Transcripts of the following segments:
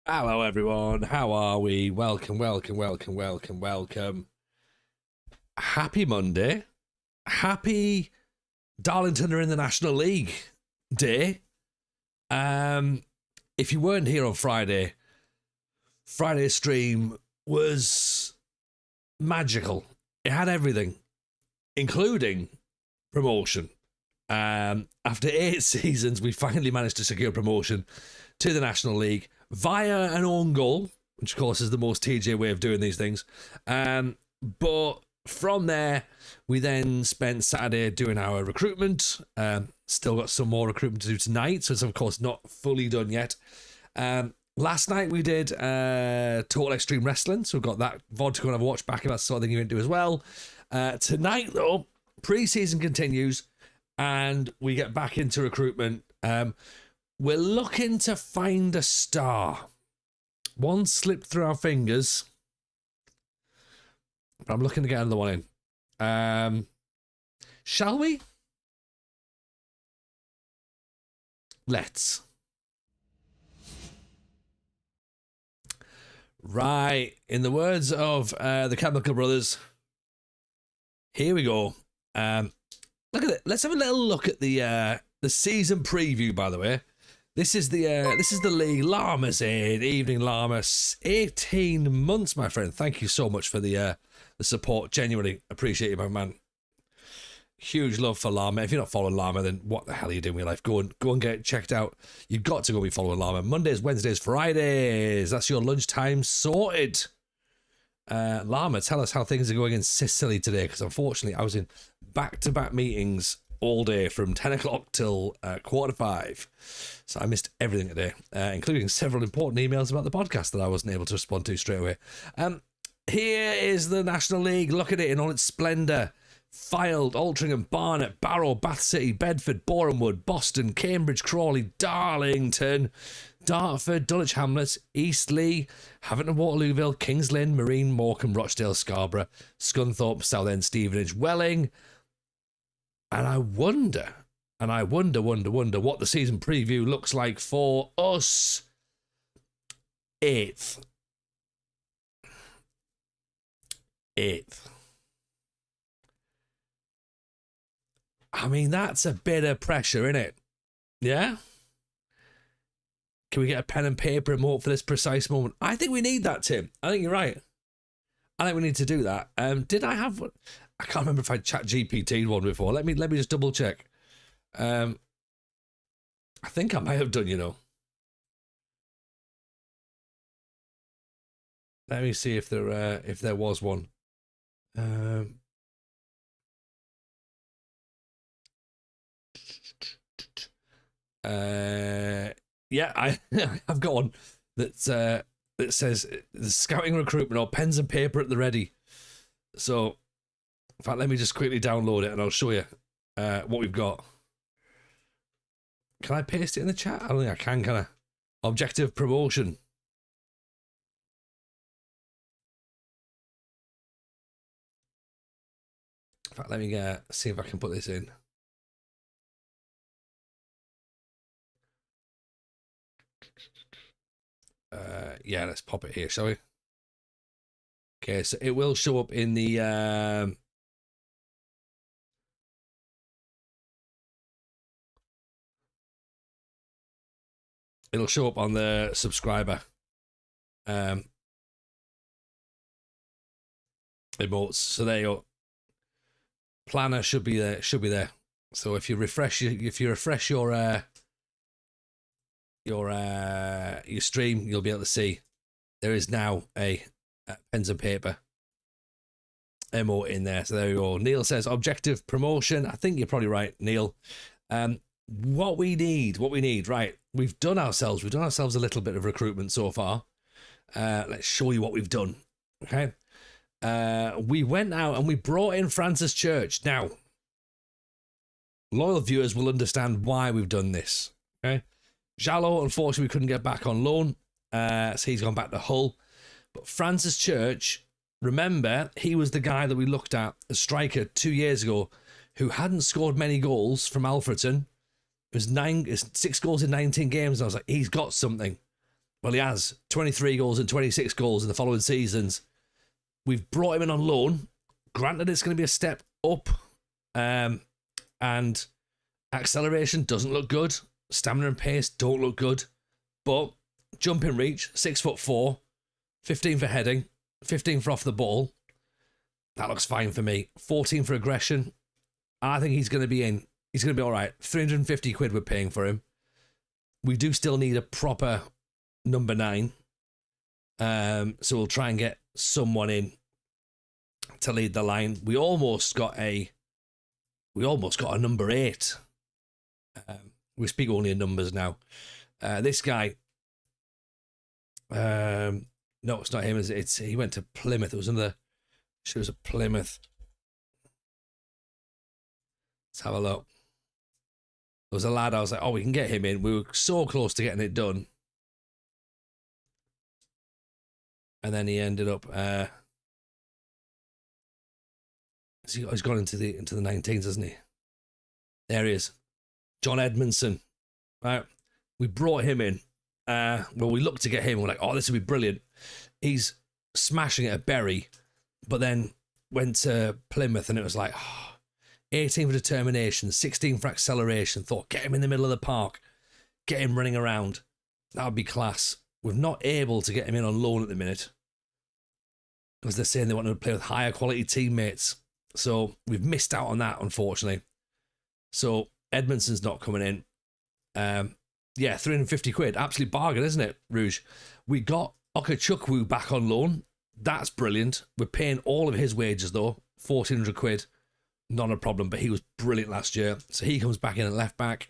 Hello, everyone. How are we? Welcome, welcome, welcome, welcome, welcome. Happy Monday. Happy Darlington are in the National League day. If you weren't here on Friday's stream was magical. It had everything, including promotion. After 8 seasons, we finally managed to secure promotion to the National League via an own goal, which of course is the most TJ way of doing these things. But from there, we then spent Saturday doing our recruitment. Still got some more recruitment to do tonight, so it's of course not fully done yet. Last night we did Total Extreme Wrestling, so we've got that VOD to go and have a watch back if that's the sort of thing you're into as well. Tonight though, pre-season continues and we get back into recruitment. We're looking to find a star. One slipped through our fingers, but I'm looking to get another one in. Shall we? Let's. Right, in the words of the Chemical Brothers, here we go. Look at it. Let's have a little look at the season preview. By the way, this is the league. Llama's in. Evening Llama. 18 months, my friend. Thank you so much for the support. Genuinely appreciate you, my man. Huge love for Llama. If you're not following Llama, then what the hell are you doing with your life? Go and get it checked out. You've got to go be following Llama. Mondays, Wednesdays, Fridays. That's your lunchtime sorted. Llama, tell us how things are going in Sicily today, because unfortunately I was in back-to-back meetings all day from 10 o'clock till 4:45. So I missed everything today, including several important emails about the podcast that I wasn't able to respond to straight away. Here is the National League. Look at it in all its splendour. Fylde, Altrincham, Barnet, Barrow, Bath City, Bedford, Borehamwood, Boston, Cambridge, Crawley, Darlington, Dartford, Dulwich Hamlets, Eastleigh, Havant Waterlooville, Kings Lynn, Marine, Morecambe, Rochdale, Scarborough, Scunthorpe, Southend, Stevenage, Welling. And I wonder what the season preview looks like for us. 8th. I mean, that's a bit of pressure, isn't it? Yeah? Can we get a pen and paper and hope for this precise moment? I think we need that, Tim. I think you're right. I think we need to do that. Did I have one? I can't remember if I chat GPT'd one before. Let me just double check. I think I might have done, you know. Let me see if there was one. Yeah, I've got one that says the scouting recruitment or pens and paper at the ready. So, in fact, let me just quickly download it and I'll show you what we've got. Can I paste it in the chat? I don't think I can I? Objective promotion. In fact, let me see if I can put this in. Yeah, let's pop it here, shall we? Okay, so it will show up in the it'll show up on the subscriber emotes. So there you go. Planner should be there. So if you refresh your stream, you'll be able to see there is now a pens and paper emote in there. So there you go. Neil says objective promotion. I think you're probably right, Neil. What we need, right? We've done ourselves a little bit of recruitment so far. Let's show you what we've done. Okay. We went out and we brought in Francis Church. Now, loyal viewers will understand why we've done this. Okay. Jallo, unfortunately, we couldn't get back on loan, so he's gone back to Hull. But Francis Church, remember, he was the guy that we looked at, a striker 2 years ago, who hadn't scored many goals from Alfreton. It was 6 goals in 19 games. And I was like, he's got something. Well, he has 23 goals and 26 goals in the following seasons. We've brought him in on loan. Granted, it's going to be a step up. And acceleration doesn't look good. Stamina and pace don't look good. But jumping reach, 6'4", 15 for heading, 15 for off the ball. That looks fine for me. 14 for aggression. I think he's going to be in. He's going to be all right. 350 quid we're paying for him. We do still need a proper number 9. So we'll try and get someone in to lead the line. We almost got a number 8. We speak only in numbers now. This guy, no, it's not him. He went to Plymouth. It was another. She was at Plymouth. Let's have a look. There was a lad. I was like, oh, we can get him in. We were so close to getting it done, and then he ended up. He's gone into the 19s, hasn't he? There he is. John Edmondson. Right. We brought him in. Well, we looked to get him. We're like, oh, this would be brilliant. He's smashing it at Bury, but then went to Plymouth and it was like, oh, 18 for determination, 16 for acceleration. Thought, get him in the middle of the park. Get him running around. That would be class. We're not able to get him in on loan at the minute because they're saying they want to play with higher quality teammates. So we've missed out on that, unfortunately. So Edmondson's not coming in. Yeah, 350 quid. Absolute bargain, isn't it, Rouge? We got Okachukwu back on loan. That's brilliant. We're paying all of his wages, though. 1,400 quid. Not a problem, but he was brilliant last year. So he comes back in at left back.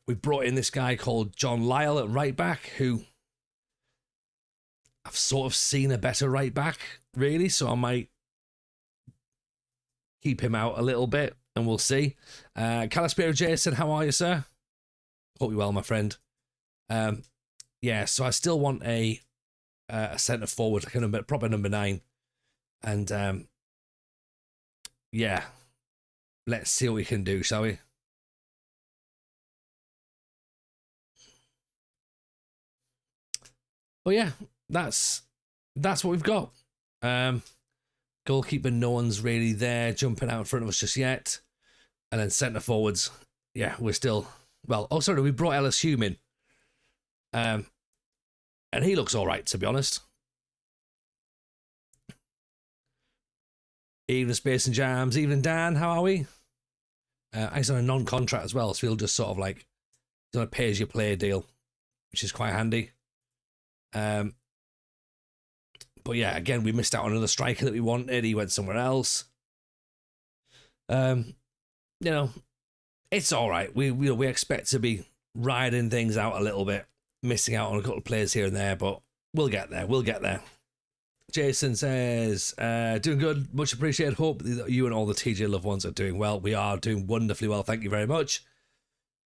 We brought in this guy called John Lyle at right back, who I've sort of seen a better right back, really. So I might keep him out a little bit, and we'll see. Calispero Jason, how are you, sir? Hope you're well, my friend. Yeah, so I still want a centre forward, like a proper number 9. And yeah, let's see what we can do, shall we? But yeah, that's what we've got. Goalkeeper, no one's really there jumping out in front of us just yet. And then centre forwards, yeah, we're still... Well, oh, sorry, we brought Ellis Hume in. And he looks all right, to be honest. Evening, Space and Jams. Evening, Dan. How are we? He's on a non-contract as well, so he'll just sort of like... He's on a pay-as-you-play deal, which is quite handy. But yeah, again, we missed out on another striker that we wanted. He went somewhere else. You know, it's all right. We expect to be riding things out a little bit, missing out on a couple of players here and there, but we'll get there. We'll get there. Jason says, doing good. Much appreciated. Hope that you and all the TJ loved ones are doing well. We are doing wonderfully well. Thank you very much.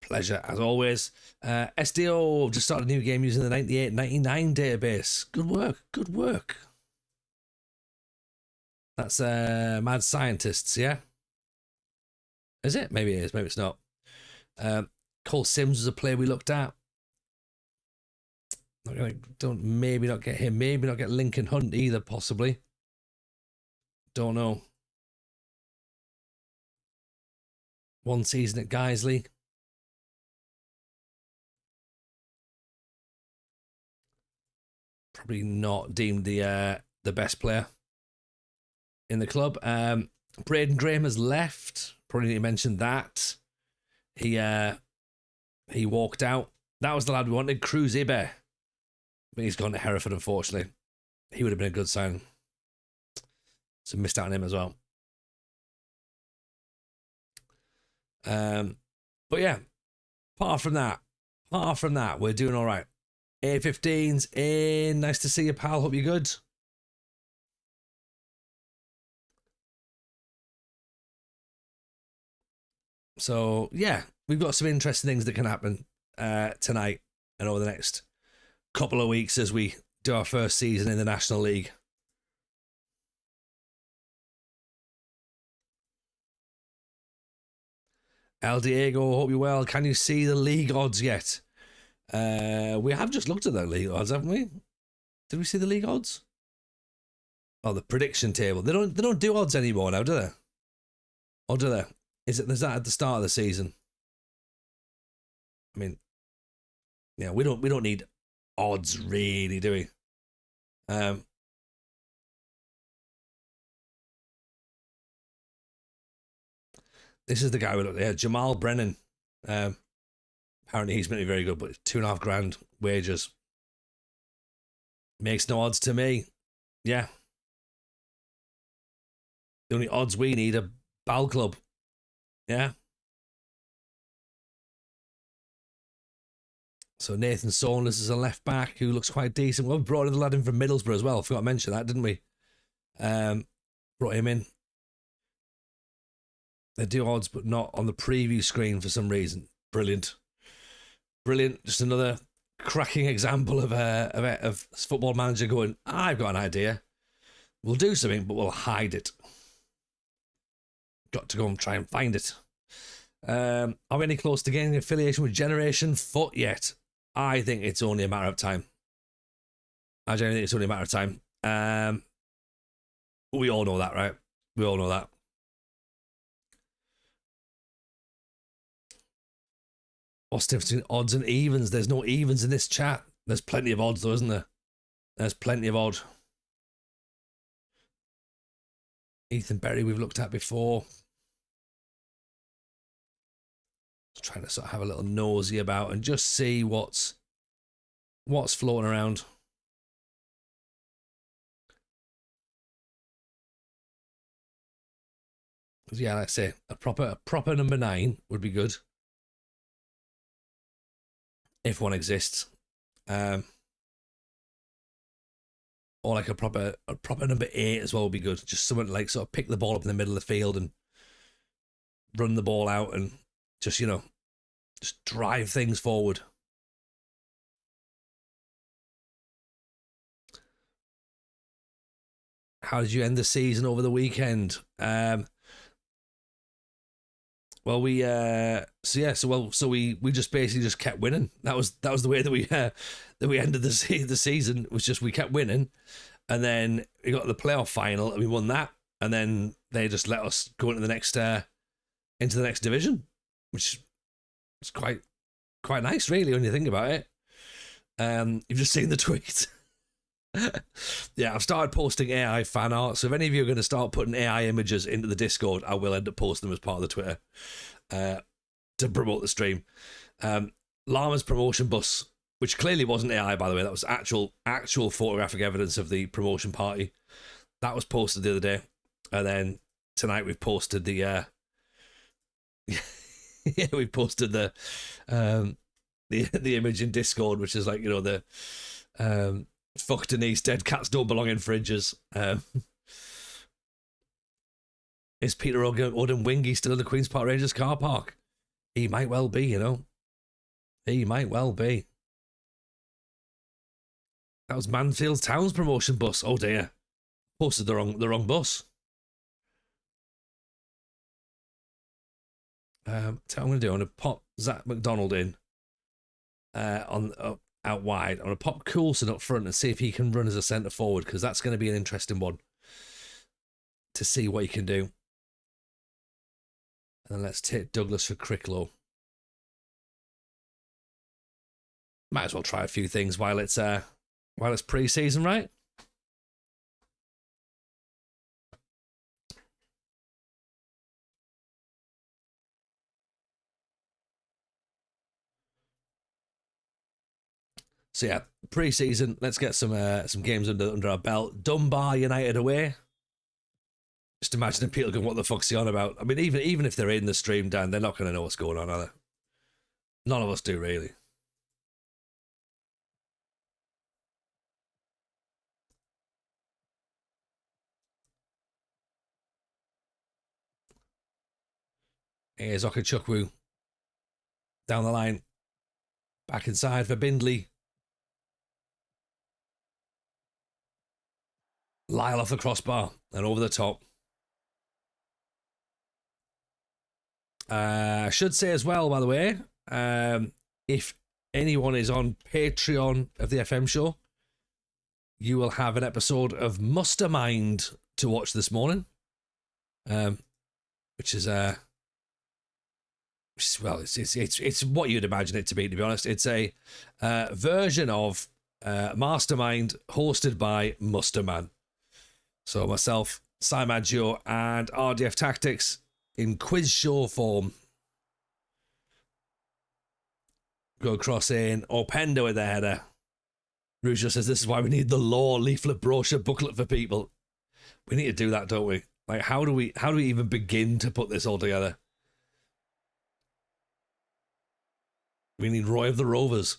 Pleasure, as always. SDO just started a new game using the 98-99 database. Good work. Good work. That's Mad Scientists, yeah? Is it? Maybe it is. Maybe it's not. Cole Sims was a player we looked at. Maybe not get him. Maybe not get Lincoln Hunt either, possibly. Don't know. One season at Guiseley. Probably not deemed the best player in the club. Braden Graham has left. Probably need to mention that. He walked out. That was the lad we wanted, Cruz Ibe. But he's gone to Hereford, unfortunately. He would have been a good sign. So missed out on him as well. But yeah, apart from that, we're doing all right. A15's in. Nice to see you, pal. Hope you're good. So, yeah, we've got some interesting things that can happen tonight and over the next couple of weeks as we do our first season in the National League. El Diego, hope you're well. Can you see the league odds yet? We have just looked at the league odds, haven't we? Did we see the league odds? Oh, the prediction table. They don't do odds anymore now, do they? Or do they? Is that at the start of the season? I mean, yeah, we don't need odds really, do we? This is the guy we looked at. Jamal Brennan. Apparently he's meant to be very good, but $2.5 grand wages. Makes no odds to me. Yeah. The only odds we need are Ball Club. Yeah. So Nathan Saunders is a left back who looks quite decent. Well, we brought in the lad in from Middlesbrough as well. I forgot to mention that, didn't we? Brought him in. They do odds, but not on the preview screen for some reason. Brilliant. Brilliant. Just another cracking example of Football Manager going, I've got an idea. We'll do something, but we'll hide it. Got to go and try and find it. Are we any close to getting affiliation with Generation Foot yet? I think it's only a matter of time. I genuinely think it's only a matter of time. We all know that, right? We all know that. What's the difference between odds and evens? There's no evens in this chat. There's plenty of odds, though, isn't there? There's plenty of odd. Ethan Berry we've looked at before. Just trying to sort of have a little nosy about and just see what's floating around. Because yeah, like I say, a proper number 9 would be good. If one exists. Or like a proper number 8 as well would be good. Just someone like sort of pick the ball up in the middle of the field and run the ball out and just, you know, just drive things forward. How did you end the season over the weekend? Well, we just basically just kept winning. That was the way that we ended the season. It was just we kept winning, and then we got to the playoff final and we won that, and then they just let us go into the next division, which is quite nice, really, when you think about it. You've just seen the tweet. Yeah, I've started posting AI fan art, so if any of you are going to start putting AI images into the Discord, I will end up posting them as part of the Twitter to promote the stream. Llama's promotion bus, which clearly wasn't AI, by the way, that was actual photographic evidence of the promotion party. That was posted the other day, and then tonight we've posted the yeah, we posted the image in Discord, which is like, you know, the fuck Denise, dead cats don't belong in fridges. Is Peter Odin-Wingy still in the Queen's Park Rangers car park? He might well be, you know. He might well be. That was Mansfield Town's promotion bus. Oh dear. Posted the wrong bus. So what I'm going to do, I'm going to pop Zach McDonald in out wide. I'm going to pop Coulson up front and see if he can run as a centre forward, because that's going to be an interesting one to see what he can do. And then let's take Douglas for Cricklow. Might as well try a few things while it's pre-season, right? So yeah, pre-season. Let's get some games under our belt. Dunbar United away. Just imagining people going, "What the fuck's he on about?" I mean, even if they're in the stream, Dan, they're not going to know what's going on, are they? None of us do, really. Here's Okachukwu down the line, back inside for Bindley. Lyle off the crossbar and over the top. I should say as well, by the way, if anyone is on Patreon of the FM show, you will have an episode of Mustermind to watch this morning, which is well, it's what you'd imagine it to be. To be honest, it's a version of Mastermind hosted by Musterman. So myself, Si Maggio, and RDF Tactics in quiz show form go across in Openda with their header. Rouge says this is why we need the law leaflet brochure booklet for people. We need to do that, don't we? Like, how do we even begin to put this all together? We need Roy of the Rovers.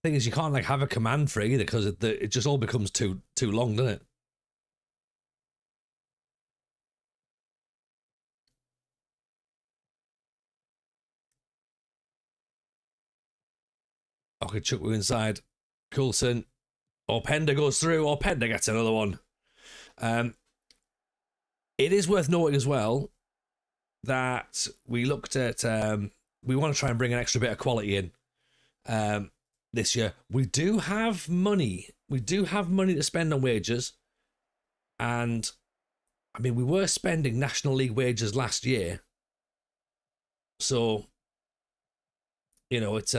Thing is, you can't like have a command for it either because it just all becomes too long, doesn't it? Okachukwu inside. Coulson. Openda goes through. Openda gets another one. It is worth noting as well that we looked at we want to try and bring an extra bit of quality in this year. We do have money. We do have money to spend on wages. And I mean, we were spending National League wages last year. So, you know, it's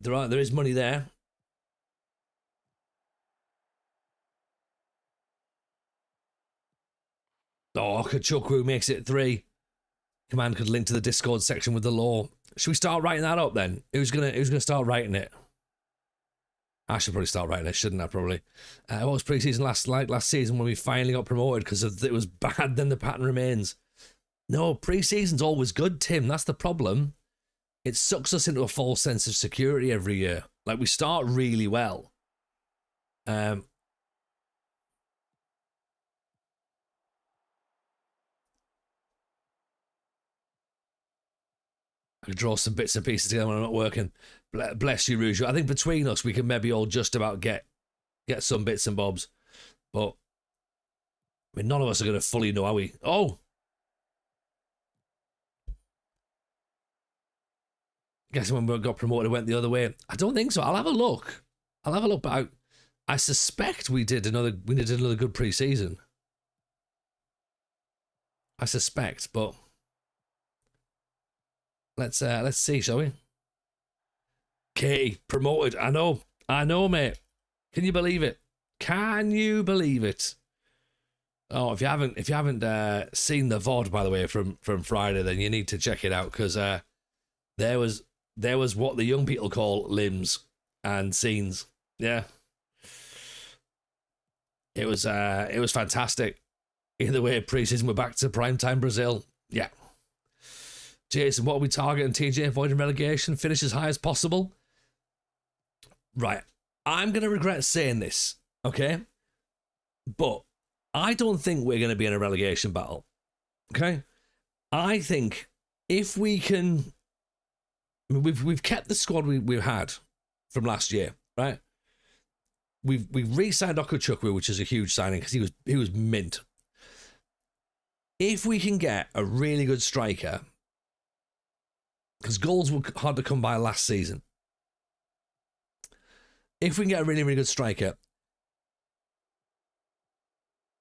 there is money there. Oh, Kachukwu makes it 3. Command could link to the Discord section with the law. Should we start writing that up then? Who's gonna start writing it? I should probably start writing it, shouldn't I? Probably. What was pre-season last season when we finally got promoted because it was bad? Then the pattern remains. No, pre-season's always good, Tim. That's the problem. It sucks us into a false sense of security every year. Like, we start really well. I could draw some bits and pieces together when I'm not working. Bless you, Rouge. I think between us, we can maybe all just about get some bits and bobs. But, I mean, none of us are going to fully know, are we? Oh! Guessing when we got promoted, it went the other way. I don't think so. I'll have a look. But I suspect we did another good pre-season. I suspect, but let's see, shall we? Katie promoted. I know, mate. Can you believe it? Can you believe it? Oh, if you haven't seen the VOD, by the way, from Friday, then you need to check it out because there was what the young people call limbs and scenes. Yeah, it was fantastic. Either way, pre-season we're back to primetime Brazil. Yeah. Jason, what are we targeting? TJ avoiding relegation, finish as high as possible. Right, I'm gonna regret saying this, okay? But I don't think we're gonna be in a relegation battle. Okay, I think if we can. We've kept the squad we've had from last year, right? We've re-signed Okachukwu, which is a huge signing because he was mint. If we can get a really good striker, because goals were hard to come by last season. If we can get a really, really good striker,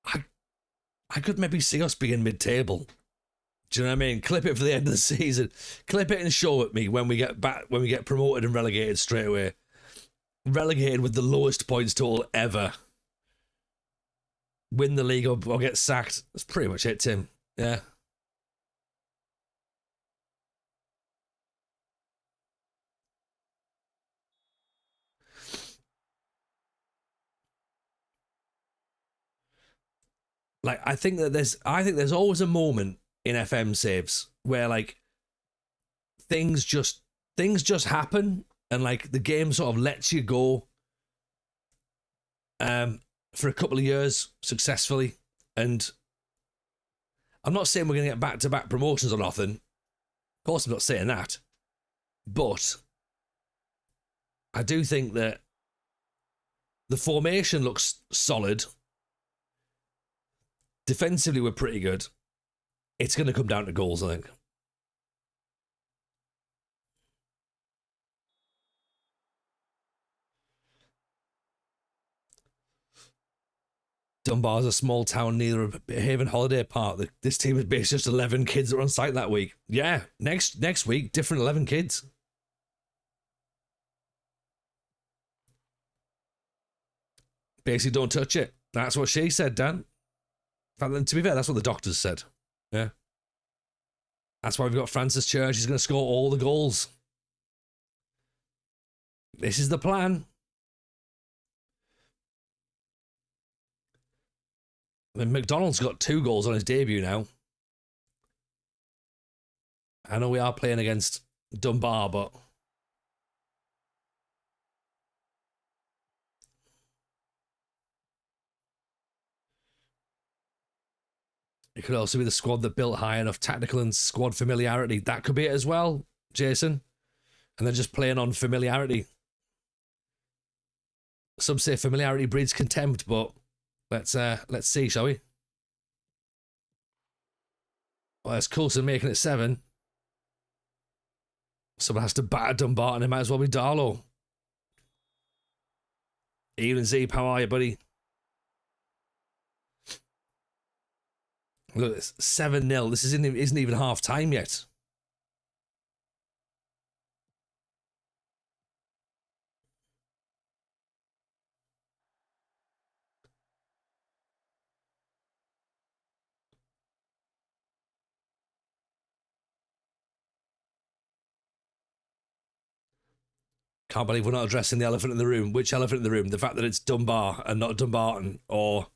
I could maybe see us being mid-table. Do you know what I mean? Clip it for the end of the season. Clip it and show it me when we get promoted and relegated straight away. Relegated with the lowest points total ever. Win the league or get sacked. That's pretty much it, Tim. Yeah. Like, I think there's always a moment in FM saves where like things just happen and like the game sort of lets you go for a couple of years successfully. And I'm not saying we're going to get back-to-back promotions or nothing. Of course I'm not saying that. But I do think that the formation looks solid. Defensively, we're pretty good. It's going to come down to goals, I think. Dunbar's a small town near a Haven holiday park. This team is based just 11 kids that were on site that week. Yeah, next week, different 11 kids. Basically, don't touch it. That's what she said, Dan. To be fair, that's what the doctors said. Yeah. That's why we've got Francis Church. He's going to score all the goals. This is the plan. I mean, McDonald's got 2 goals on his debut now. I know we are playing against Dunbar, but it could also be the squad that built high enough tactical and squad familiarity. That could be it as well, Jason. And then just playing on familiarity. Some say familiarity breeds contempt, but let's see, shall we? Well, it's Coulson making it 7. Someone has to batter Dunbar, and it might as well be Darlow. Evening, Zeep, how are you, buddy? Look, it's 7-0. This isn't even half time yet. Can't believe we're not addressing the elephant in the room. Which elephant in the room? The fact that it's Dunbar and not Dumbarton, or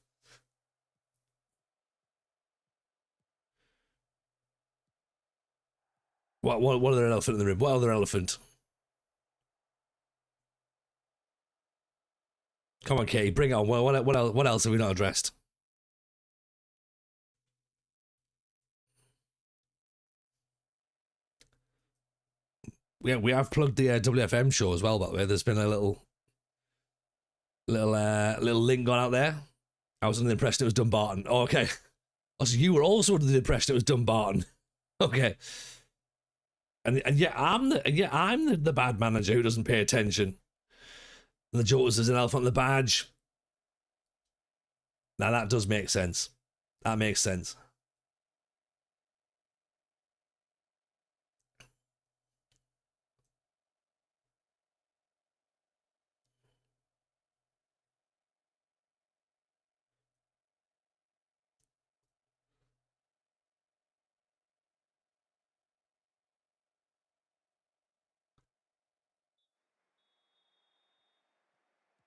what other elephant in the room? What other elephant? Come on, Katie, bring on. What else have we not addressed? Yeah, we have plugged the WFM show as well, by the way. There's been a little link gone out there. I was under the impression it was Dumbarton. Oh, okay. Also, you were also under the impression it was Dumbarton. Okay. And yet I'm the bad manager who doesn't pay attention. And the joke was there's an elephant on the badge. Now that does make sense. That makes sense.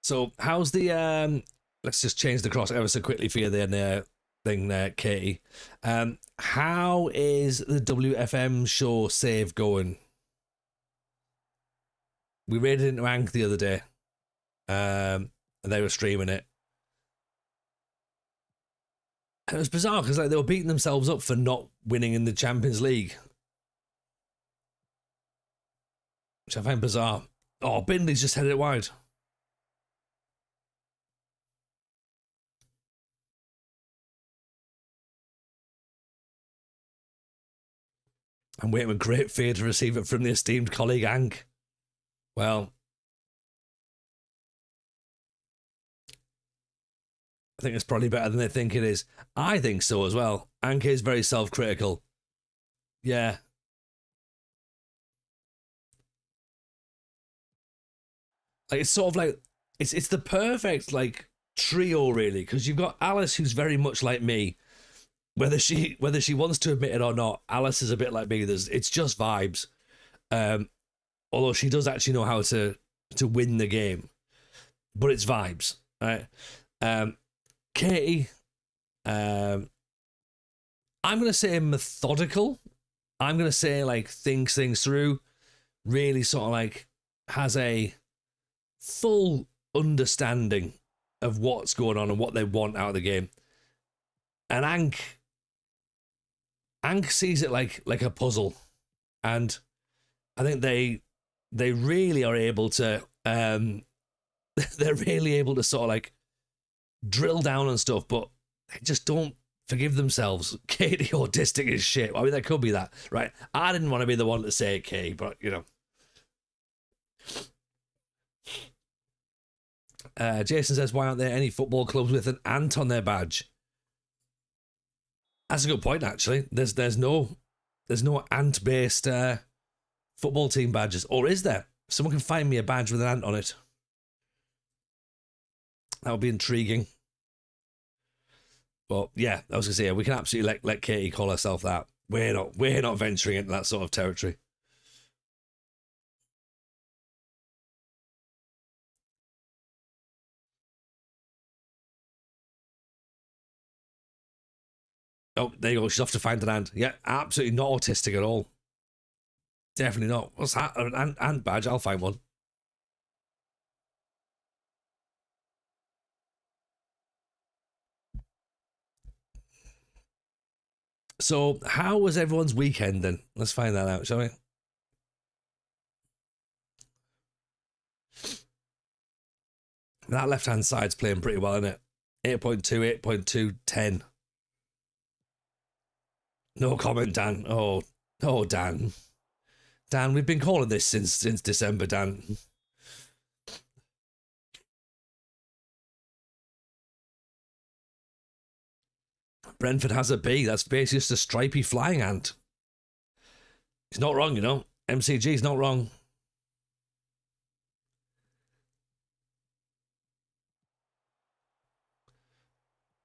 So how's the let's just change the cross ever so quickly for you then thing there, Katie. How is the WFM show save going? We raided into Ank the other day. And they were streaming it. And it was bizarre because like they were beating themselves up for not winning in the Champions League. Which I find bizarre. Oh, Bindley's just headed it wide. I'm waiting with great fear to receive it from the esteemed colleague Ank. Well, I think it's probably better than they think it is. I think so as well. Ank is very self-critical. Yeah. Like it's sort of like it's the perfect like trio really, because you've got Alice who's very much like me. Whether she wants to admit it or not, Alice is a bit like me. It's just vibes. Although she does actually know how to win the game, but it's vibes, right? Katie, I'm gonna say methodical. I'm gonna say like thinks things through, really sort of like has a full understanding of what's going on and what they want out of the game. And Ank sees it like a puzzle, and I think they they really are able to they're really able to sort of like drill down on stuff, but they just don't forgive themselves. Katie autistic as shit. I mean, there could be that, right? I didn't want to be the one to say Kay, but you know. Jason says, why aren't there any football clubs with an ant on their badge? That's a good point, actually. There's no ant-based football team badges, or is there? Someone can find me a badge with an ant on it. That would be intriguing. But yeah, I was gonna say we can absolutely let Katie call herself that. We're not venturing into that sort of territory. Oh, there you go. She's off to find an ant. Yeah, absolutely not autistic at all. Definitely not. What's that? An ant badge? I'll find one. So, how was everyone's weekend then? Let's find that out, shall we? That left-hand side's playing pretty well, isn't it? 8.2, 8.2, 10. No comment, Dan. Oh, Dan. Dan, we've been calling this since December, Dan. Brentford has a B. That's basically just a stripy flying ant. He's not wrong, you know. MCG's not wrong.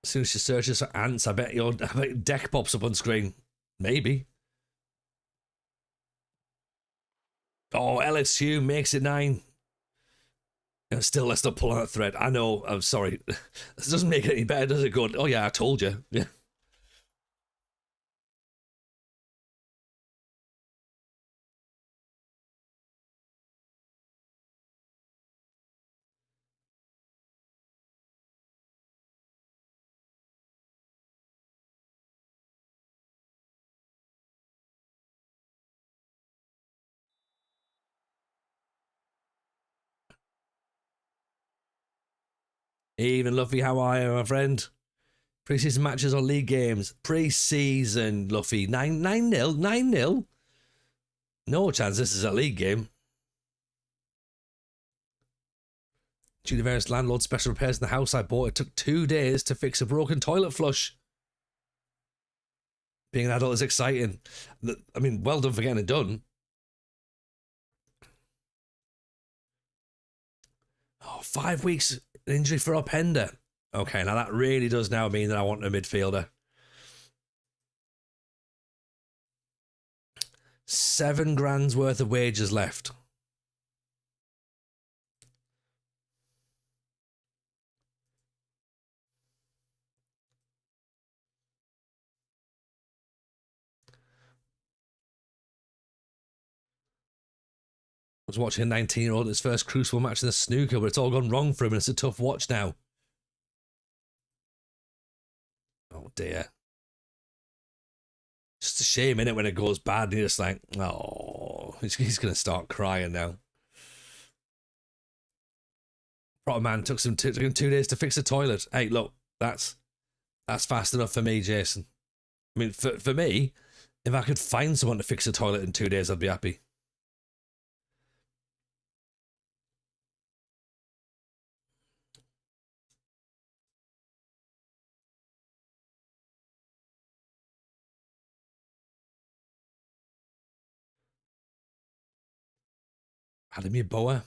As soon as she searches for ants, I bet your deck pops up on screen. Maybe. Oh, LSU makes it 9. Still, let's not pull on that thread. I know. I'm sorry. This doesn't make it any better, does it? Good. Oh yeah, I told you. Yeah. Even Luffy, how are you, my friend? Pre-season matches or league games? Pre-season, Luffy. 9-0? 9-0? No chance this is a league game. Due to various landlord special repairs in the house I bought, it took 2 days to fix a broken toilet flush. Being an adult is exciting. I mean, well done for getting it done. Oh, 5 weeks injury for Openda. Okay, now that really does now mean that I want a midfielder. 7 grand's worth of wages left. I was watching a 19-year-old at his first crucible match in the snooker, but it's all gone wrong for him and it's a tough watch now. Oh dear. Just a shame, innit, when it goes bad and you're just like, oh, he's going to start crying now. Proper man took him 2 days to fix the toilet. Hey, look, that's fast enough for me, Jason. I mean, for me, if I could find someone to fix a toilet in 2 days, I'd be happy. Vladimir Boa.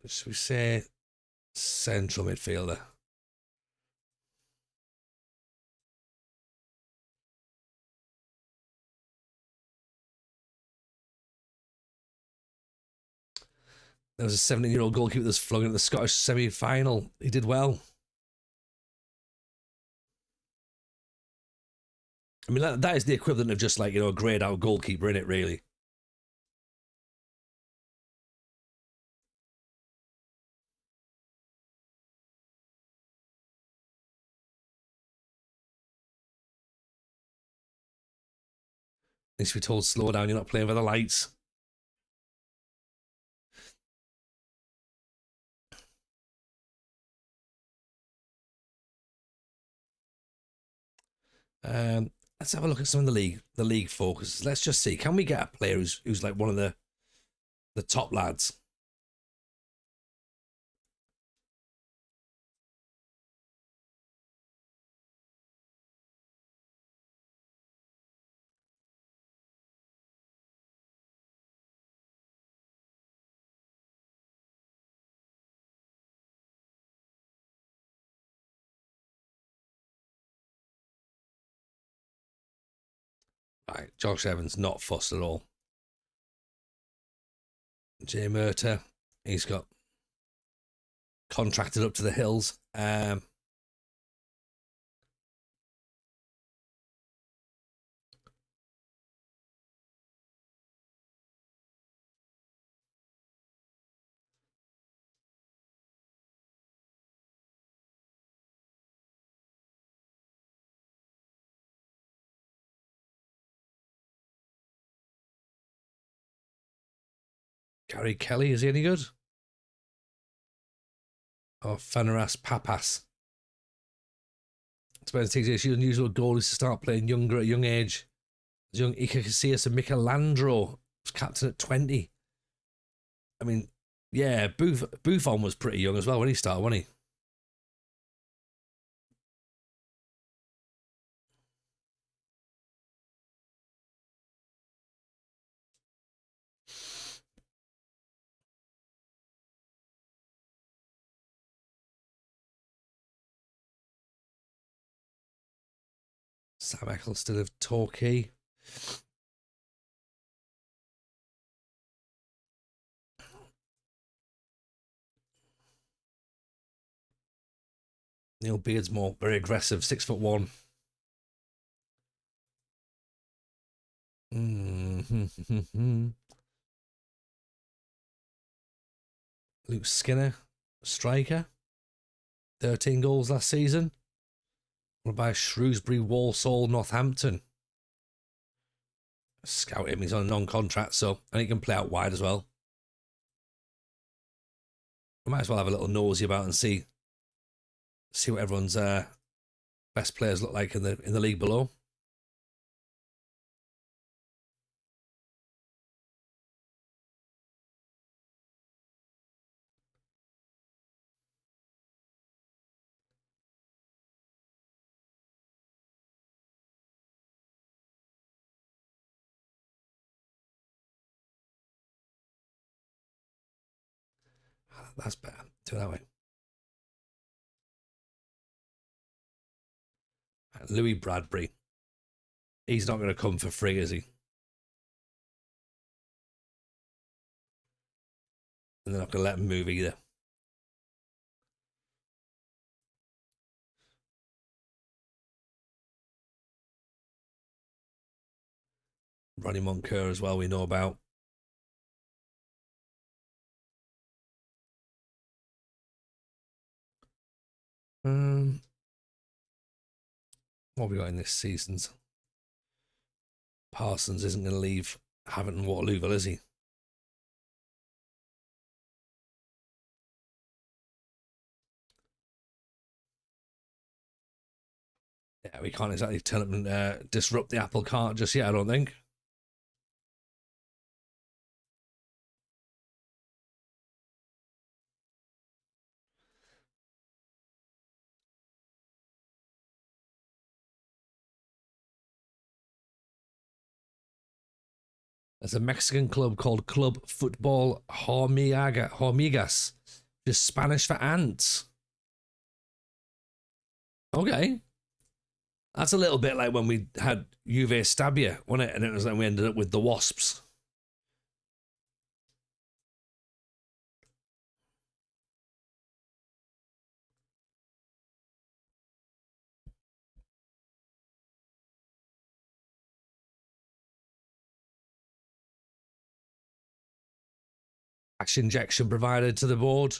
Should we say central midfielder? There was a 17-year-old goalkeeper that's flung into the Scottish semi-final. He did well. I mean, that is the equivalent of just like, a grayed out goalkeeper, in it, really. Needs to be told, slow down, you're not playing for the lights. Let's have a look at some of the league focus. Let's just see. Can we get a player who's like one of the top lads? Right, Josh Evans, not fussed at all. Jay Murta, he's got contracted up to the hills. Gary Kelly, is he any good? Or Fanaras Papas? It's his unusual goal is to start playing younger at a young age. Young Iker Casillas and Michelandro was captain at 20. I mean, yeah, Buffon was pretty young as well when he started, wasn't he? Sam Eccleston of Torquay. Neil Beardsmore, very aggressive, 6'1". Luke Skinner, striker. 13 goals last season. What about Shrewsbury, Walsall, Northampton? Scout him, he's on a non-contract, so and he can play out wide as well. We might as well have a little nosy about and see what everyone's best players look like in the league below. That's better. Do it that way. Louis Bradbury. He's not going to come for free, is he? And they're not going to let him move either. Ronnie Moncur as well, we know about. What have we got in this season's? Parsons isn't going to leave Haverton Waterlooville, is he? Yeah, we can't exactly tell him and disrupt the apple cart just yet, I don't think. There's a Mexican club called Club Football Hormigas, just Spanish for ants. Okay. That's a little bit like when we had Juve Stabia, wasn't it? And it was like we ended up with the Wasps. cash injection provided to the board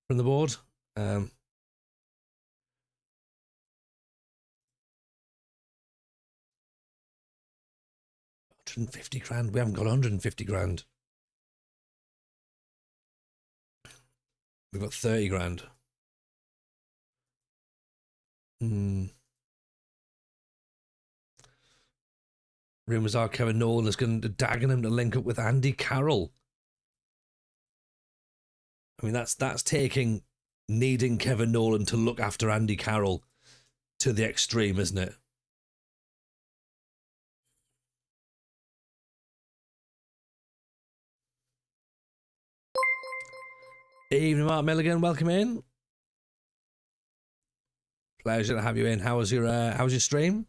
from the board. 150 grand. We haven't got 150 grand. We've got 30 grand. Rumours are Kevin Nolan is going to dagging him to link up with Andy Carroll. I mean, that's taking needing Kevin Nolan to look after Andy Carroll to the extreme, isn't it? Evening, Mark Milligan. Welcome in. Pleasure to have you in. How was your stream?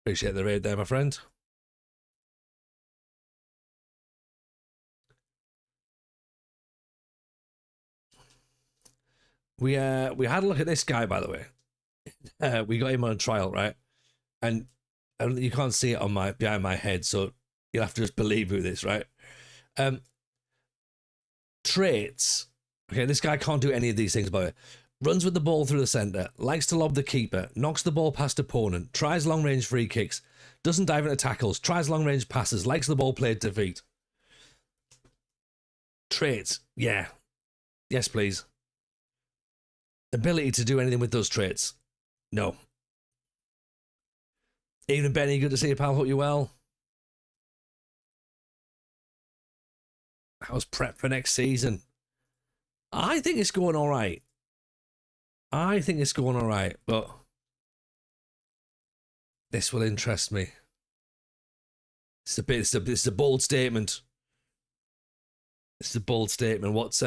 Appreciate the raid there, my friend. We had a look at this guy, by the way. We got him on a trial, right? And you can't see it on behind my head, so you'll have to just believe with this, right? Traits. Okay, this guy can't do any of these things, by the way. Runs with the ball through the centre, likes to lob the keeper, knocks the ball past opponent, tries long-range free kicks, doesn't dive into tackles, tries long-range passes, likes the ball played to feet. Traits. Yeah. Yes, please. Ability to do anything with those traits. No. Evening, Benny. Good to see you, pal. Hope you're well. How's prep for next season? I think it's going all right. But this will interest me. It's a bold statement. It's a bold statement. What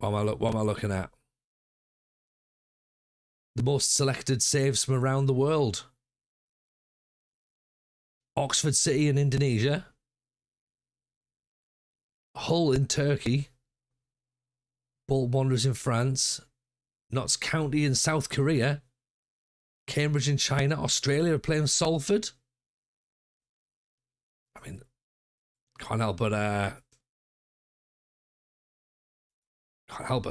am I looking at? The most selected saves from around the world. Oxford City in Indonesia. Hull in Turkey. Bolton Wanderers in France. Notts County in South Korea. Cambridge in China. Australia are playing Salford. I mean, can't help but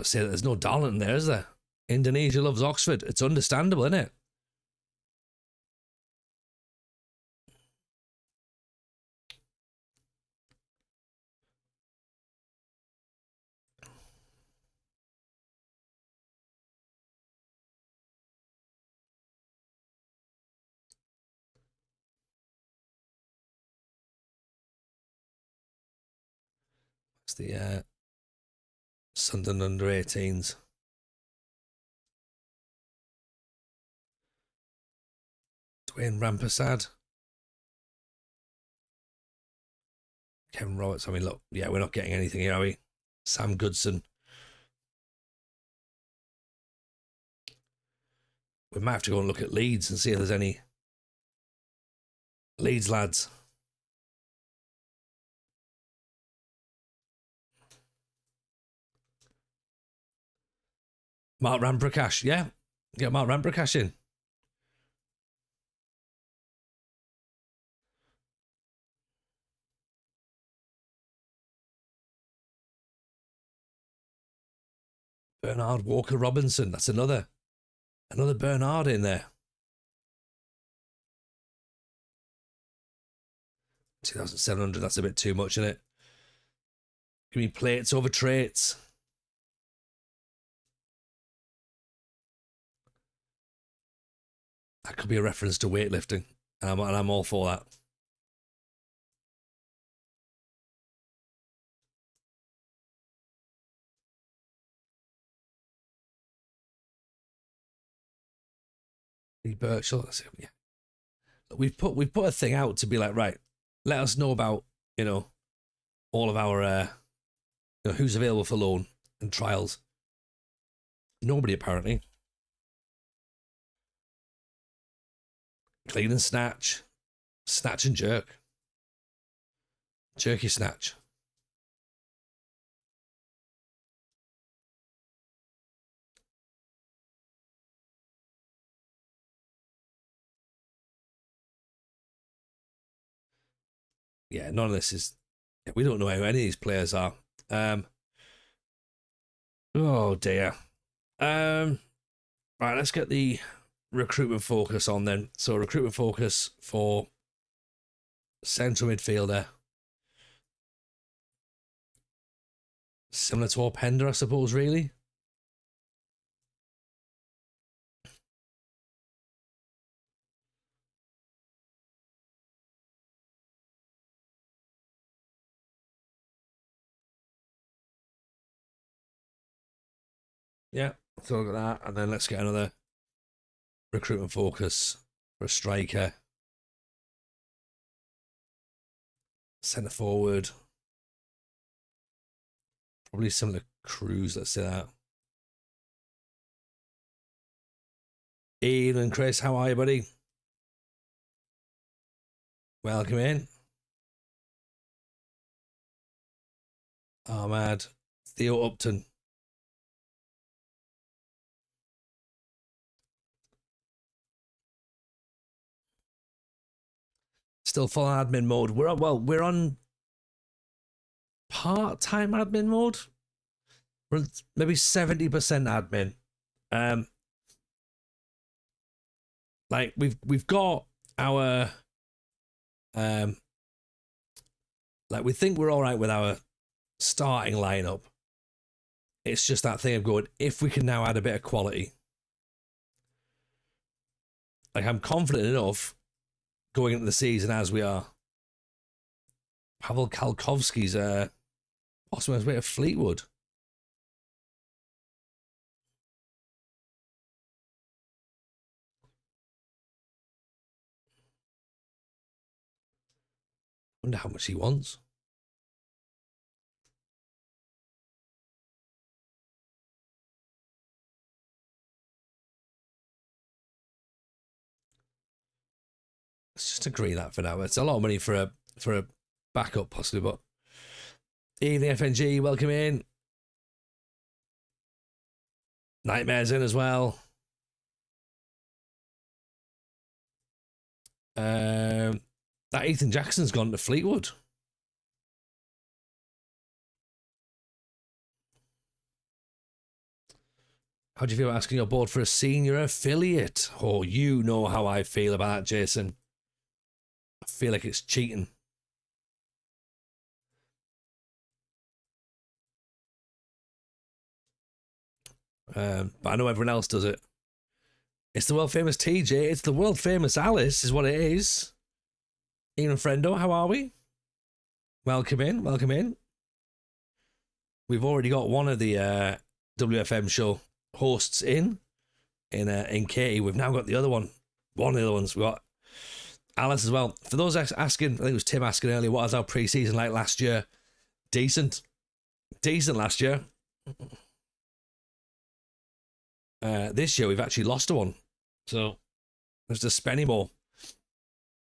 say that there's no Darlington there, is there? Indonesia loves Oxford. It's understandable, isn't it? It's the Sunderland under 18s. Dwayne Rampersad. Kevin Roberts. I mean, look, yeah, we're not getting anything here, are we? Sam Goodson. We might have to go and look at Leeds and see if there's any Leeds lads. Mark Ramprakash, yeah. Get Mark Ramprakash in. Bernard Walker Robinson. That's another Bernard in there. 2,700. That's a bit too much, isn't it? Give me plates over traits. That could be a reference to weightlifting, and I'm all for that. Birchall, yeah. We've put a thing out to be like, right, let us know about, all of our who's available for loan and trials. Nobody apparently. Clean and snatch. Snatch and jerk. Jerky snatch. yeah, none of this is. We don't know who any of these players are. Oh dear. Right, let's get the recruitment focus on then. So recruitment focus for central midfielder. Similar to Openda, I suppose, really. Yeah, so look at that. And then let's get another recruitment focus for a striker. Centre forward. Probably similar to Cruz, let's say that. Ian and Chris, how are you, buddy? Welcome in. Ahmad. Theo Upton. Still full admin mode. We're on part-time admin mode. We're maybe 70% admin. Like we've got our like we think we're all right with our starting lineup. It's just that thing of going, if we can now add a bit of quality. Like I'm confident enough going into the season as we are. Pavel Kalkovsky's possibly a bit of Fleetwood. Wonder how much he wants. Let's just agree that for now. It's a lot of money for a backup, possibly, but evening FNG, welcome in. Nightmares in as well. That Ethan Jackson's gone to Fleetwood. How do you feel asking your board for a senior affiliate? Oh, you know how I feel about that, Jason. I feel like it's cheating. But I know everyone else does it. It's the world famous TJ. It's the world famous Alice, is what it is. Ian and Friendo, how are we? Welcome in, welcome in. We've already got one of the WFM show hosts in Katie. We've now got the other one. One of the other ones. We've got Alice as well. For those asking, I think it was Tim asking earlier, what was our pre-season like last year? Decent last year. This year we've actually lost one. So there's just Spennymoor.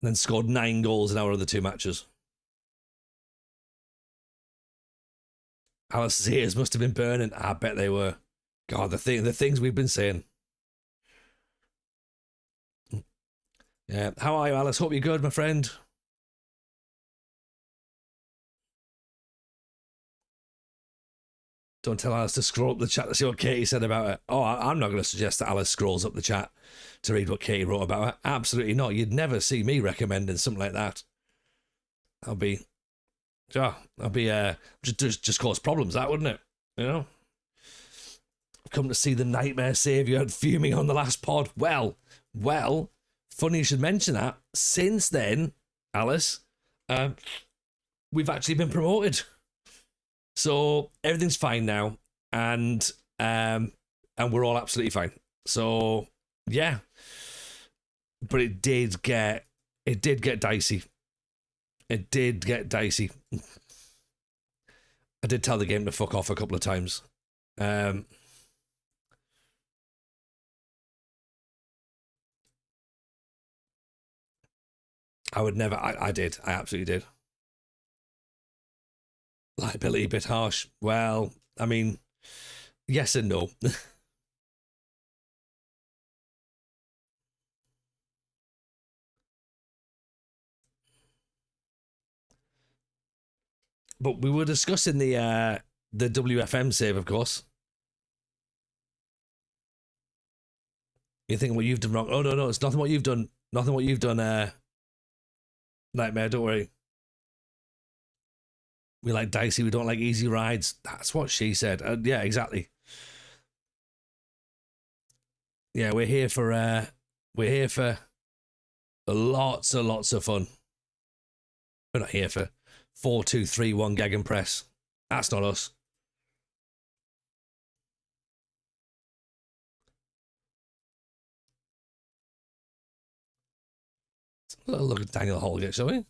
And then scored 9 goals in our other 2 matches. Alice's ears must have been burning. I bet they were. God, the things we've been saying. Yeah. How are you, Alice? Hope you're good, my friend. Don't tell Alice to scroll up the chat to see what Katie said about it. Oh, I'm not going to suggest that Alice scrolls up the chat to read what Katie wrote about her. Absolutely not. You'd never see me recommending something like that. I'll be just cause problems, that wouldn't it? You know. Come to see the nightmare saviour fuming on the last pod. Well. Funny you should mention that. Since then, Alice, we've actually been promoted. So everything's fine now, and we're all absolutely fine. So yeah, but it did get dicey. It did get dicey. I did tell the game to fuck off a couple of times. I would never. I did. I absolutely did. Liability a bit harsh. Well, I mean, yes and no. But we were discussing the WFM save, of course. You think what you've done wrong? Oh no, it's nothing what you've done. Nothing what you've done. Nightmare, don't worry. We like dicey. We don't like easy rides. That's what she said. Yeah, exactly. Yeah, we're here for lots and lots of fun. We're not here for 4, 2, 3, 1 gag and press. That's not us. Let's have a look at Daniel Holgate, shall we?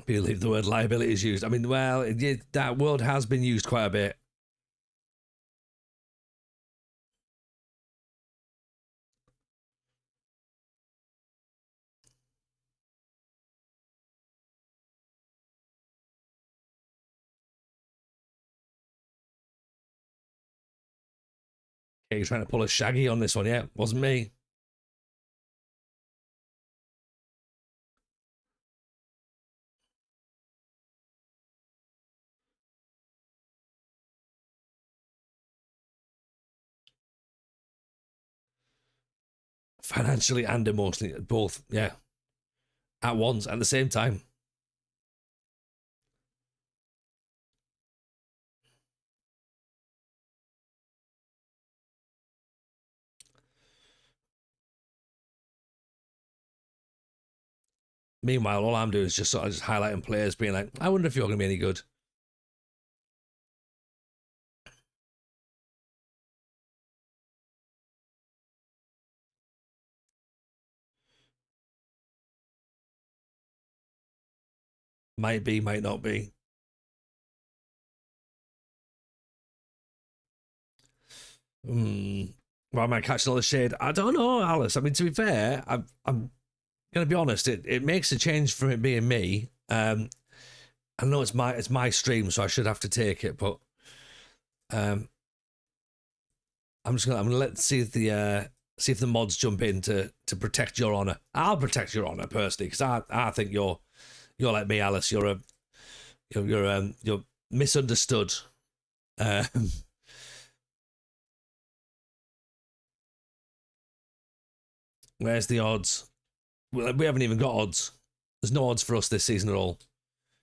Believe the word liability is used. I mean, well, that word has been used quite a bit. Okay, you're trying to pull a Shaggy on this one, yeah? Wasn't me. Financially and emotionally, both, yeah. At once, at the same time. Meanwhile, all I'm doing is just sort of just highlighting players, being like, I wonder if you're going to be any good. Might be, might not be. Why am I catching all the shade? I don't know, Alice. I mean, to be fair, I'm going to be honest. It makes a change from it being me. I know it's my stream, so I should have to take it. But I'm gonna see if the mods jump in to protect your honor. I'll protect your honor personally because I think you're like me, Alice. You're misunderstood. Where's the odds? Well, we haven't even got odds. There's no odds for us this season at all.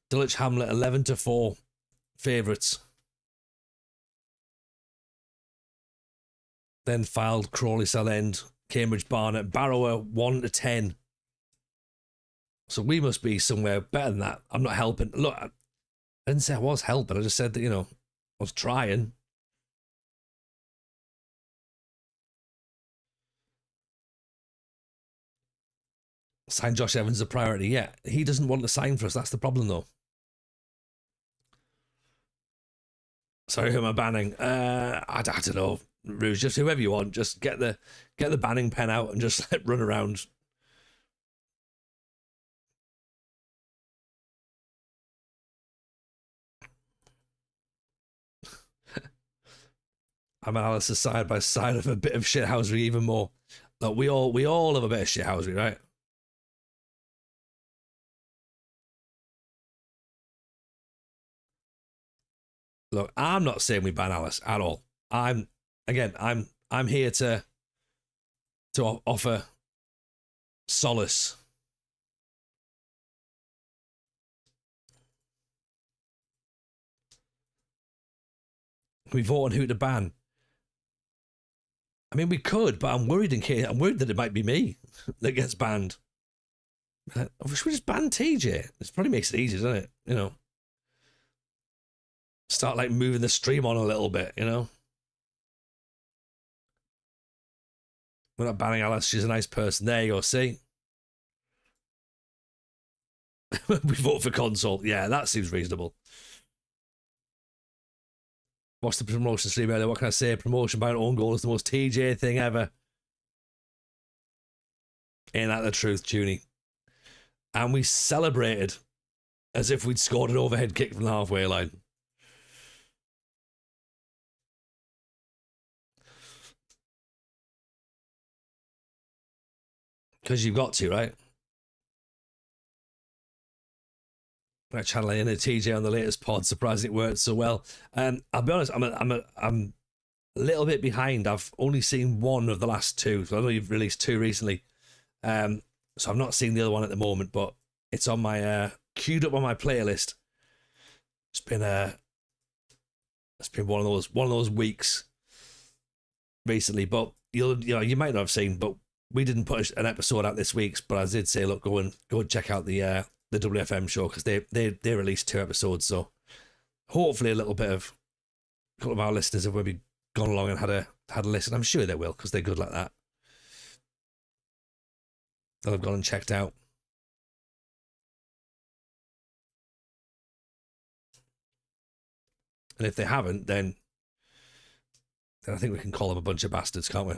Dulwich Hamlet 11-4 favourites. Then Fylde, Crawley, Southend, Cambridge, Barnet, Barrower 1-10. So we must be somewhere better than that. I'm not helping. Look, I didn't say I was helping. I just said that, I was trying. Sign Josh Evans a priority. Yeah, he doesn't want to sign for us. That's the problem, though. Sorry, who am I banning? I don't know. Rouge, just whoever you want. Just get the banning pen out and just run around. I'm Alice's side by side of a bit of shithousery even more. Look, we all have a bit of shithousery, right? Look, I'm not saying we ban Alice at all. I'm here to offer solace. We vote on who to ban. I mean, we could, but I'm worried that it might be me that gets banned. Should we just ban TJ? This probably makes it easier, doesn't it? Start like moving the stream on a little bit, We're not banning Alice. She's a nice person. There you go. See? We vote for console. Yeah, that seems reasonable. What's the promotion stream earlier? What can I say? Promotion by an own goal is the most TJ thing ever. Ain't that the truth, Junie? And we celebrated as if we'd scored an overhead kick from the halfway line. Because you've got to, right? That channeling in a TJ on the latest pod, surprised it worked so well. I'll be honest, I'm a little bit behind. I've only seen one of the last two. So I know you've released two recently. So I've not seen the other one at the moment, but it's on my queued up on my playlist. It's been one of those weeks recently. But you might not have seen, but we didn't put an episode out this week. But I did say, look, go and check out the WFM show, because they released 2 episodes. So hopefully a couple of our listeners have maybe gone along and had a listen. I'm sure they will, because they're good like that. They'll have gone and checked out. And if they haven't, then I think we can call them a bunch of bastards, can't we?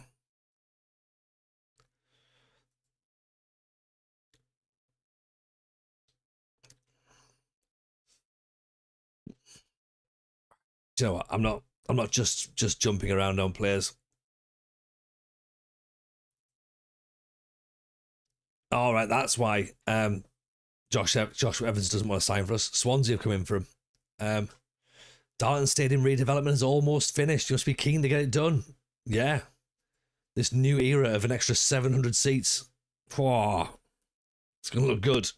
Do you know what? I'm not just jumping around on players. All right, that's why Josh Evans doesn't want to sign for us. Swansea have come in for him. Darlington Stadium redevelopment is almost finished. You must be keen to get it done. Yeah. This new era of an extra 700 seats. Whoa. It's going to look good.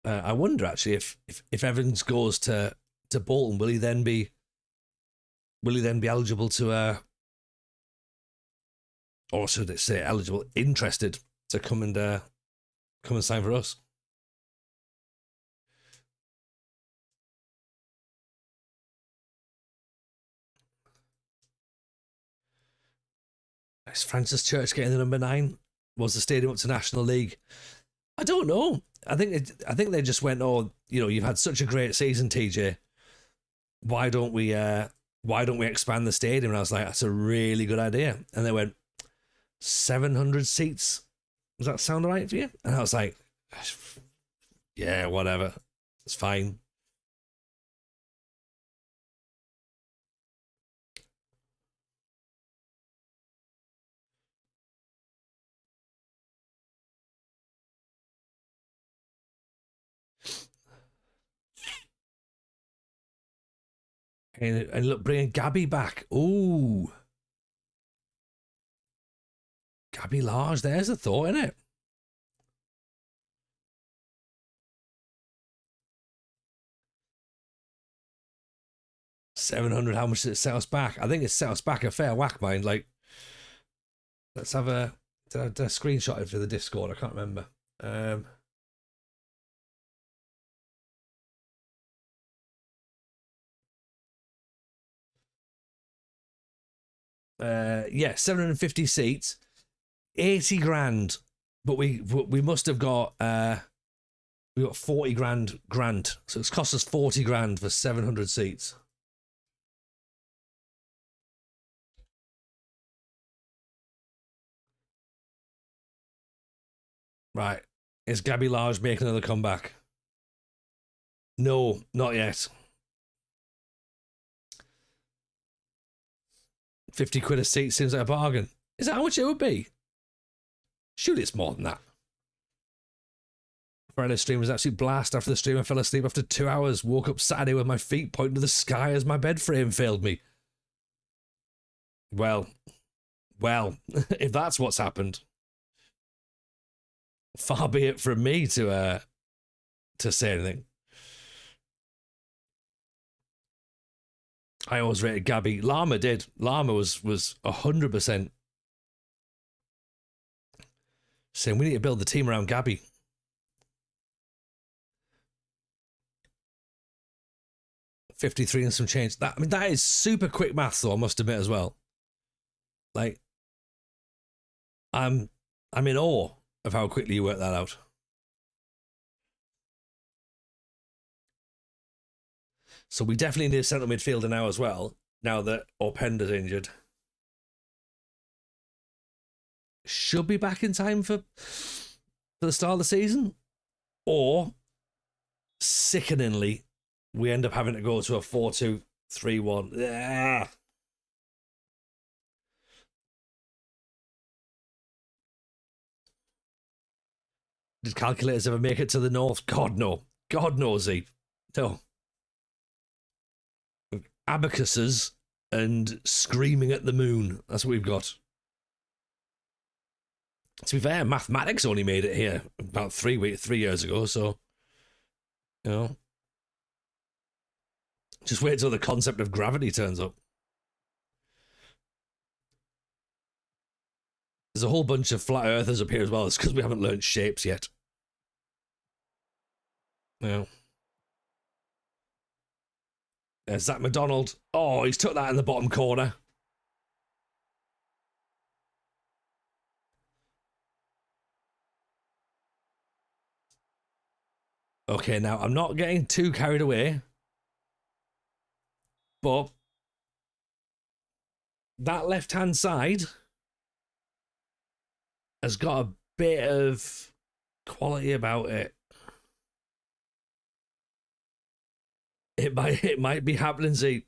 I wonder actually if Evans goes to Bolton, will he then be eligible to or should it say eligible, interested to come and sign for us? Is Francis Church getting the number 9? Was the stadium up to National League? I don't know. I think they just went, oh, you've had such a great season, TJ. Why don't we expand the stadium? And I was like, that's a really good idea. And they went, 700 seats. Does that sound right for you? And I was like, yeah, whatever. It's fine. And look, bringing Gabby back. Ooh. Gabby Large, there's a thought in it. $700, how much did it set us back? I think it set us back a fair whack, mind. Like, let's have a... Did I screenshot it for the Discord? I can't remember. Yeah, 750 seats, 80 grand, but we must have got we got 40 grand grant, so it's cost us 40 grand for 700 seats. Right, is Gabby Large making another comeback? No, not yet. 50 quid a seat seems like a bargain. Is that how much it would be? Surely it's more than that. Friday stream was an absolute blast. After the stream, I fell asleep after 2 hours. Woke up Saturday with my feet pointing to the sky as my bed frame failed me. Well, if that's what's happened, far be it from me to say anything. I always rated Gabby. Llama did. Llama was 100% saying we need to build the team around Gabby. $53 and some change. That is super quick maths, though, I must admit as well. Like, I'm in awe of how quickly you worked that out. So we definitely need a central midfielder now as well, now that Openda's injured. Should be back in time for the start of the season. Or, sickeningly, we end up having to go to a 4-2-3-1 3-1. Yeah. Did calculators ever make it to the north? God, no. God knows, he. No. Abacuses and screaming at the moon. That's what we've got. To be fair, mathematics only made it here about 3 years ago, so, you know. Just wait till the concept of gravity turns up. There's a whole bunch of flat earthers up here as well. It's because we haven't learned shapes yet. Yeah. There's Zach McDonald. Oh, he's took that in the bottom corner. Okay, now I'm not getting too carried away, but that left-hand side has got a bit of quality about it. It might be happening, see.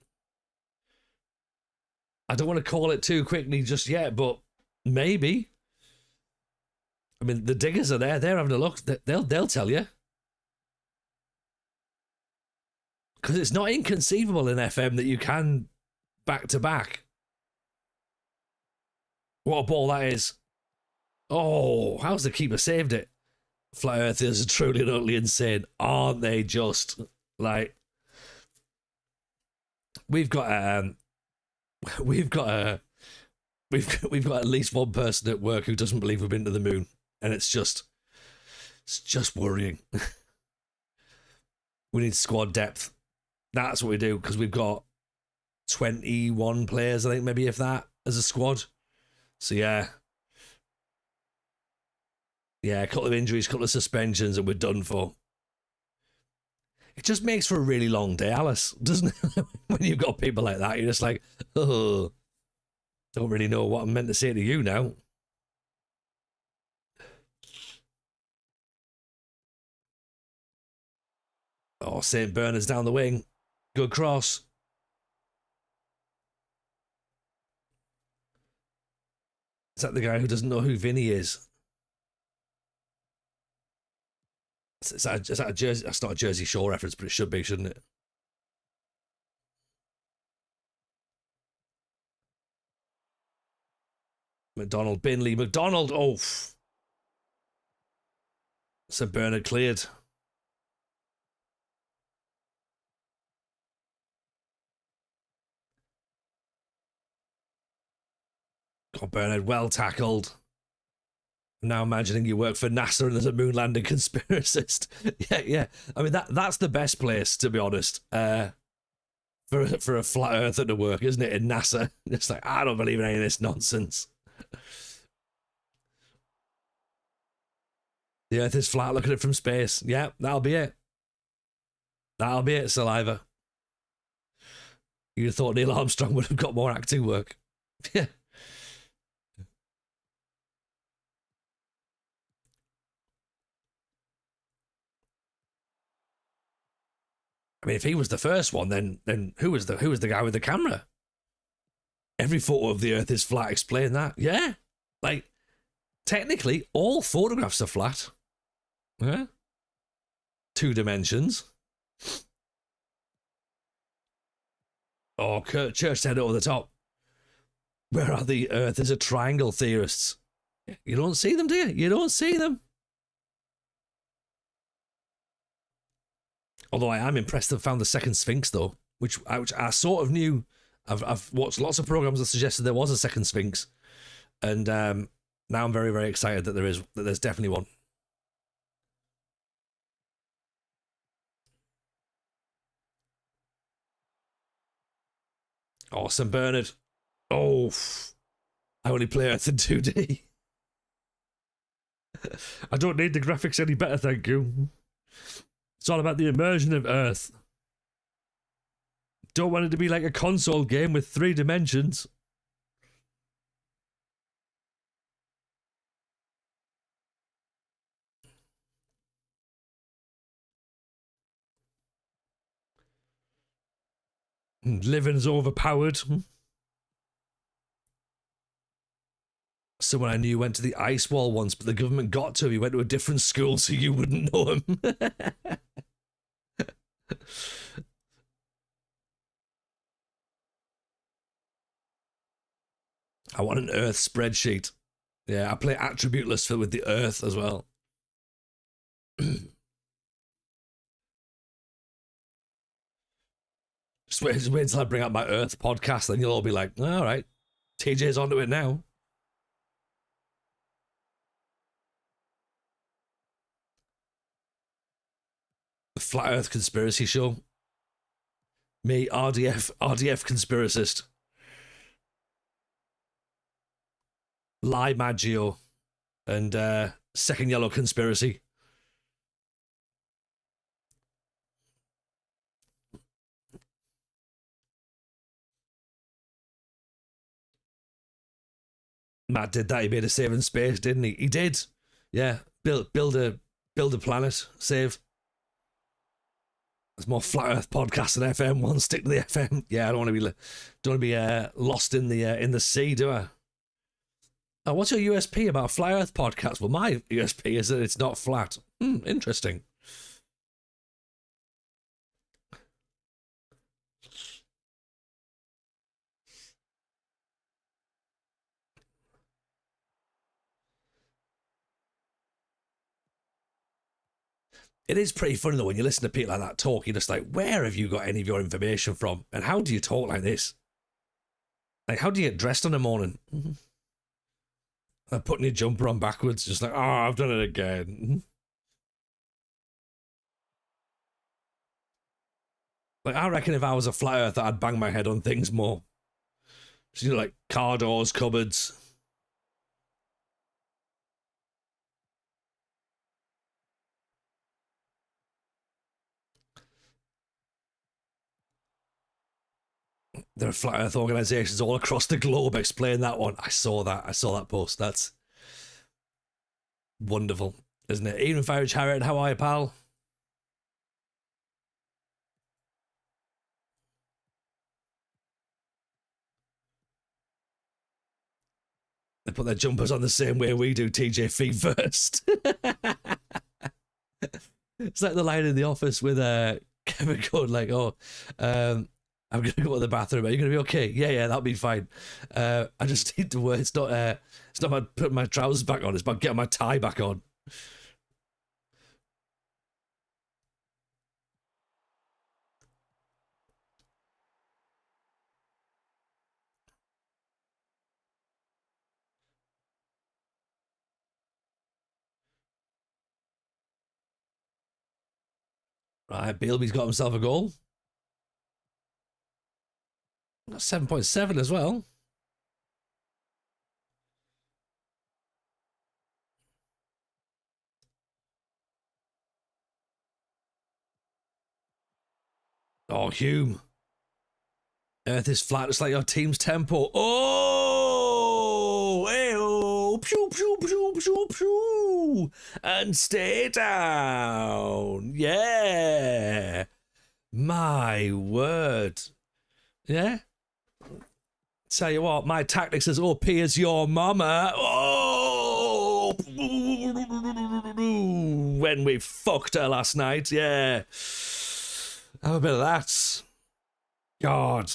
I don't want to call it too quickly just yet, but maybe. I mean, the diggers are there. They're having a look. They'll tell you. Because it's not inconceivable in FM that you can back to back. What a ball that is. Oh, how's the keeper saved it? Flat Earthers are truly and utterly insane, aren't they? Just like we've got at least one person at work who doesn't believe we've been to the moon, and it's just worrying. We need squad depth. That's what we do, because we've got 21 players, I think, maybe, if that, as a squad. So yeah, a couple of injuries, a couple of suspensions, and we're done for. It just makes for a really long day, Alice, doesn't it? When you've got people like that, you're just like, oh, don't really know what I'm meant to say to you now. Oh, St. Bernard's down the wing. Good cross. Is that the guy who doesn't know who Vinny is? Is that a Jersey? That's not a Jersey Shore reference, but it should be, shouldn't it? McDonald, Binley, McDonald. Oh, St. Bernard cleared. God, Bernard, well tackled. I'm now imagining you work for NASA and there's a moon landing conspiracist. Yeah. I mean, that's the best place, to be honest, for a flat earther to work, isn't it? In NASA, it's like, I don't believe in any of this nonsense. The Earth is flat. Look at it from space. Yeah, that'll be it. That'll be it, Saliva. You'd have thought Neil Armstrong would have got more acting work. Yeah. I mean, if he was the first one, then who was the guy with the camera? Every photo of the Earth is flat. Explain that. Yeah, like technically, all photographs are flat. Yeah, 2 dimensions. Oh, Kurt Church said it over the top. Where are the Earth is a triangle theorists? You don't see them, do you? You don't see them. Although I am impressed they've found the second Sphinx, though, which I sort of knew. I've watched lots of programs that suggested there was a second Sphinx, and now I'm very, very excited that there's definitely one. Oh, St. Bernard. Oh, I only play Earth in 2D. I don't need the graphics any better, thank you. It's all about the immersion of Earth. Don't want it to be like a console game with 3 dimensions. Living's overpowered. Someone I knew went to the ice wall once, but the government got to him. He went to a different school, so you wouldn't know him. I want an Earth spreadsheet. Yeah, I play attributeless with the Earth as well. Just wait until I bring out my Earth podcast, then you'll all be like, all right, TJ's onto it now. The Flat Earth Conspiracy Show. Me, RDF conspiracist. Lie Maggio. And Second Yellow Conspiracy. Matt did that. He made a save in space, didn't he? He did. Yeah. Build a planet. Save. There's more Flat Earth podcasts than FM one. Stick to the FM. Yeah, I don't want to be lost in the sea, do I? Oh, what's your USP about Flat Earth podcast? Well, my USP is that it's not flat. Interesting. It is pretty funny though when you listen to people like that talk. You're just like, where have you got any of your information from? And how do you talk like this? Like, how do you get dressed in the morning? Like putting your jumper on backwards, just like, oh, I've done it again. Like, I reckon if I was a flat earther, I'd bang my head on things more. So, you know, like car doors, cupboards. There are flat earth organizations all across the globe. Explain that one. I saw that post. That's wonderful, isn't it? Even Farage Harriet, how are you, pal? They put their jumpers on the same way we do, TJ, feet first. It's like the line in The Office with Kevin Code, like, oh, I'm going to go to the bathroom. Are you going to be okay? Yeah, that'll be fine. I just need to work. It's not about putting my trousers back on. It's about getting my tie back on. Right, Bealby's got himself a goal. 7.7 as well. Oh, Hume. Earth is flat, just like your team's tempo. Oh! Hey-oh! Pew, pew, pew, pew, pew! And stay down. Yeah! My word. Yeah? Tell you what, my tactics as OP as your mama. Oh! When we fucked her last night, yeah. Have a bit of that. God.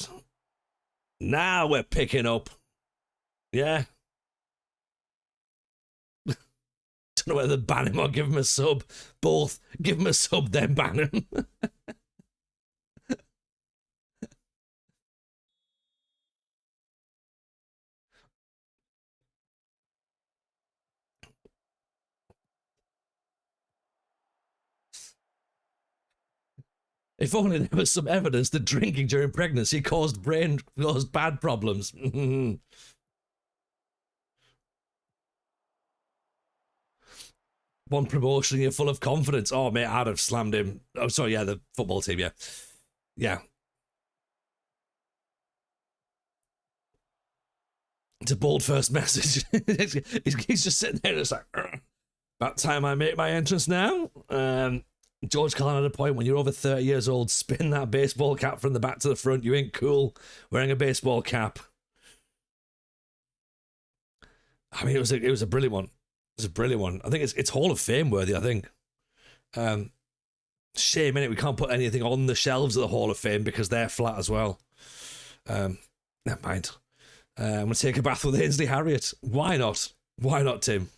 Now we're picking up. Yeah. Don't know whether to ban him or give him a sub. Both. Give him a sub, then ban him. If only there was some evidence that drinking during pregnancy caused bad problems. One promotion, you're full of confidence. Oh, mate, I'd have slammed him. Oh, sorry, yeah, the football team, yeah. Yeah. It's a bold first message. He's just sitting there, just like, about time I make my entrance now. George Carlin had a point: when you're over 30 years old, spin that baseball cap from the back to the front. You ain't cool wearing a baseball cap. I mean, it was a brilliant one. It was a brilliant one. I think it's Hall of Fame worthy. I think. Shame, innit? We can't put anything on the shelves of the Hall of Fame because they're flat as well. Never mind. I'm gonna take a bath with Ainsley Harriott. Why not? Why not, Tim?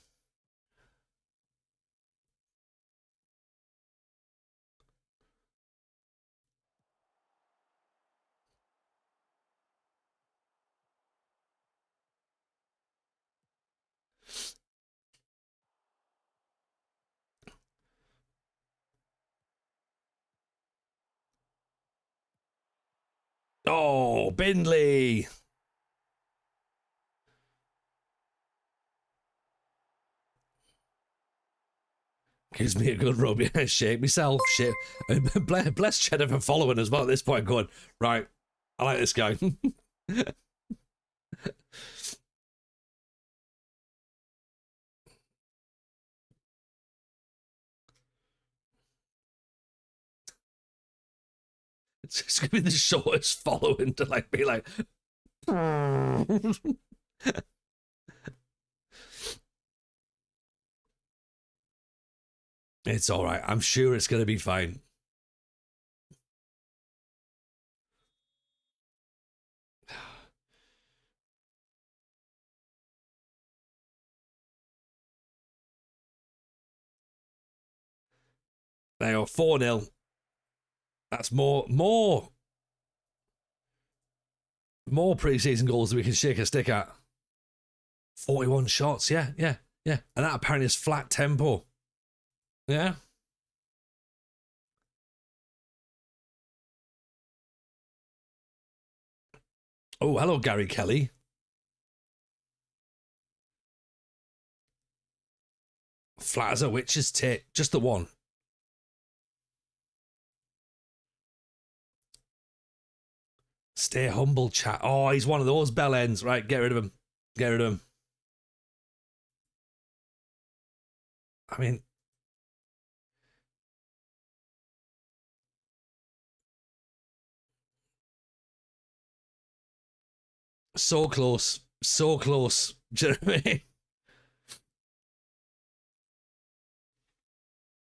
Oh, Bindley. Gives me a good rub. Yeah, shake myself. Shake. Bless Cheddar for following as well at this point, going, right, I like this guy. It's gonna be the shortest following to like be like. It's all right. I'm sure it's gonna be fine. There you go, 4-0. That's more preseason goals that we can shake a stick at. 41 shots, yeah. And that apparently is flat tempo. Yeah. Oh, hello, Gary Kelly. Flat as a witch's tit. Just the one. Stay humble, chat. Oh, he's one of those bell ends. Right, get rid of him. Get rid of him. I mean, so close. So close. Do you know what I mean?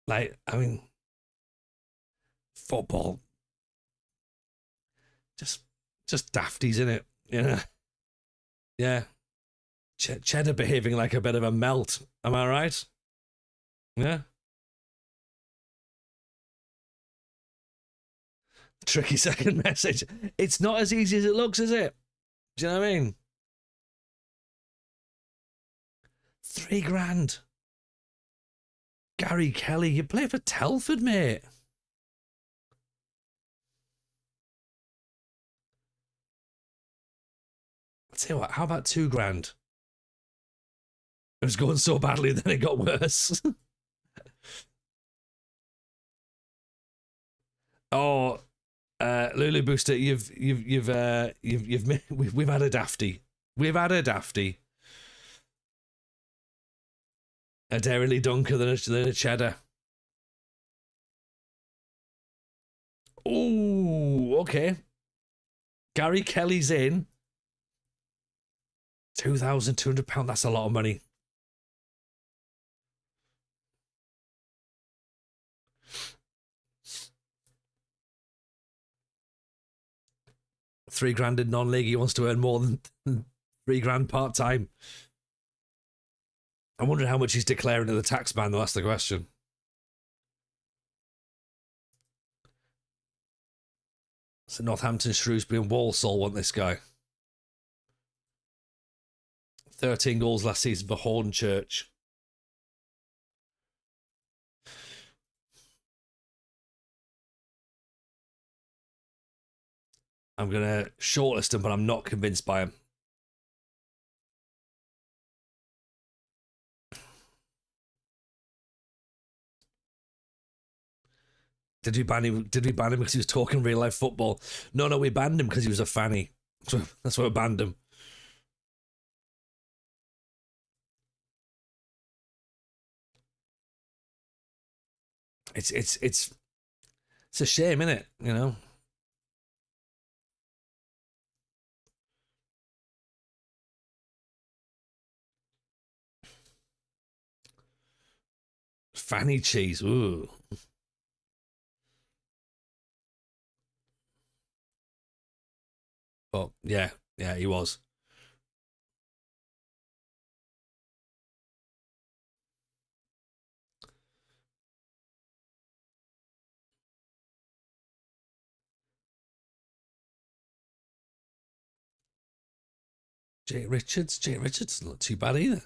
Like, I mean, football. Just dafties, in it, you know? Yeah. Cheddar behaving like a bit of a melt. Am I right? Yeah. Tricky second message. It's not as easy as it looks, is it? Do you know what I mean? 3 grand. Gary Kelly, you play for Telford, mate. I'll tell you what, how about 2 grand? It was going so badly, then it got worse. Oh, Lulu Booster, we've had a dafty. We've had a dafty. A Dairy Dunker than a cheddar. Oh, okay. Gary Kelly's in. £2,200. That's a lot of money. £3 in non-league. He wants to earn more than £3 part time. I'm wondering how much he's declaring to the tax man, though. That's the question. So Northampton, Shrewsbury, and Walsall want this guy. 13 goals last season for Hornchurch. I'm going to shortlist him, but I'm not convinced by him. Did we ban him? Did we ban him because he was talking real life football? No, we banned him because he was a fanny. That's why we banned him. It's a shame, isn't it? You know. Fanny cheese. Ooh. But yeah, yeah, he was. Jake Richards. Jake Richards not too bad either.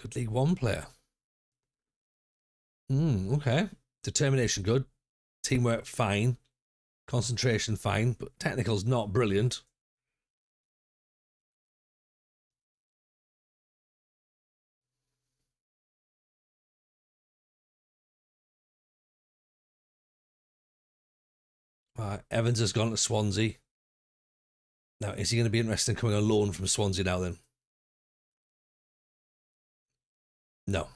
Good League One player. Okay. Determination good. Teamwork fine. Concentration fine, but technical's not brilliant. Evans has gone to Swansea. Now, is he going to be interested in coming on loan from Swansea now then? No.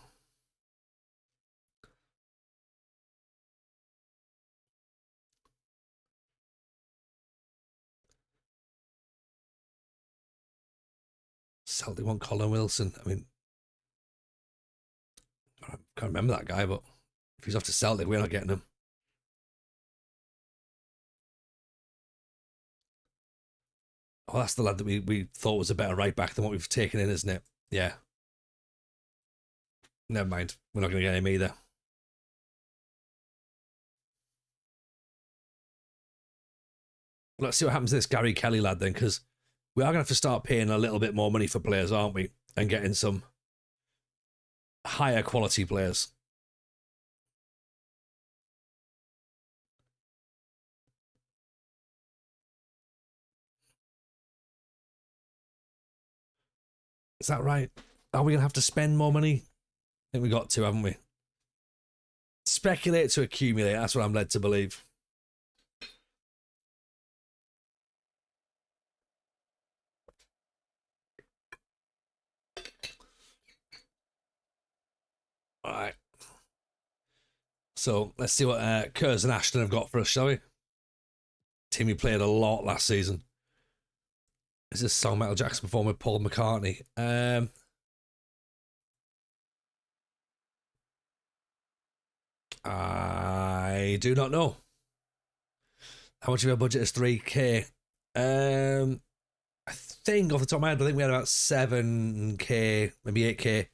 Celtic want Colin Wilson. I mean, I can't remember that guy, but if he's off to Celtic, we're not getting him. Oh, that's the lad that we thought was a better right back than what we've taken in, isn't it? Yeah. Never mind. We're not going to get him either. Let's see what happens to this Gary Kelly lad then, because we are going to have to start paying a little bit more money for players, aren't we? And getting some higher quality players. Is that right? Are we going to have to spend more money? I think we got to, haven't we? Speculate to accumulate. That's what I'm led to believe. All right. So let's see what Kurz and Ashton have got for us, shall we? Timmy played a lot last season. Is this song Michael Jackson performed with Paul McCartney? I do not know. How much of your budget is 3K? I think off the top of my head, I think we had about 7K, maybe 8K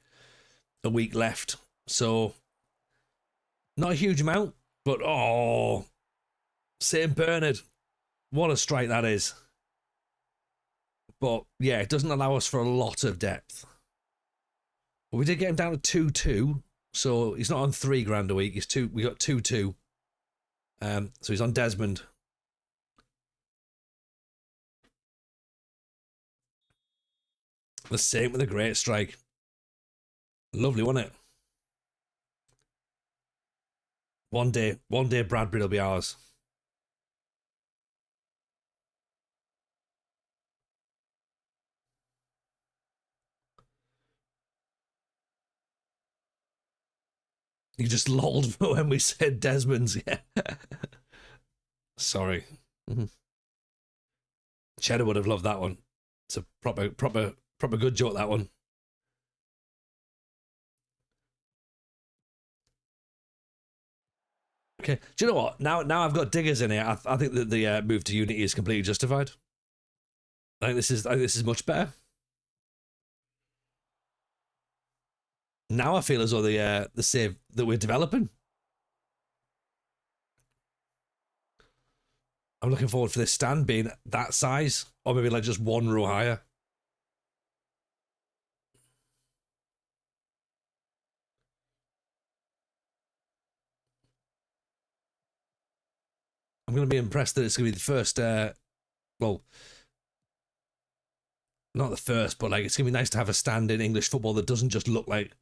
a week left. So not a huge amount, but oh, St. Bernard, what a strike that is. But yeah, it doesn't allow us for a lot of depth. But we did get him down to 2-2, so he's not on £3,000 a week. He's two. We got 2-2. So he's on Desmond. The same with a great strike. Lovely, wasn't it? One day Bradbury will be ours. You just lolled when we said Desmond's. Yeah. Sorry. Cheddar would have loved that one. It's a proper good joke, that one. Okay. Do you know what? Now I've got Diggers in here. I think that the move to Unity is completely justified. I think this is much better. Now I feel as though the save that we're developing. I'm looking forward for this stand being that size, or maybe like just one row higher. I'm going to be impressed that it's going to be the first. Well, not the first, but like it's going to be nice to have a stand in English football that doesn't just look like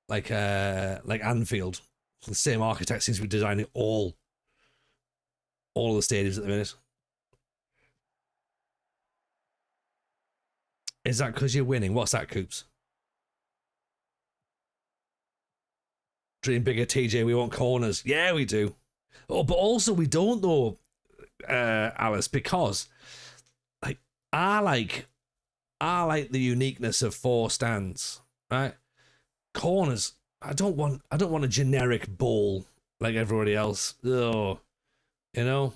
Anfield. The same architect seems to be designing all the stadiums at the minute. Is that because you're winning? What's that, Coops? Dream bigger, TJ. We want corners. Yeah, we do. Oh, but also we don't though, Alice, because like I like the uniqueness of 4 stands, right? Corners. I don't want a generic ball like everybody else. Oh, you know.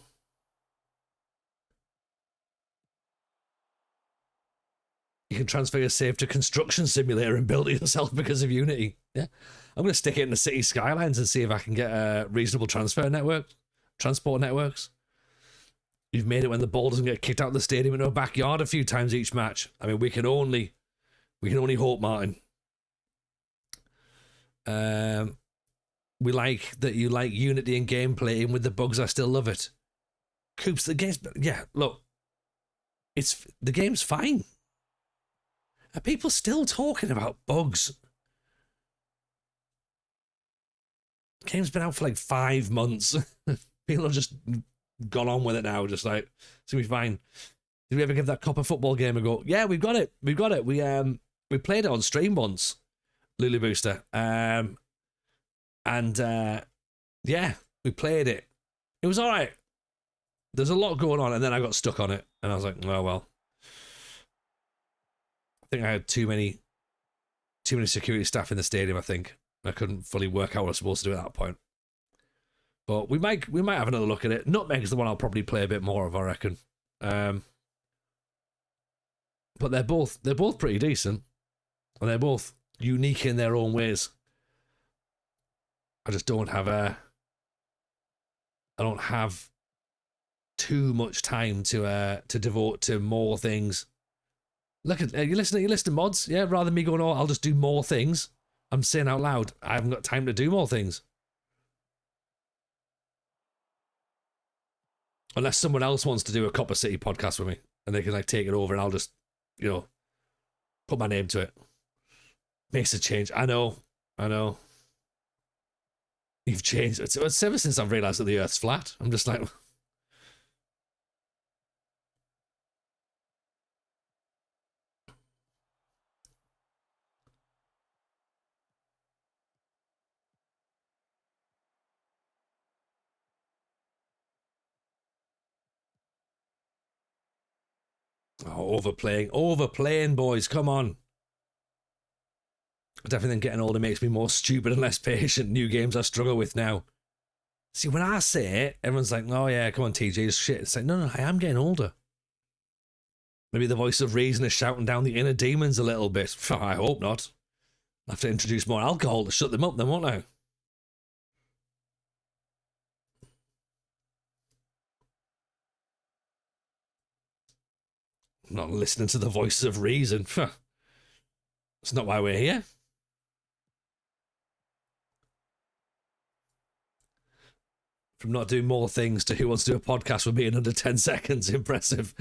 You can transfer your save to Construction Simulator and build it yourself because of Unity. Yeah. I'm going to stick it in the city skylines and see if I can get a reasonable transport networks. You've made it when the ball doesn't get kicked out of the stadium into a backyard a few times each match. I mean, we can only hope, Martin. We like that you like Unity and gameplay, even with the bugs. I still love it. Coops, the game's, yeah, look, the game's fine. Are people still talking about bugs? The game's been out for like 5 months. People have just gone on with it now, just like, it's gonna be fine. Did we ever give that Copper football game a go? Yeah, we've got it. We played it on stream once, Lulu Booster. Yeah, we played it. It was alright. There's a lot going on, and then I got stuck on it, and I was like, oh well. I think I had too many security staff in the stadium, I think. I couldn't fully work out what I was supposed to do at that point. But we might have another look at it. Nutmeg's the one I'll probably play a bit more of, I reckon. But they're both pretty decent. And they're both unique in their own ways. I just don't have too much time to devote to more things. Look at you listening to mods, yeah. Rather than me going, oh, I'll just do more things. I'm saying out loud, I haven't got time to do more things. Unless someone else wants to do a Copper City podcast with me, and they can like take it over, and I'll just, put my name to it. Makes a change. I know. You've changed. It's ever since I've realised that the Earth's flat. I'm just like. Oh, overplaying, boys. Come on. I definitely think getting older makes me more stupid and less patient. New games I struggle with now. See, when I say it, everyone's like, oh yeah, come on, TJ, it's shit. It's like, no, I am getting older. Maybe the voice of reason is shouting down the inner demons a little bit. I hope not. I'll have to introduce more alcohol to shut them up then, won't I? I'm not listening to the voices of reason. It's not why we're here. From not doing more things to who wants to do a podcast with me in under 10 seconds. Impressive.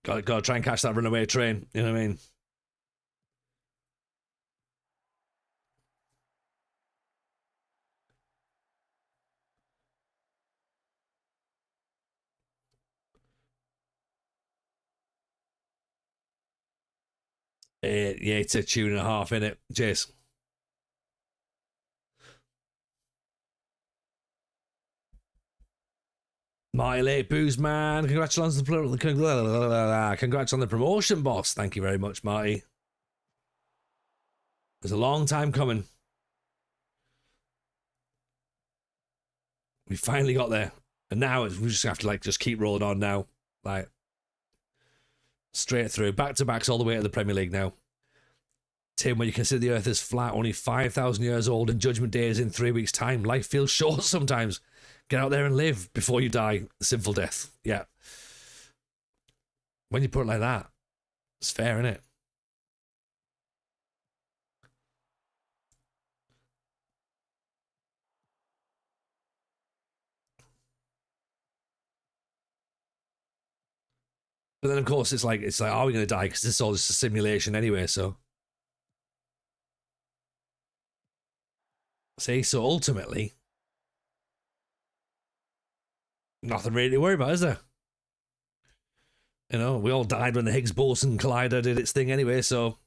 Gotta try and catch that runaway train. You know what I mean? Yeah, it's a tune and a half, innit? Cheers. My late booze man, congrats on the promotion, boss. Thank you very much, Marty. It was a long time coming. We finally got there, and now we just have to just keep rolling on now, straight through, back to backs all the way to the Premier League now. Tim, when you consider the Earth is flat, only 5,000 years old, and Judgment Day is in 3 weeks' time, life feels short sometimes. Get out there and live before you die a sinful death. Yeah. When you put it like that, it's fair, innit? But then, of course, it's like, are we going to die? Because this is all just a simulation anyway, so. See, so ultimately, nothing really to worry about, is there? You know, we all died when the Higgs boson collider did its thing anyway, so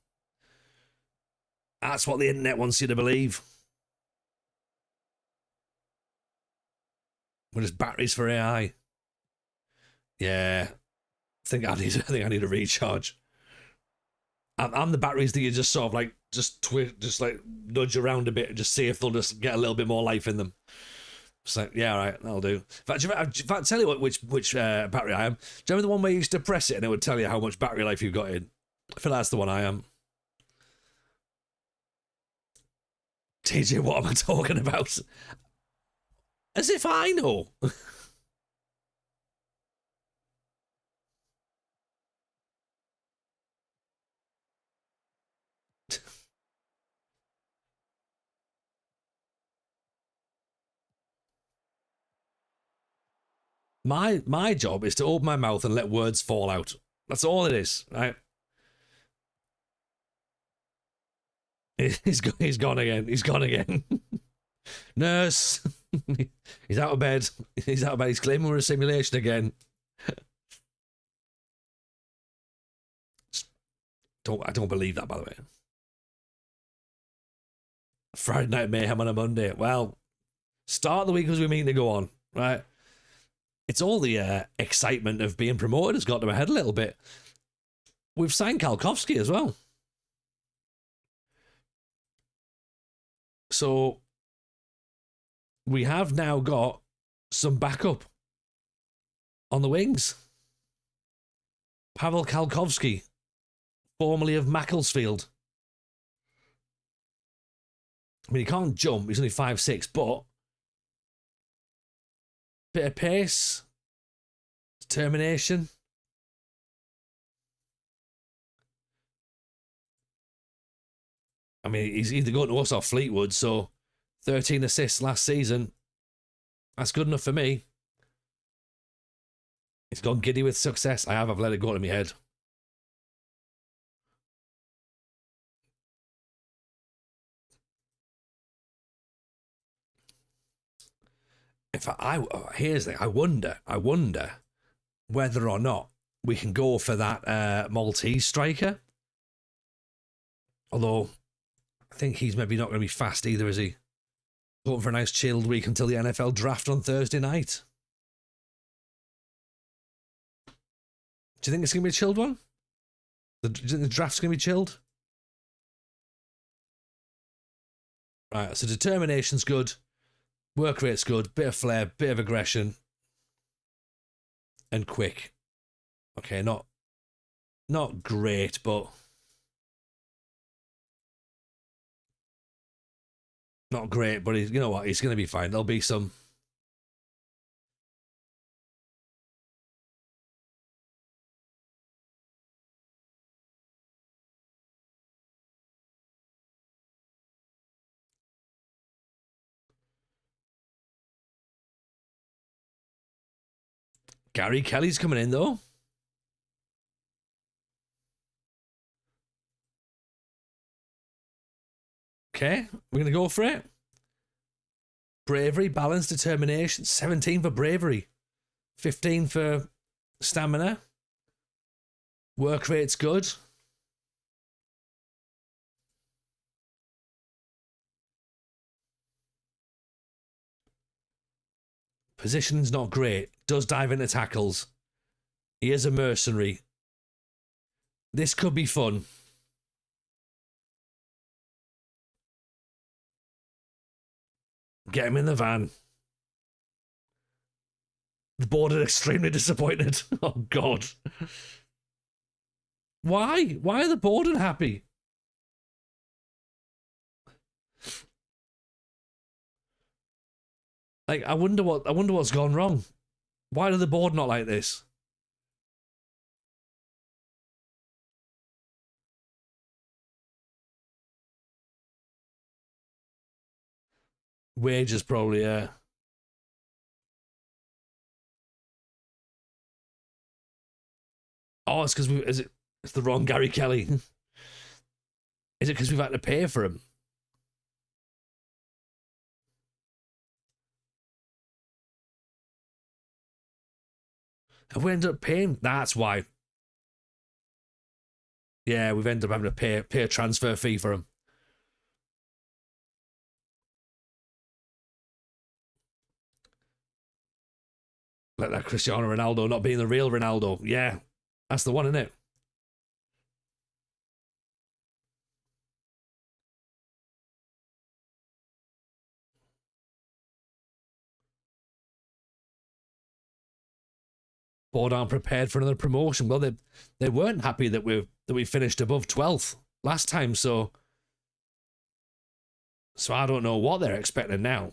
that's what the internet wants you to believe. We're just batteries for AI. Yeah, I think I need a recharge. I'm the batteries that you just sort of like just like nudge around a bit and just see if they'll just get a little bit more life in them. It's like, yeah, all right, that'll do. In fact, tell you what, which battery I am. Do you remember the one where you used to press it and it would tell you how much battery life you've got in? I feel that's the one I am. TJ, what am I talking about? As if I know. My job is to open my mouth and let words fall out. That's all it is, right? He's gone again. He's gone again. Nurse. He's out of bed. He's out of bed. He's claiming we're a simulation again. I don't believe that, by the way. Friday Night Mayhem on a Monday. Well, start the week as we mean to go on, right? It's all the excitement of being promoted has got to my head a little bit. We've signed Kalkowski as well. So we have now got some backup on the wings. Pavel Kalkowski, formerly of Macclesfield. I mean, he can't jump. He's only 5'6", but bit of pace, determination. I mean, he's either going to us or Fleetwood, so 13 assists last season. That's good enough for me. He's gone giddy with success. I've let it go to my head. In fact, here's the thing. I wonder whether or not we can go for that Maltese striker. Although, I think he's maybe not going to be fast either, is he? Hoping for a nice chilled week until the NFL draft on Thursday night. Do you think it's going to be a chilled one? Do you think the draft's going to be chilled? Right, so determination's good. Work rate's good. Bit of flair, bit of aggression. And quick. Okay, not great, but not great, but you know what? He's going to be fine. There'll be some. Gary Kelly's coming in, though. Okay, we're going to go for it. Bravery, balance, determination. 17 for bravery. 15 for stamina. Work rate's good. Positioning's not great. Does dive into tackles. He is a mercenary. This could be fun. Get him in the van. The board are extremely disappointed. Oh, God. Why? Why are the board unhappy? Like, I wonder what's gone wrong. Why do the board not like this? Wages probably, yeah. Oh, it's because it's the wrong Gary Kelly. Is it because we've had to pay for him? Have we ended up paying? That's why. Yeah, we've ended up having to pay a transfer fee for him. Like that Cristiano Ronaldo not being the real Ronaldo. Yeah, that's the one, isn't it? Board aren't prepared for another promotion. Well, they weren't happy that we finished above 12th last time, so I don't know what they're expecting now.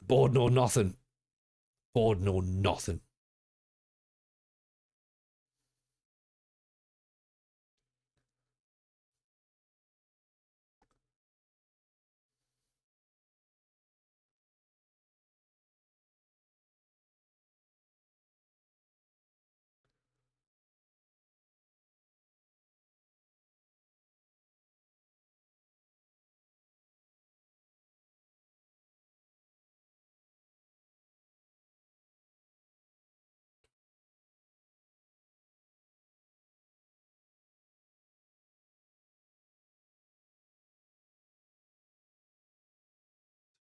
Board know nothing. Board know nothing.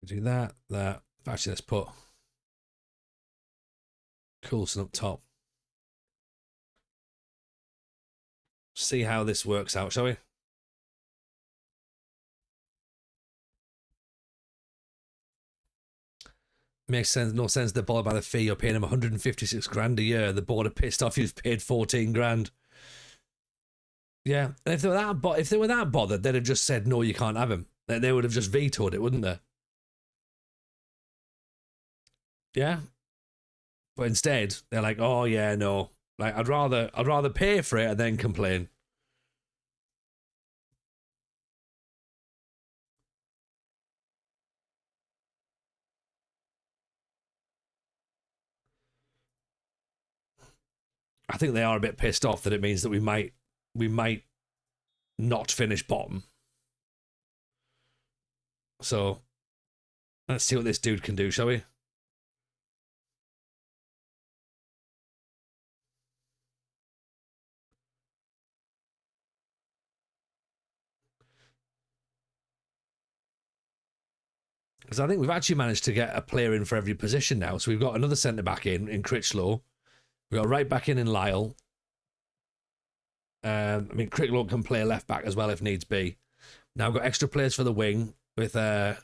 Do that. Actually, let's put Coulson up top. See how this works out, shall we? Makes sense. No sense. They're bothered by the fee. You're paying them 156 grand a year. The board are pissed off. You've paid 14 grand. Yeah, and if they were that bothered, they'd have just said no, you can't have him. They would have just vetoed it, wouldn't they? Yeah, but instead they're like, oh yeah, no. Like I'd rather pay for it and then complain. I think they are a bit pissed off that it means that we might not finish bottom. So let's see what this dude can do, shall we? Because I think we've actually managed to get a player in for every position now. So we've got another centre back in Critchlow. We've got right back in Lyle. I mean, Cricklow can play left back as well if needs be. Now we've got extra players for the wing with that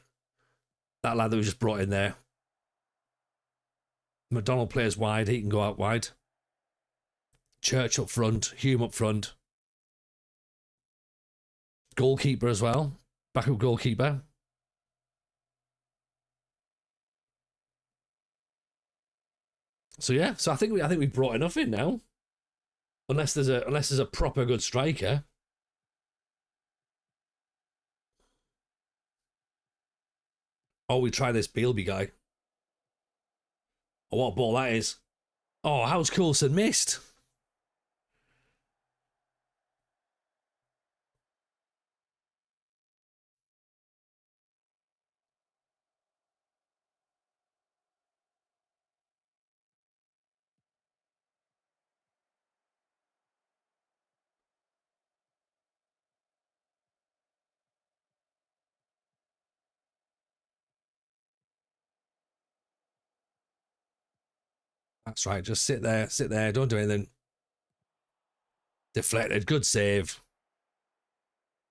lad that we just brought in there. McDonald plays wide. He can go out wide. Church up front. Hume up front. Goalkeeper as well. Backup goalkeeper. So yeah, so I think we've brought enough in now. Unless there's a proper good striker. Oh, we try this Bealby guy. Oh, what ball that is. Oh, how's Coulson missed? That's right. Just sit there. Don't do anything. Deflected. Good save.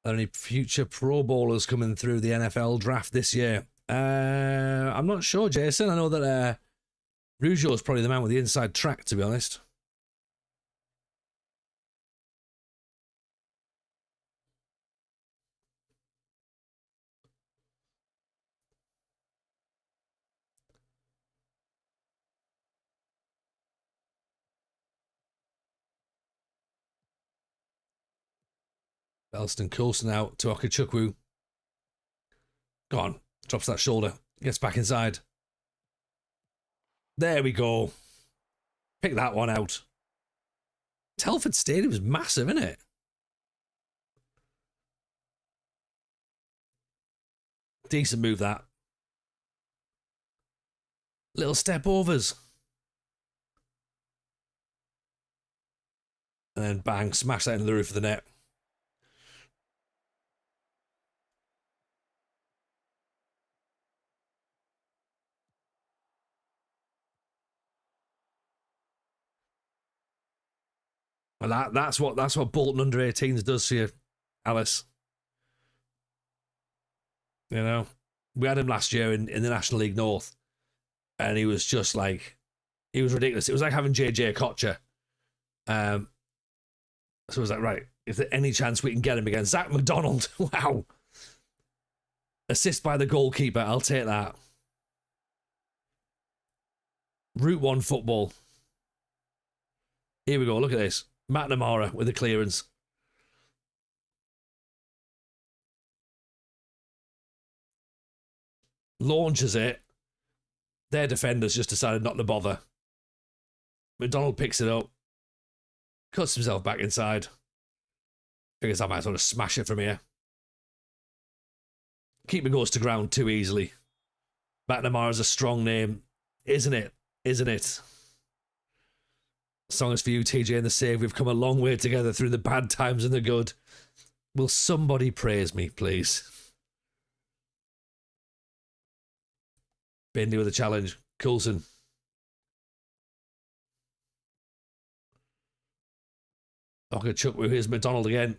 Are there any future Pro Bowlers coming through the NFL draft this year? I'm not sure, Jason. I know that Rougeau is probably the man with the inside track, to be honest. Elston Coulson out to Okachukwu. Go on. Drops that shoulder. Gets back inside. There we go. Pick that one out. Telford Stadium is massive, isn't it? Decent move, that. Little step overs. And then bang, smash that into the roof of the net. And that's what Bolton under 18s does to you, Alice. You know, we had him last year in the National League North, and he was just like, he was ridiculous. It was like having JJ Kocher. So it was like, right, if there's any chance we can get him again, Zach McDonald, wow. Assist by the goalkeeper, I'll take that. Route 1 football. Here we go, look at this. McNamara with the clearance. Launches it. Their defenders just decided not to bother. McDonald picks it up. Cuts himself back inside. Figures I might as well just smash it from here. Keeper goes to ground too easily. McNamara's a strong name. Isn't it? Isn't it? Song is for you, TJ, and the save. We've come a long way together through the bad times and the good. Will somebody praise me, please? Bindi with a challenge. Coulson. Okay, Chuck, here's McDonald again.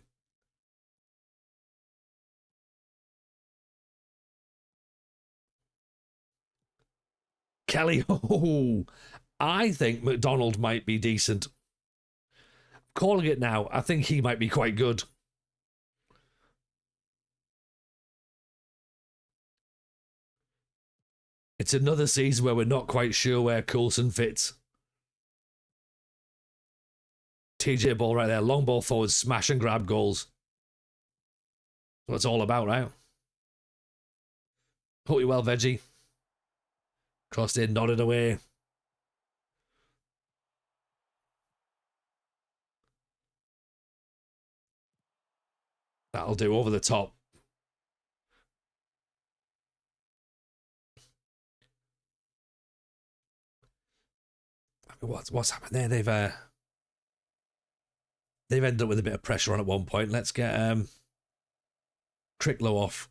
Kelly, oh, I think McDonald might be decent. Calling it now, I think he might be quite good. It's another season where we're not quite sure where Coulson fits. TJ ball right there, long ball forward, smash and grab goals. That's what it's all about, right? Hope you well, Veggie. Crossed in, nodded away. That'll do, over the top. I mean, what's happened there? They've ended up with a bit of pressure on at one point. Let's get Cricklow off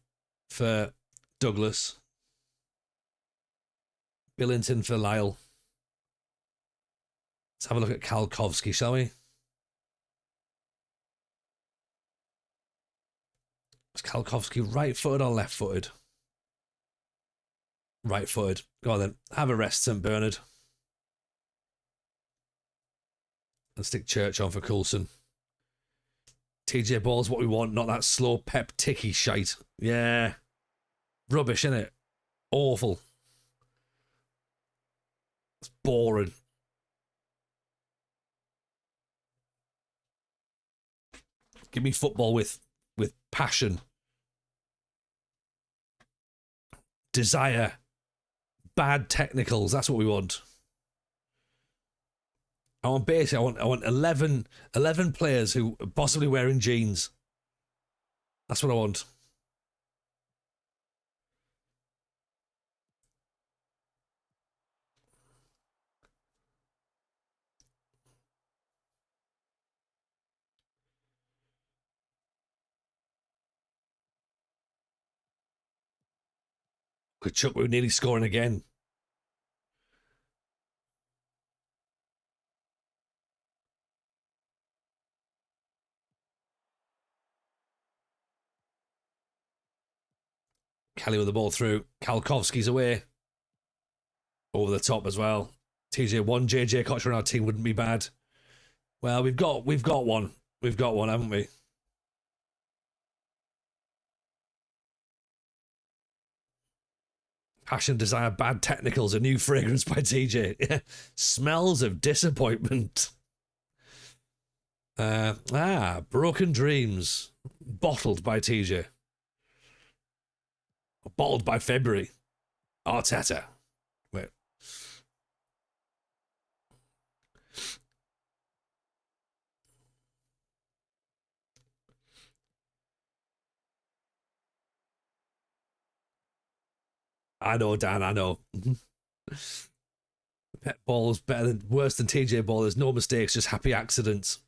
for Douglas. Billington for Lyle. Let's have a look at Kalkowski, shall we? Is Kalkowski right-footed or left-footed? Right-footed. Go on then. Have a rest, St. Bernard. And stick Church on for Coulson. TJ Ball's what we want, not that slow pep ticky shite. Yeah. Rubbish, innit? Awful. It's boring. Give me football with passion. Desire. Bad technicals. That's what we want. I want 11 players who are possibly wearing jeans. That's what I want. Chuck, we're nearly scoring again. Kelly with the ball through. Kalkowski's away. Over the top as well. TJ1, JJ Kocher on our team wouldn't be bad. Well, we've got one. We've got one, haven't we? Passion, desire, bad technicals, a new fragrance by TJ. Smells of disappointment. Broken dreams. Bottled by TJ. Bottled by February. Arteta. Wait. I know, Dan, I know. Pet Ball's worse than TJ Ball. There's no mistakes, just happy accidents.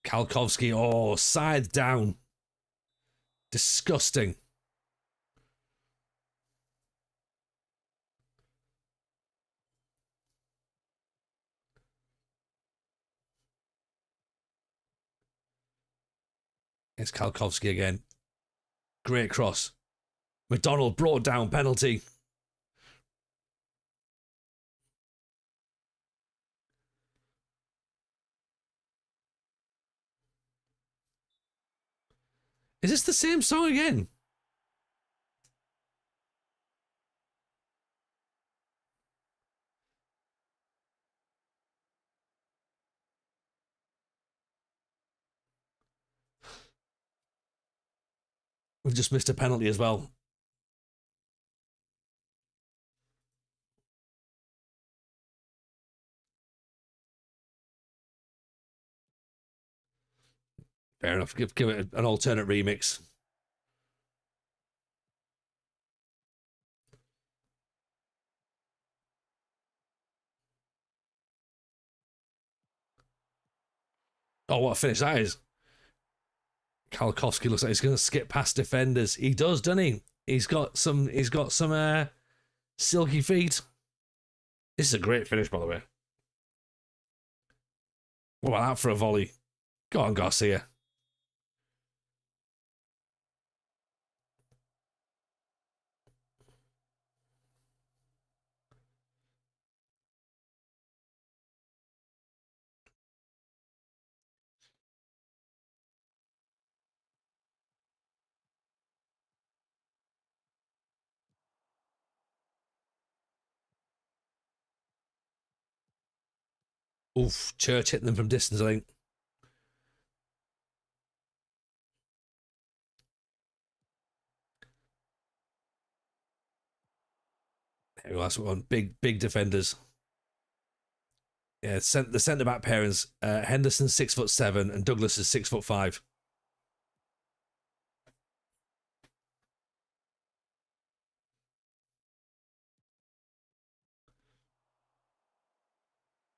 Kalkowski, oh, scythe down. Disgusting. It's Kalkowski again. Great cross. McDonald brought down, penalty. Is this the same song again? We've just missed a penalty as well. Fair enough. Give it an alternate remix. Oh, what a finish that is. Kalkowski looks like he's going to skip past defenders. He does, doesn't he? He's got some silky feet. This is a great finish, by the way. What about that for a volley? Go on, Garcia. Oof, Church hitting them from distance, I think. There we go, that's one. Big defenders. Yeah, the centre back pairings. Henderson's 6'7" and Douglas is 6'5".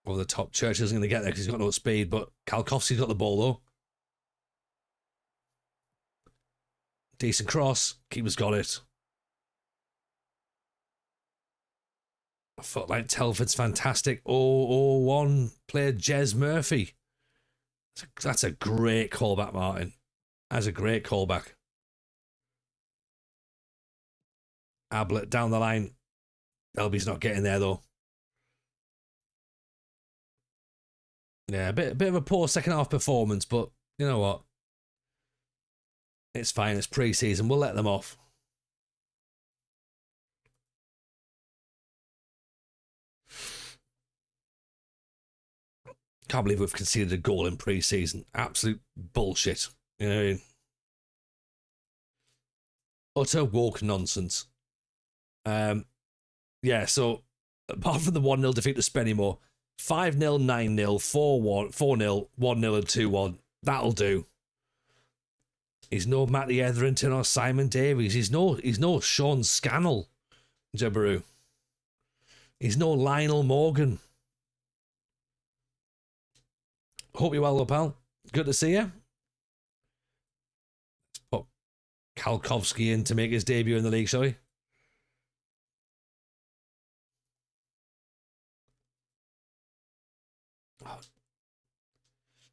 Over the top. Church isn't going to get there because he's got no speed, but Kalkowski's got the ball though. Decent cross. Keeper's got it. I felt like Telford's fantastic. 0-1 player Jez Murphy. That's a great callback, Martin. That's a great callback. Ablett down the line. Elby's not getting there though. Yeah, a bit of a poor second half performance, but you know what? It's fine. It's pre-season. We'll let them off. Can't believe we've conceded a goal in pre-season. Absolute bullshit. You know what I mean? Utter woke nonsense. Yeah, so apart from the 1-0 defeat to Spennymoor, 5-0, 9-0, 4-1, 4-0, 1-0 and 2-1. That'll do. He's no Matty Etherington or Simon Davies. He's no Sean Scannell, Jabaroo. He's no Lionel Morgan. Hope you're well, though, pal. Good to see you. Let's put Kalkowski in to make his debut in the league, shall we? Oh.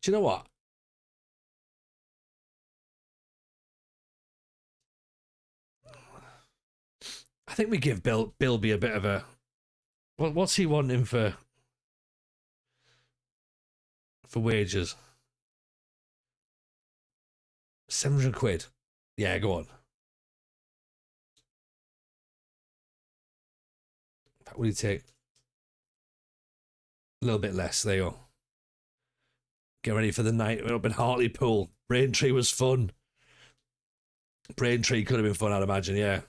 Do you know what? I think we give Bilby a bit of a... What's he wanting for wages? 700 quid. Yeah, go on. What do you take? A little bit less. There you go. Get ready for the night. We're up in Hartlepool. Braintree was fun. Braintree could have been fun, I'd imagine, yeah.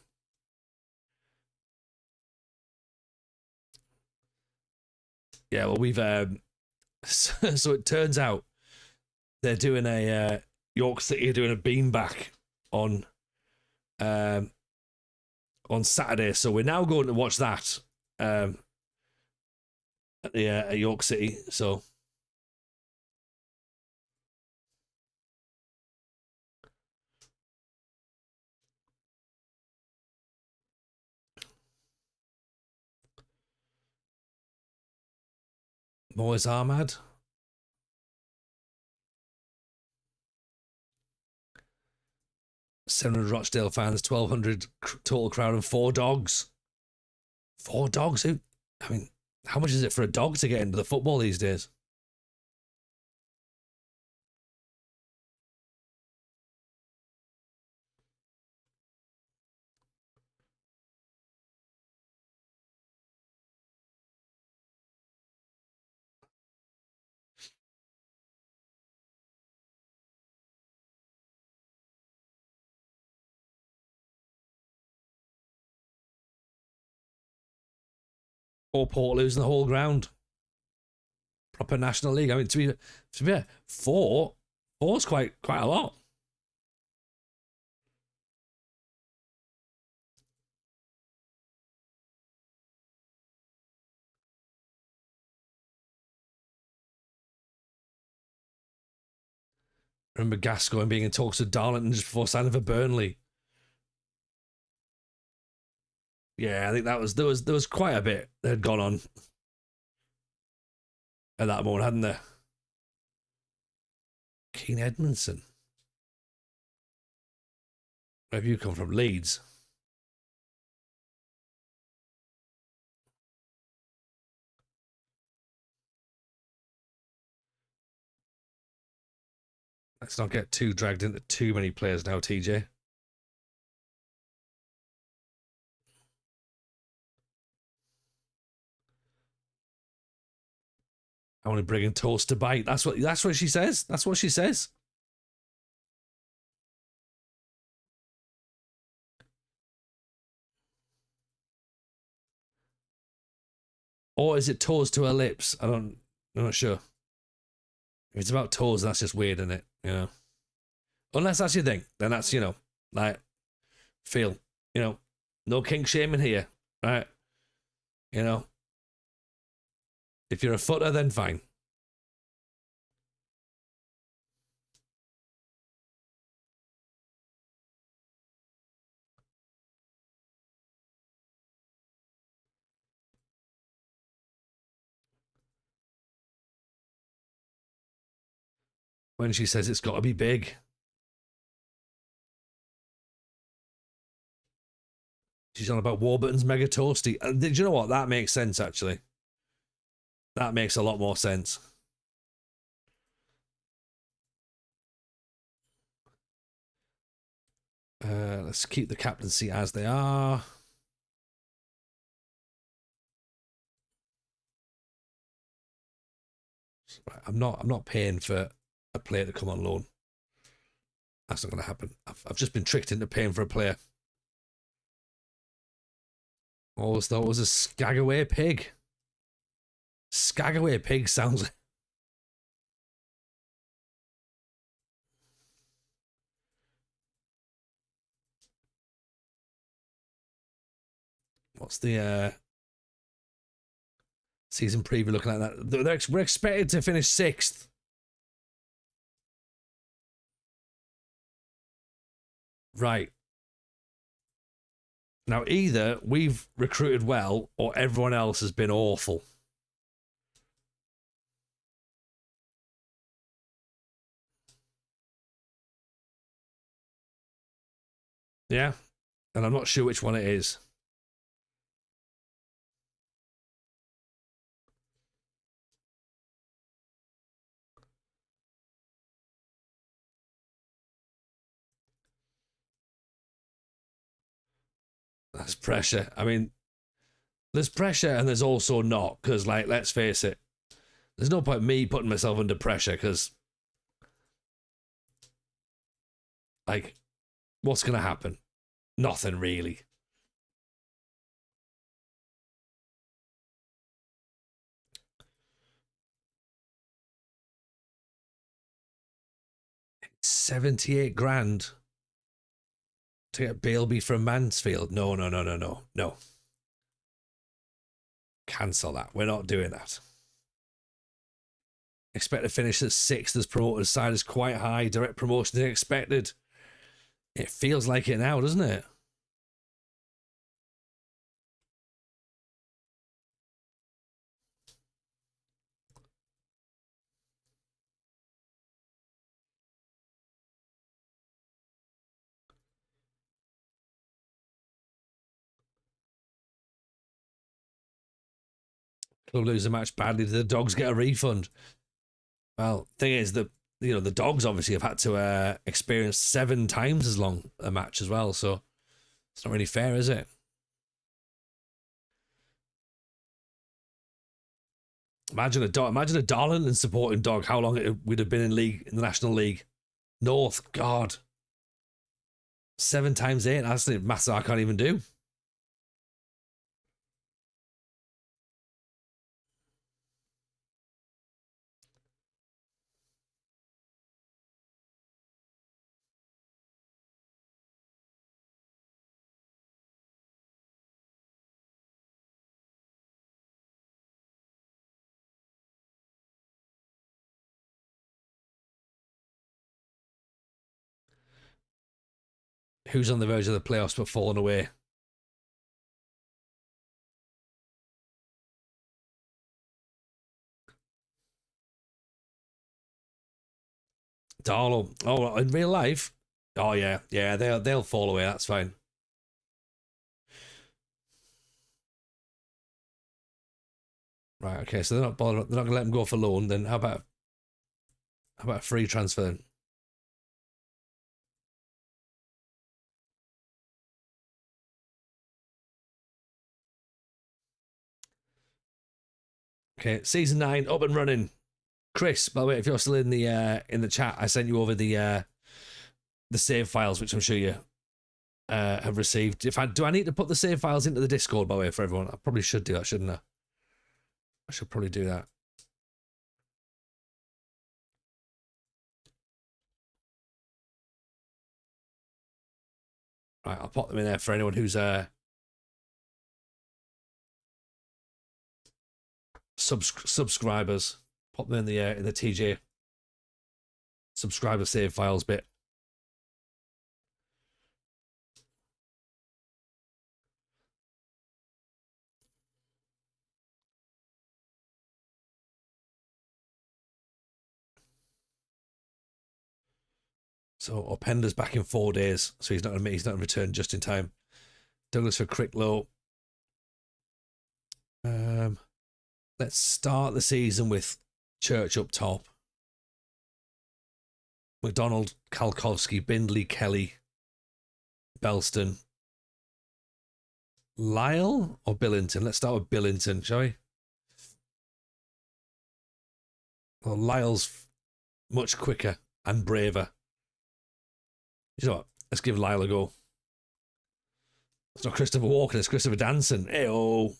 Yeah, well, we've... so it turns out they're doing a... York City are doing a beanback on Saturday, so we're now going to watch that at York City. So Moyes Ahmad. $700 Rochdale fans, 1,200 total crowd, and 4 dogs. 4 dogs? Who? I mean, how much is it for a dog to get into the football these days? Or Port losing the whole ground. Proper National League. I mean, to be fair, four's quite a lot. Remember Gascoigne being in talks with Darlington just before signing for Burnley. Yeah, I think there was quite a bit that had gone on at that moment, hadn't there? Keane Edmondson. Where have you come from? Leeds. Let's not get too dragged into too many players now, TJ. I want to bring in toast to bite. That's what she says. That's what she says. Or is it toes to her lips? I'm not sure. If it's about toes, that's just weird, isn't it? You know. Unless that's your thing, then that's, you know, like, feel, you know, no kink shaming here, right? You know, if you're a footer, then fine. When she says it's got to be big. She's on about Warburton's Mega Toasty. Do you know what? That makes sense, actually. That makes a lot more sense. Let's keep the captaincy as they are. I'm not paying for a player to come on loan. That's not going to happen. I've just been tricked into paying for a player. Always thought it was a Skagaway pig. Skagaway pig sounds. What's the season preview looking like that? We're expected to finish 6th. Right. Now, either we've recruited well or everyone else has been awful. Yeah. And I'm not sure which one it is. That's pressure. I mean, there's pressure and there's also not, because, like, let's face it, there's no point me putting myself under pressure, because, like, what's going to happen? Nothing, really. $78,000 to get Bailby from Mansfield. No. Cancel that. We're not doing that. Expect to finish at 6th as promoters' side is quite high. Direct promotion is expected. It feels like it now, doesn't it? Club lose a match badly. Do the dogs get a refund? Well, thing is that the dogs obviously have had to experience 7 times as long a match as well. So it's not really fair, is it? Imagine a Darlington supporting dog. How long it would have been in the National League North? God, 7 times 8. That's the maths I can't even do. Who's on the verge of the playoffs but fallen away? Darlow. Oh, in real life? Oh yeah, they'll fall away. That's fine. Right. Okay. So they're not bothered. They're not going to let him go for loan. Then how about a free transfer? Okay. Season 9 up and running. Chris, by the way, if you're still in the chat, I sent you over the save files, which I'm sure you have received. Do I need to put the save files into the Discord, by the way, for everyone? I probably should do that, shouldn't I? I should probably do that. Right, I'll pop them in there for anyone who's subscribers. Pop them in the TJ subscriber save files bit. So Openda's back in 4 days, so he's not going to return just in time. Douglas for Cricklow. Let's start the season with Church up top. McDonald, Kalkowski, Bindley, Kelly, Belston, Lyle or Billington? Let's start with Billington, shall we? Well, Lyle's much quicker and braver. You know what? Let's give Lyle a go. It's not Christopher Walken, it's Christopher Danson. Hey-oh.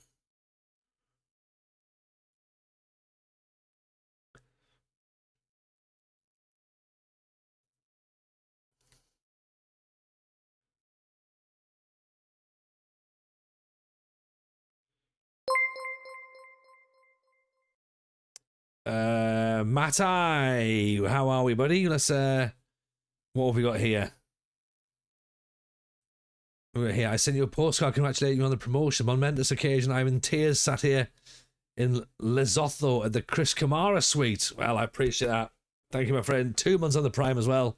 Matai, how are we, buddy? Let's what have we got here? We're here. I sent you a postcard congratulating you on the promotion. Momentous occasion. I'm in tears sat here in Lesotho at the Chris Kamara suite. Well, I appreciate that. Thank you, my friend. 2 months on the Prime as well,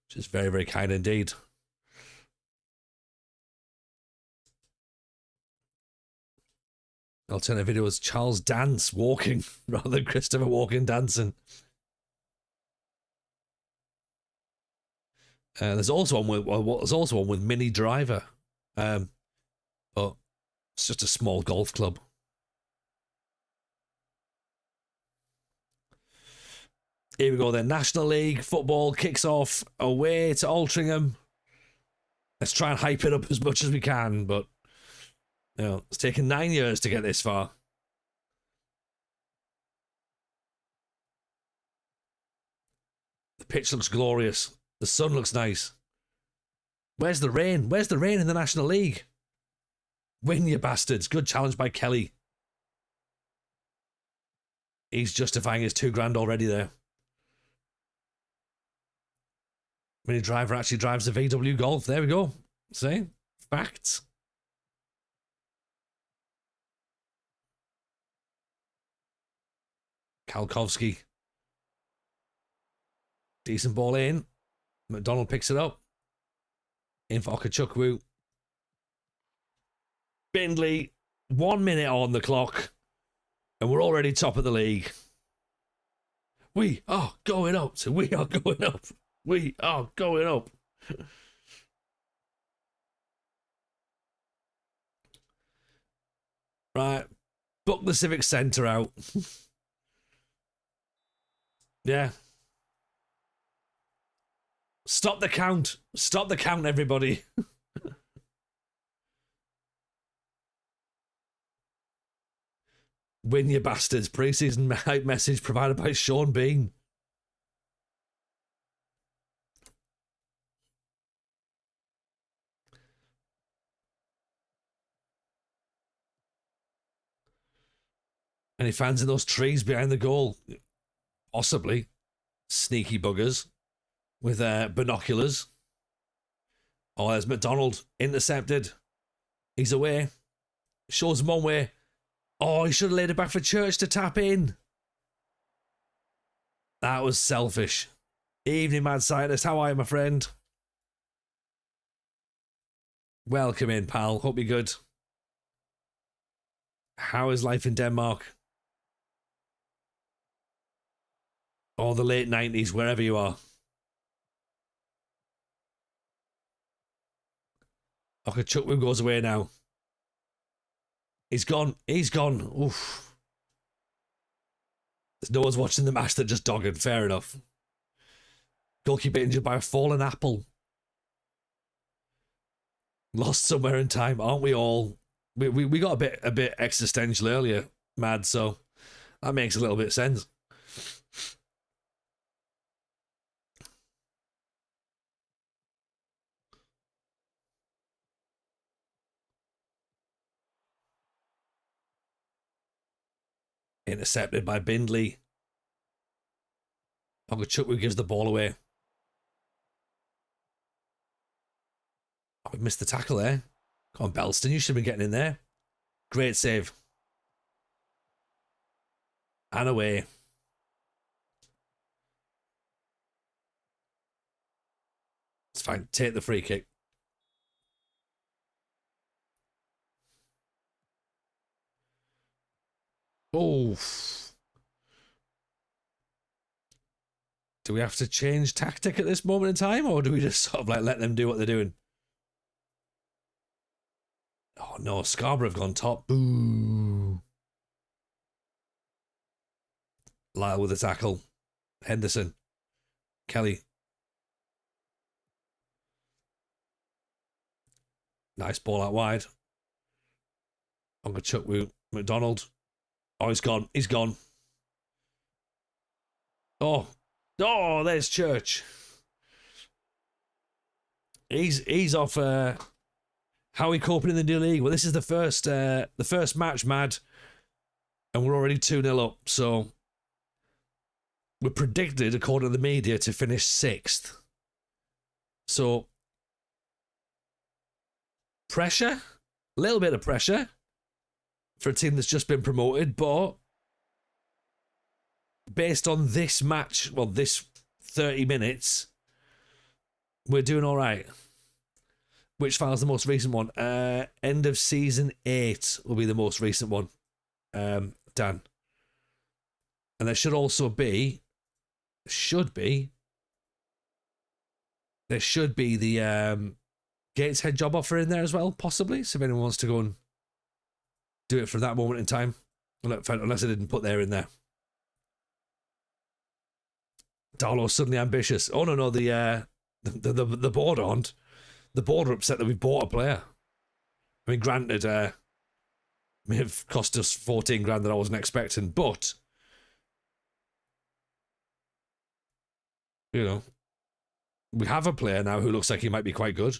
which is very, very kind indeed. Alternate video was Charles Dance walking rather than Christopher Walken dancing. There's also one with Mini Driver, but it's just a small golf club. Here we go then. National League football kicks off away to Altrincham. Let's try and hype it up as much as we can, but it's taken 9 years to get this far. The pitch looks glorious. The sun looks nice. Where's the rain? Where's the rain in the National League? Win, you bastards. Good challenge by Kelly. He's justifying his £2,000 already there. Mini Driver actually drives the VW Golf. There we go. See? Facts. Kalkowski. Decent ball in. McDonald picks it up. In for Okachukwu. Bindley. 1 minute on the clock. And we're already top of the league. We are going up. So we are going up. We are going up. Right. Book the Civic Centre out. Yeah. Stop the count. Stop the count, everybody. Win, you bastards. Pre-season hype message provided by Sean Bean. Any fans in those trees behind the goal? Possibly. Sneaky buggers with binoculars. Oh, there's McDonald. Intercepted. He's away. Shows him one way. Oh, he should have laid it back for Church to tap in. That was selfish. Evening, Mad Scientist. How are you, my friend? Welcome in, pal. Hope you're good. How is life in Denmark? Or the late 90s, wherever you are. Okay, Chukwu goes away now. He's gone. He's gone. Oof. There's no one's watching the match. They're just dogging. Fair enough. Goalkeeper injured by a fallen apple. Lost somewhere in time, aren't we all? We got a bit existential earlier, Mad, so that makes a little bit of sense. Intercepted by Bindley. Chukwu gives the ball away. Oh, we missed the tackle there. Come on, Belston, you should have been getting in there. Great save. And away. It's fine. Take the free kick. Oh. Do we have to change tactic at this moment in time, or do we just sort of like let them do what they're doing? Oh no, Scarborough have gone top. Boo. Lyle with a tackle. Henderson. Kelly. Nice ball out wide. Chukwu. McDonald. Oh, he's gone. He's gone. Oh. Oh, there's Church. He's off. How are we coping in the new league? Well, this is the first match, Mad, and we're already 2-0 up. So we're predicted, according to the media, to finish 6th. So pressure, a little bit of pressure for a team that's just been promoted, but based on this match, well, this 30 minutes, we're doing all right. Which file's the most recent one? End of season 8 will be the most recent one, Dan. And there should also be, there should be the Gateshead job offer in there as well, possibly. So if anyone wants to go and do it for that moment in time, unless I didn't put there in there. Darlow's suddenly ambitious. Oh no, the board aren't. The board are upset that we bought a player. I mean, granted, may have cost us 14 grand that I wasn't expecting, but you know, we have a player now who looks like he might be quite good.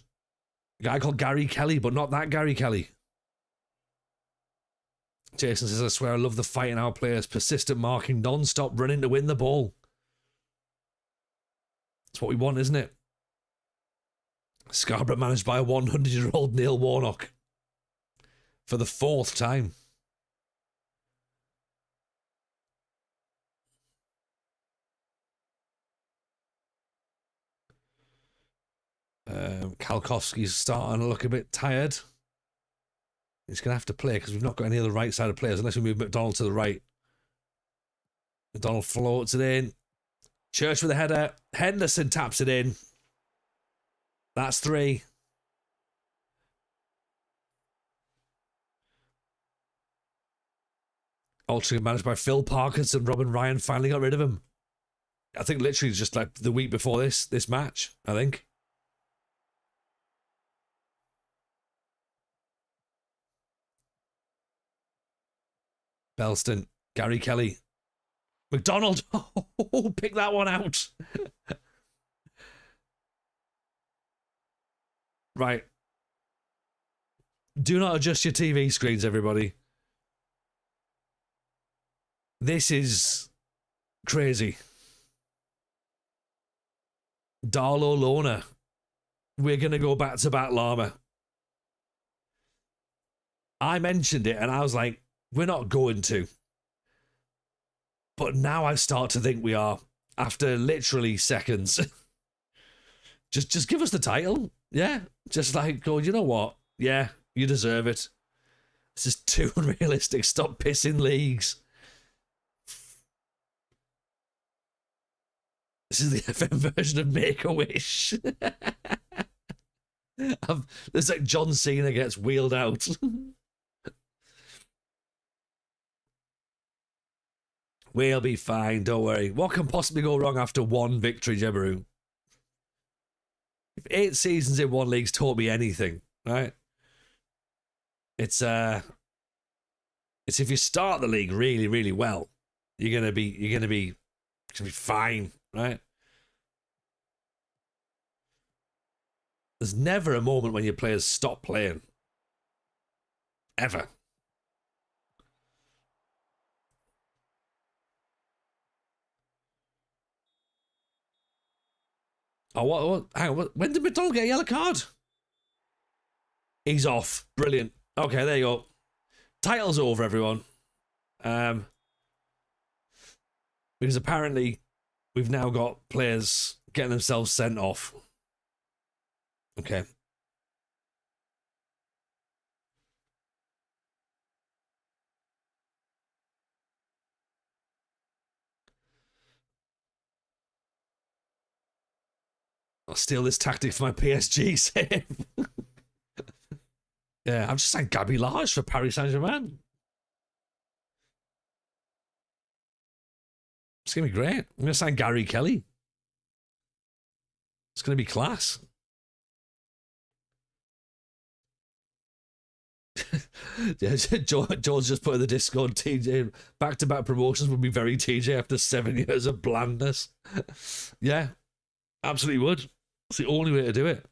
A guy called Gary Kelly, but not that Gary Kelly. Jason says, I swear I love the fight in our players. Persistent marking, non-stop running to win the ball. That's what we want, isn't it? Scarborough managed by a 100-year-old Neil Warnock for the 4th time. Kalkowski's starting to look a bit tired. He's going to have to play because we've not got any other right-sided players unless we move McDonald to the right. McDonald floats it in. Church with a header. Henderson taps it in. That's 3. Altrincham managed by Phil Parkinson. Robin Ryan finally got rid of him. I think literally just like the week before this match, I think. Belston, Gary Kelly, McDonald. Oh, pick that one out. Right. Do not adjust your TV screens, everybody. This is crazy. Darlow Lorna. We're going to go back to back Llama. I mentioned it and I was like, we're not going to. But now I start to think we are, after literally seconds. just give us the title. Yeah. Just like, go, you know what? Yeah, you deserve it. This is too unrealistic. Stop pissing leagues. This is the FM version of Make-A-Wish. There's like John Cena gets wheeled out. We'll be fine, don't worry. What can possibly go wrong after one victory, Jebaru? If 8 seasons in one league's taught me anything, right? It's if you start the league really, really well, you're gonna be fine, right? There's never a moment when your players stop playing. Ever. Oh, what? Hang on, when did McDonald get a yellow card? He's off. Brilliant. Okay, there you go. Title's over, everyone. Because apparently we've now got players getting themselves sent off. Okay. I'll steal this tactic for my PSG save. Yeah, I'm just saying Gabby Large for Paris Saint-Germain. It's going to be great. I'm going to sign Gary Kelly. It's going to be class. Yeah, George just put in the Discord, TJ, back-to-back promotions would be very TJ after 7 years of blandness. Yeah, absolutely would. It's the only way to do it.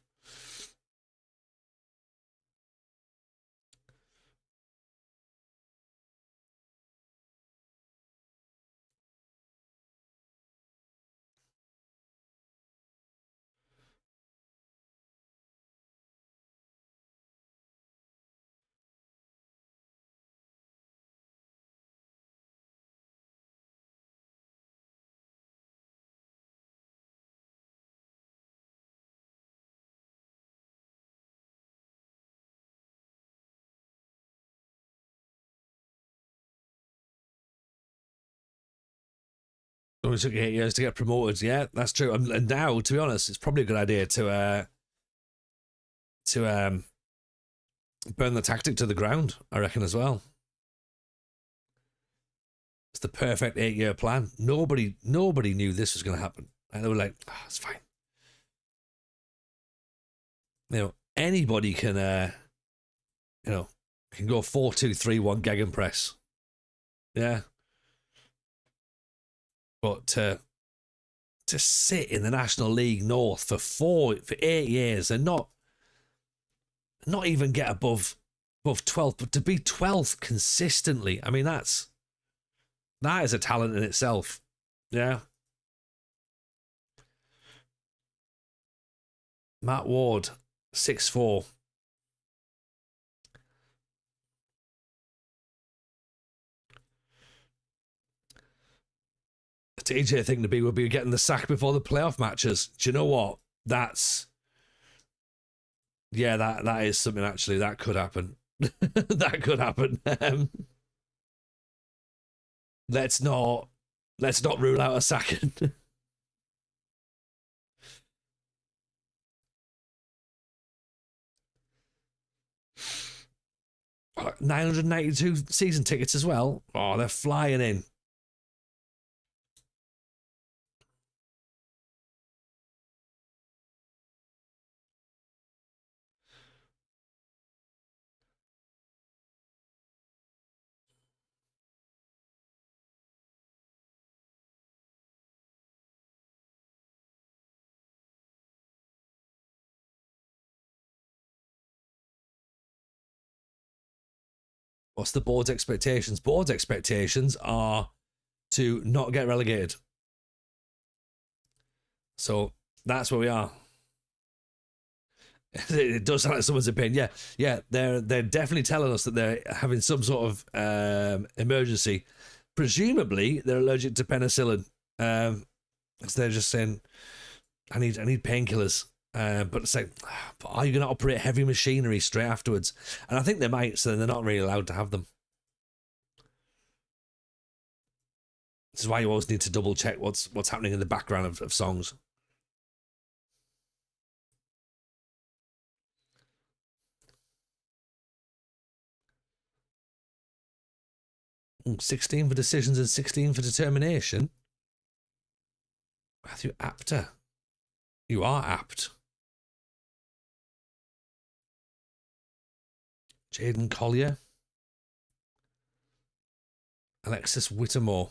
It only took 8 years to get promoted. Yeah, that's true. And now, to be honest, it's probably a good idea to burn the tactic to the ground, I reckon, as well. It's the perfect 8-year plan. Nobody knew this was going to happen. And they were like, oh, it's fine. You know, anybody can, can go 4-2-3-1 gegenpress. Yeah. But to sit in the National League North for 8 years and not even get above 12th, but to be 12th consistently, I mean, that is a talent in itself. Yeah. Matt Ward, 6'4". The TJ thing to be would be getting the sack before the playoff matches. Do you know what? That is something actually that could happen. That could happen. Let's not Let's not rule out a sacking. 992 season tickets as well. Oh, they're flying in. What's the board's expectations? Board's expectations are to not get relegated. So that's where we are. It does sound like someone's opinion. Yeah. They're definitely telling us that they're having some sort of emergency. Presumably, they're allergic to penicillin. So they're just saying, I need painkillers. But it's like, are you going to operate heavy machinery straight afterwards? And I think they might, so they're not really allowed to have them. This is why you always need to double check what's happening in the background of songs. Ooh, 16 for decisions and 16 for determination. Matthew Apter. You are apt. Jaden Collier. Alexis Whittemore.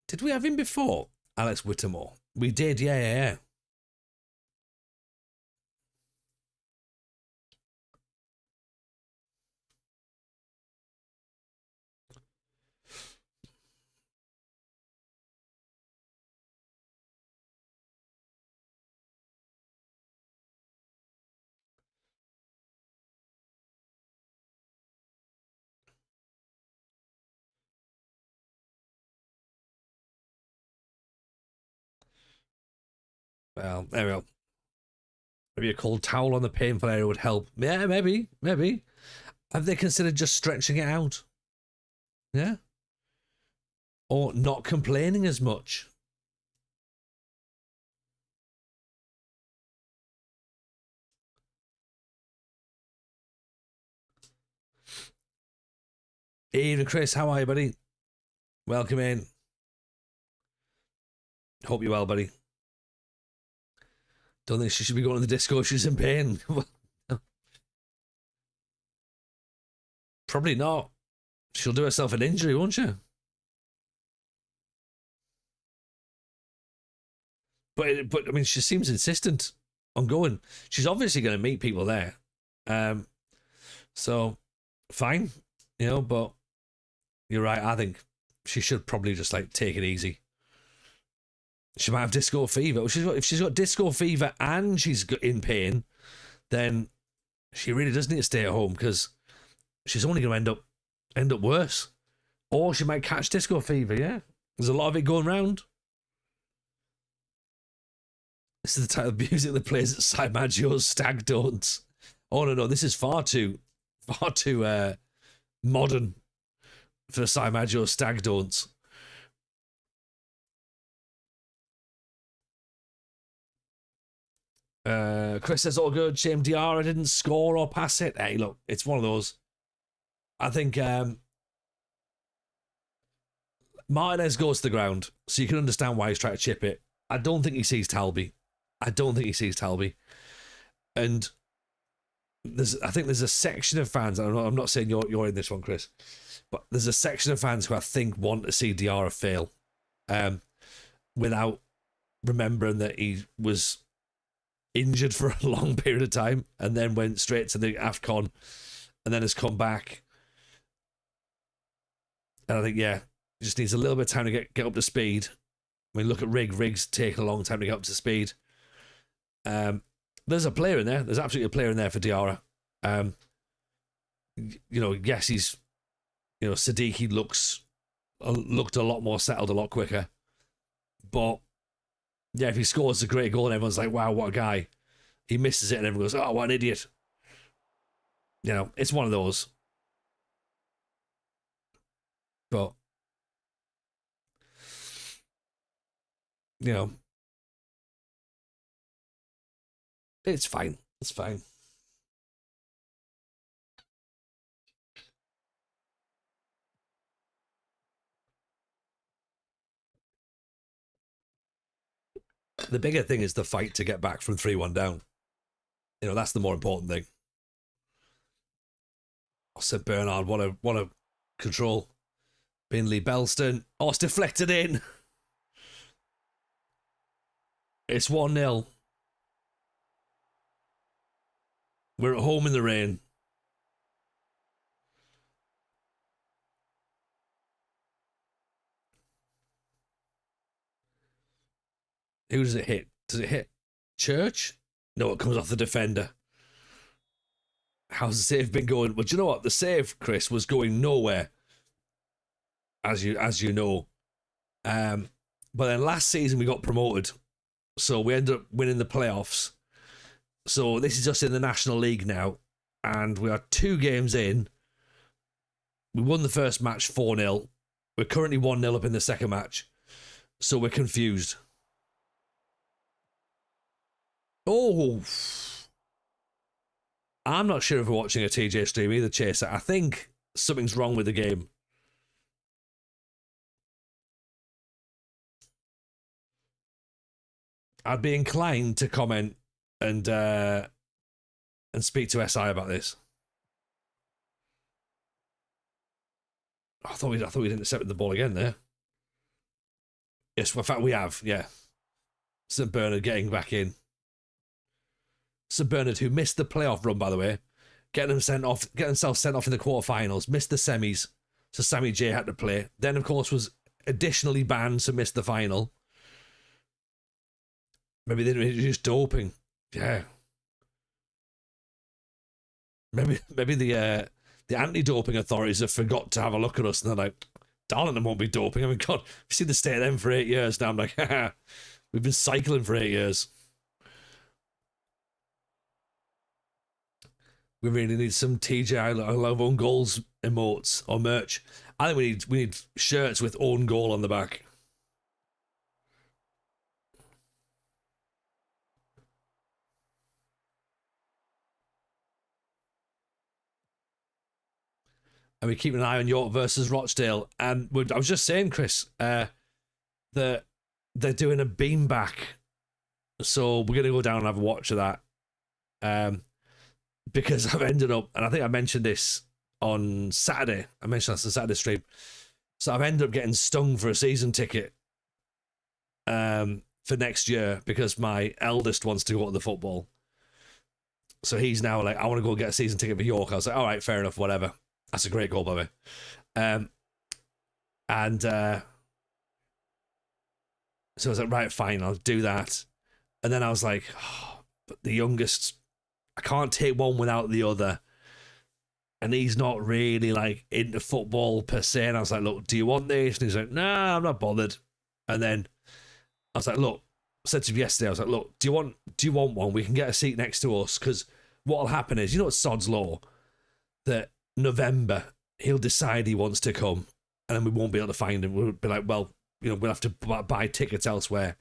Did we have him before? Alex Whittemore. We did, yeah. Well, there we go. Maybe a cold towel on the painful area would help. Yeah, maybe. Have they considered just stretching it out? Yeah. Or not complaining as much? Evening, Chris. How are you, buddy? Welcome in. Hope you're well, buddy. Don't think she should be going to the disco. She's in pain. Probably not. She'll do herself an injury, won't she? But I mean, she seems insistent on going. She's obviously going to meet people there. So fine, but you're right. I think she should probably just like take it easy. She might have disco fever. If she's got disco fever and she's in pain, then she really does need to stay at home because she's only going to end up worse. Or she might catch disco fever. Yeah, there's a lot of it going round. This is the type of music that plays at Cy Maggio's stag dons. Oh no, this is far too modern for Cy Maggio's stag dons. Chris says all good. Shame Diarra didn't score or pass it. Hey, look, it's one of those. I think Martinez goes to the ground, so you can understand why he's trying to chip it. I don't think he sees Talby. And I think there's a section of fans. I'm not saying you're in this one, Chris, but there's a section of fans who I think want to see Diarra fail, without remembering that he was injured for a long period of time and then went straight to the AFCON and then has come back. And I think, he just needs a little bit of time to get up to speed. I mean, look at Riggs taking a long time to get up to speed. There's a player in there. There's absolutely a player in there for Diarra. Yes, he's, Siddiqui looked a lot more settled, a lot quicker. But yeah, if he scores a great goal and everyone's like, wow, what a guy. He misses it and everyone goes, oh, what an idiot. It's one of those. But, you know, it's fine. It's fine. The bigger thing is the fight to get back from 3-1 down. You know, that's the more important thing. St. Bernard, what a control. Binley Belston. Oh, it's deflected in. It's 1-0. We're at home in the rain. Who does it hit? Does it hit Church? No, it comes off the defender. How's the save been going? Well, do you know what? The save, Chris, was going nowhere. As you know. But then last season we got promoted. So we ended up winning the playoffs. So this is just in the National League now. And we are 2 games in. We won the first match 4-0. We're currently 1-0 up in the second match. So we're confused. Oh, I'm not sure if we're watching a TJ stream either, Chaser. I think something's wrong with the game. I'd be inclined to comment and speak to SI about this. I thought we'd intercepted the ball again there. Yes, in fact we have. Yeah, St. Bernard getting back in. St. Bernard, who missed the playoff run, by the way, getting himself sent off in the quarterfinals, missed the semis, so Sammy J had to play. Then, of course, was additionally banned, so missed the final. Maybe they introduced doping. Yeah. Maybe the anti-doping authorities have forgot to have a look at us, and they're like, Darlington won't be doping. I mean, God, we've seen the state of them for 8 years now. I'm like, haha, we've been cycling for 8 years. We really need some TJ I love own goals emotes or merch. I think we need shirts with own goal on the back. And we keep an eye on York versus Rochdale. And I was just saying, Chris, that they're doing a beam back, so we're gonna go down and have a watch of that. Because I've ended up, and I think I mentioned this on Saturday. I mentioned this on Saturday stream. So I've ended up getting stung for a season ticket for next year because my eldest wants to go to the football. So he's now like, I want to go get a season ticket for York. I was like, all right, fair enough, whatever. That's a great goal, by the way. So I was like, right, fine, I'll do that. And then I was like, oh, but the youngest, I can't take one without the other. And he's not really like into football per se. And I was like, look, do you want this? And he's like, nah, I'm not bothered. And then I was like, look, I said to him yesterday, I was like, look, do you want one? We can get a seat next to us. Because what'll happen is, you know, it's Sod's Law, that November he'll decide he wants to come, and then we won't be able to find him. We'll be like, well, you know, we'll have to buy tickets elsewhere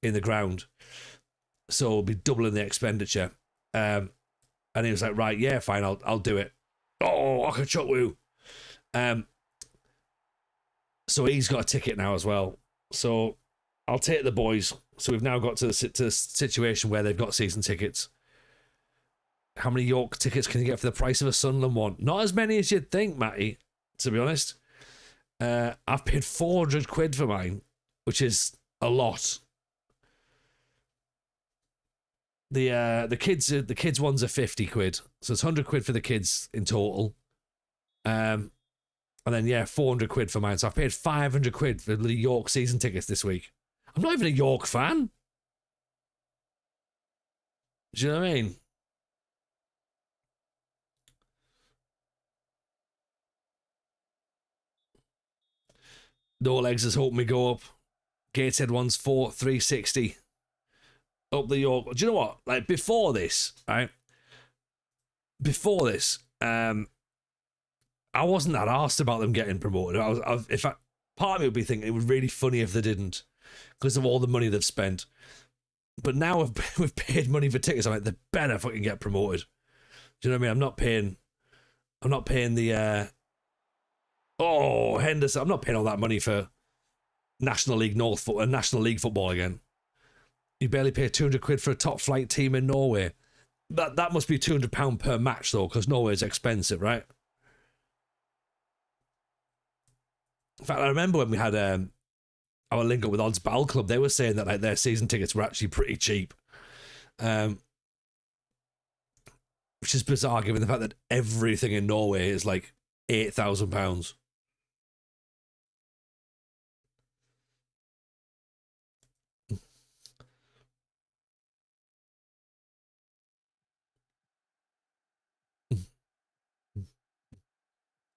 in the ground. So we'll be doubling the expenditure. And he was like, right, yeah, fine, I'll do it. Oh, I can chuck woo. So he's got a ticket now as well. So I'll take the boys. So we've now got to the situation where they've got season tickets. How many York tickets can you get for the price of a Sunderland one? Not as many as you'd think, Matty, to be honest. I've paid 400 quid for mine, which is a lot. The kids ones are 50 quid, so it's 100 quid for the kids in total. And then 400 quid for mine. So I've paid 500 quid for the York season tickets this week. I'm not even a York fan. Do you know what I mean? No legs is hoping we go up. Gateshead one's 360. Up the York. Do you know what? Like before this, right? Before this, I wasn't that arsed about them getting promoted. Part of me would be thinking it would be really funny if they didn't, because of all the money they've spent. But now we've paid money for tickets. I'm like, they better fucking get promoted. Do you know what I mean? I'm not paying the Henderson. I'm not paying all that money for National League North football, National League football again. You barely pay 200 quid for a top flight team in Norway. That must be £200 per match though, because Norway is expensive, right? In fact, I remember when we had our link up with Odds Battle Club, they were saying that like their season tickets were actually pretty cheap, which is bizarre given the fact that everything in Norway is like £8,000.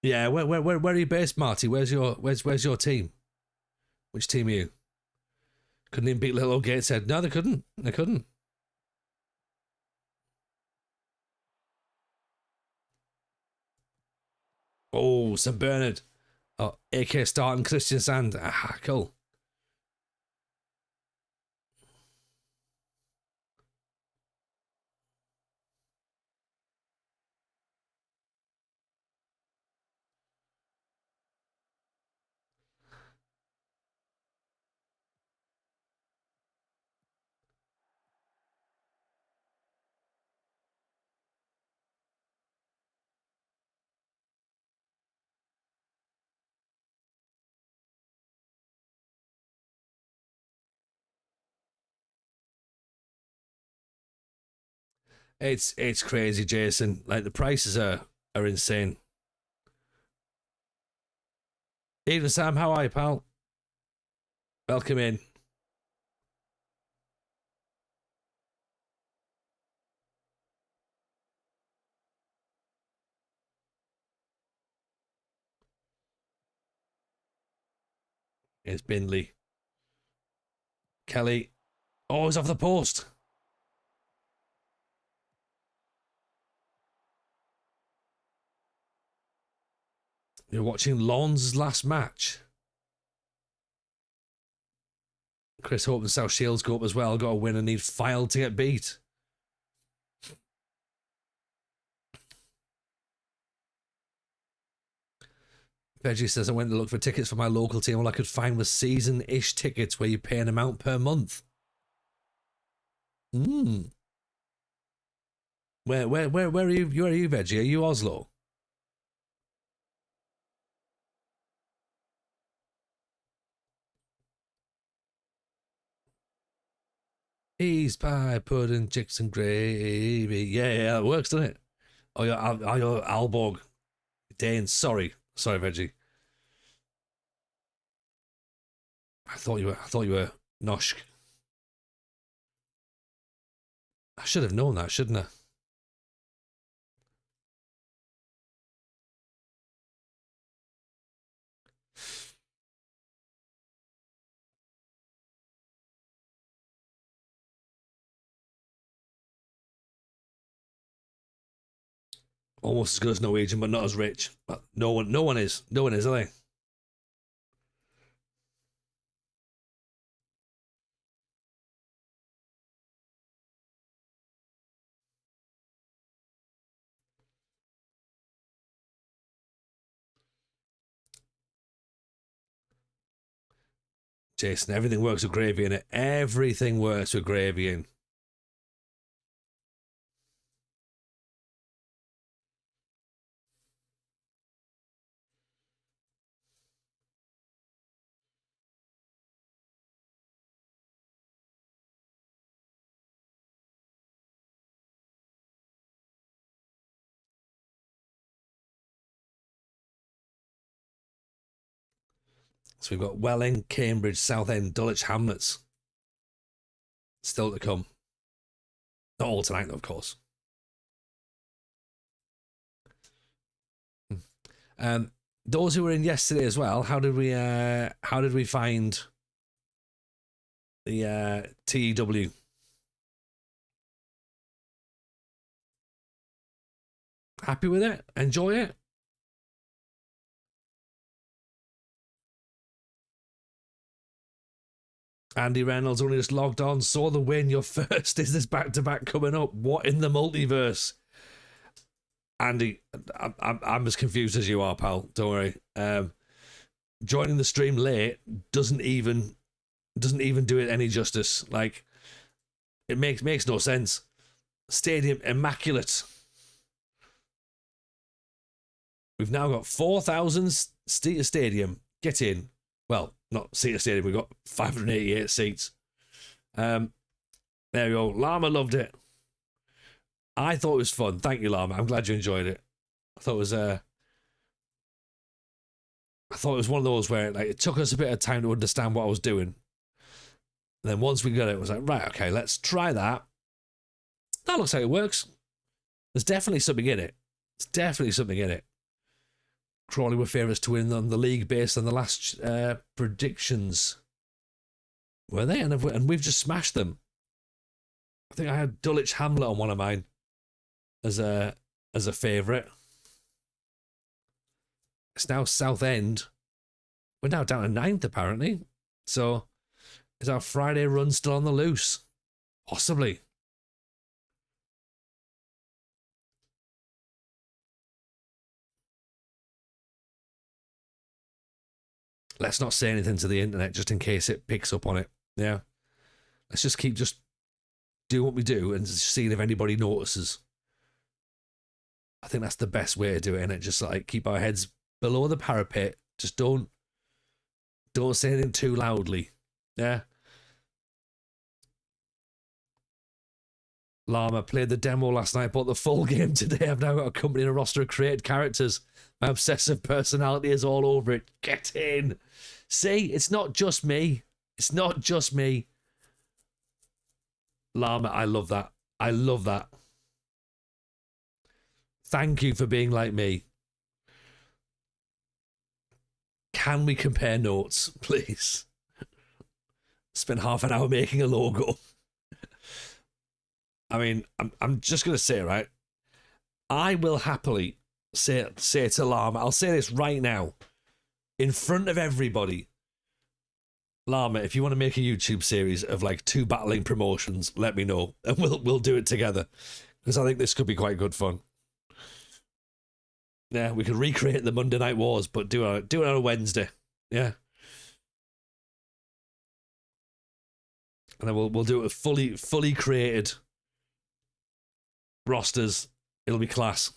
Yeah, where are you based, Marty? Where's your team? Which team are you? Couldn't even beat Little Old Gateshead. No, they couldn't. They couldn't. Oh, St. Bernard. Oh, AK starting Christian Sand. Ah, cool. It's crazy, Jason. Like the prices are insane. Even Sam, how are you, pal? Welcome in. It's Binley. Kelly. Oh, he's off the post. You're watching Lons' last match. Chris Hope and South Shields go up as well. Got to win and need File to get beat. Veggie says I went to look for tickets for my local team. All I could find was season-ish tickets where you pay an amount per month. Hmm. Where are you? Where are you, Veggie? Are you Oslo? Peas, pie, pudding, chicks and gravy. Yeah, it works, doesn't it? Oh, you're Alborg. Dane, sorry, Veggie. I thought you were Noshk. I should have known that, shouldn't I? Almost as good as Norwegian, but not as rich. But no one is, are they? Jason, everything works with gravy in it. Everything works with gravy in. So we've got Welling, Cambridge, Southend, Dulwich Hamlets still to come. Not all tonight, though, of course. Those who were in yesterday as well. How did we find the TEW? Happy with it? Enjoy it? Andy Reynolds only just logged on, saw the win. Your first is this back-to-back coming up. What in the multiverse? Andy, I'm as confused as you are, pal. Don't worry. Joining the stream late doesn't even do it any justice. Like, it makes no sense. Stadium immaculate. We've now got 4,000 seater stadium. Get in. Well, not seater stadium. We've got 588 seats. There we go. Llama loved it. I thought it was fun. Thank you, Llama. I'm glad you enjoyed it. I thought it was one of those where like it took us a bit of time to understand what I was doing. And then once we got it, it was like, right, okay, let's try that. That looks like it works. There's definitely something in it. There's definitely something in it. Crawley were favourites to win on the league based on the last predictions. Were they? And we've just smashed them. I think I had Dulwich Hamlet on one of mine as a favourite. It's now Southend. We're now down to 9th, apparently. So, is our Friday run still on the loose? Possibly. Let's not say anything to the internet just in case it picks up on it. Yeah. Let's just keep doing what we do and seeing if anybody notices. I think that's the best way to do it, innit? Just like keep our heads below the parapet. Just don't say anything too loudly. Yeah. Llama played the demo last night, bought the full game today. I've now got a company and a roster of created characters. My obsessive personality is all over it. Get in. See, it's not just me. It's not just me. Llama, I love that. I love that. Thank you for being like me. Can we compare notes, please? Spent half an hour making a logo. I mean, I'm just going to say, right? I will happily say to Llama, I'll say this right now, in front of everybody. Llama, if you want to make a YouTube series of like 2 battling promotions, let me know, and we'll do it together, because I think this could be quite good fun. Yeah, we could recreate the Monday Night Wars, but do it on a Wednesday. Yeah, and then we'll do it with fully created rosters. It'll be class.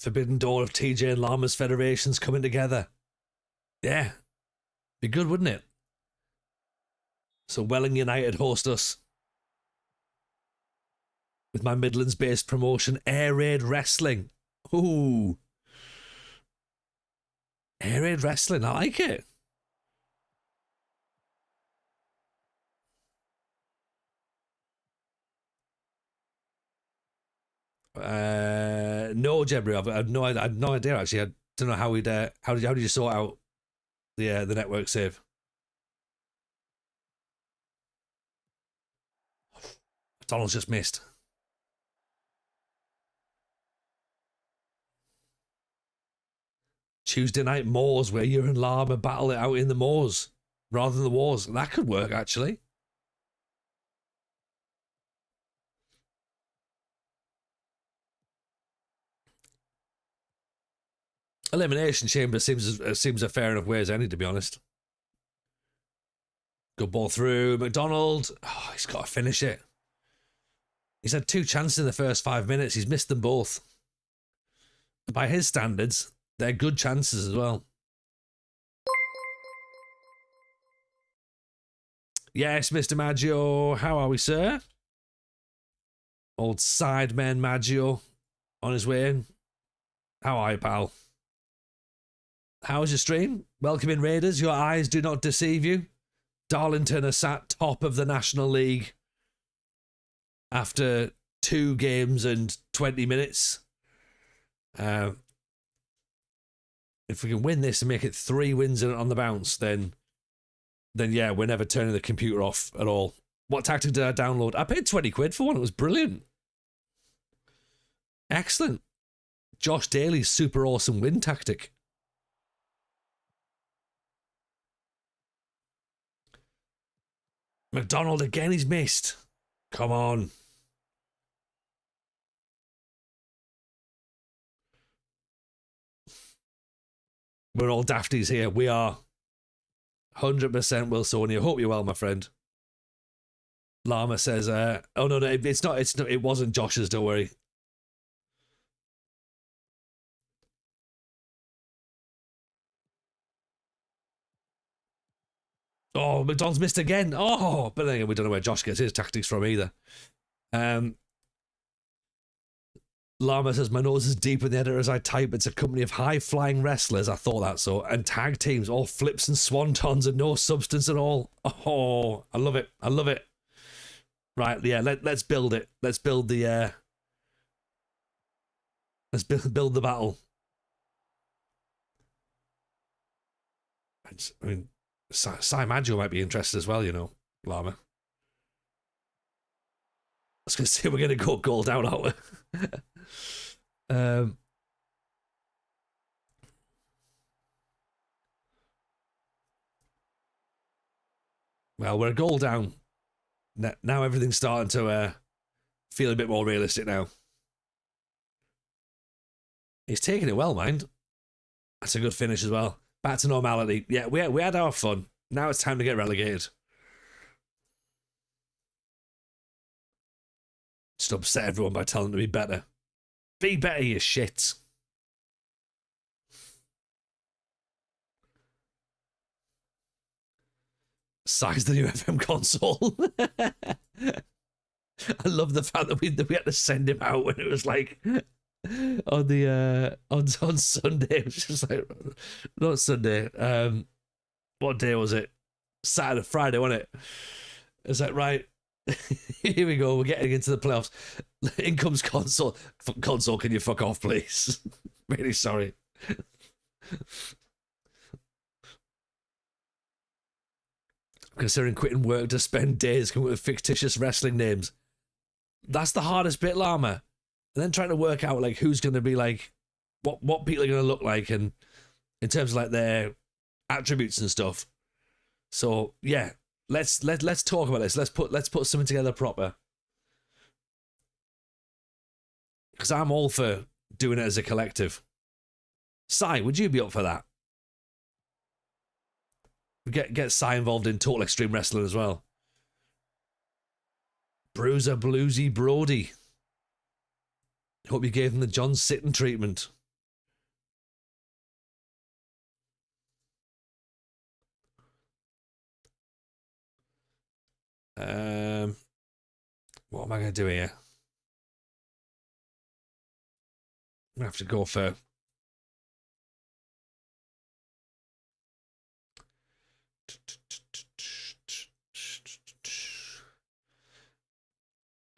Forbidden Door of TJ and Llama's federations coming together. Yeah. Be good, wouldn't it? So Welling United host us with my Midlands-based promotion, Air Raid Wrestling. Ooh. Air Raid Wrestling, I like it. No, Jebri, I had no idea actually. I don't know how we'd how did you sort out the network save? Donald's just missed. Tuesday night moors where you and Llama battle it out in the moors rather than the wars. That could work actually. Elimination Chamber seems a fair enough way as any, to be honest. Good ball through. McDonald. Oh, he's got to finish it. He's had 2 chances in the first 5 minutes. He's missed them both. By his standards, they're good chances as well. Yes, Mr. Maggio. How are we, sir? Old sideman Maggio on his way in. How are you, pal? How's your stream? Welcome in, Raiders. Your eyes do not deceive you. Darlington are sat top of the National League after 2 games and 20 minutes. If we can win this and make it 3 wins on the bounce, then yeah, we're never turning the computer off at all. What tactic did I download? I paid 20 quid for one. It was brilliant. Excellent. Josh Daly's super awesome win tactic. McDonald again, he's missed. Come on. We're all dafties here. We are 100% Wilsonia. Hope you're well, my friend. Llama says, oh no, it's not, it wasn't Josh's, don't worry. Oh, McDonald's missed again. Oh, but then we don't know where Josh gets his tactics from either. Llama says, my nose is deep in the editor as I type. It's a company of high-flying wrestlers. I thought that so. And tag teams, all flips and swantons and no substance at all. Oh, I love it. I love it. Right, yeah, let's build it. Let's build the, let's build the battle. I mean, Sai Maggio might be interested as well, you know, Llama. I was going to say we're going to go gold down, aren't we? Well, we're a goal down. Now everything's starting to feel a bit more realistic now. He's taking it well, mind. That's a good finish as well. Back to normality. Yeah, we had our fun. Now it's time to get relegated. Just upset everyone by telling them to be better. Be better, you shit. Size the new FM console. I love the fact that we had to send him out when it was like on the on Sunday. It was just like, not Sunday. What day was it? Saturday, Friday, wasn't it? It's like, right, here we go. We're getting into the playoffs. In comes console. Console, can you fuck off, please? Really sorry. Considering quitting work to spend days coming up with fictitious wrestling names. That's the hardest bit, Llama. And then trying to work out like who's going to be like, what people are going to look like, and in terms of like their attributes and stuff. So yeah, let's talk about this. Let's put something together proper. Because I'm all for doing it as a collective. Sai, would you be up for that? Get Sai involved in Total Extreme Wrestling as well. Bruiser Bluesy Brody. Hope you gave him the John Sitton treatment. What am I going to do here? I'm going to have to go for...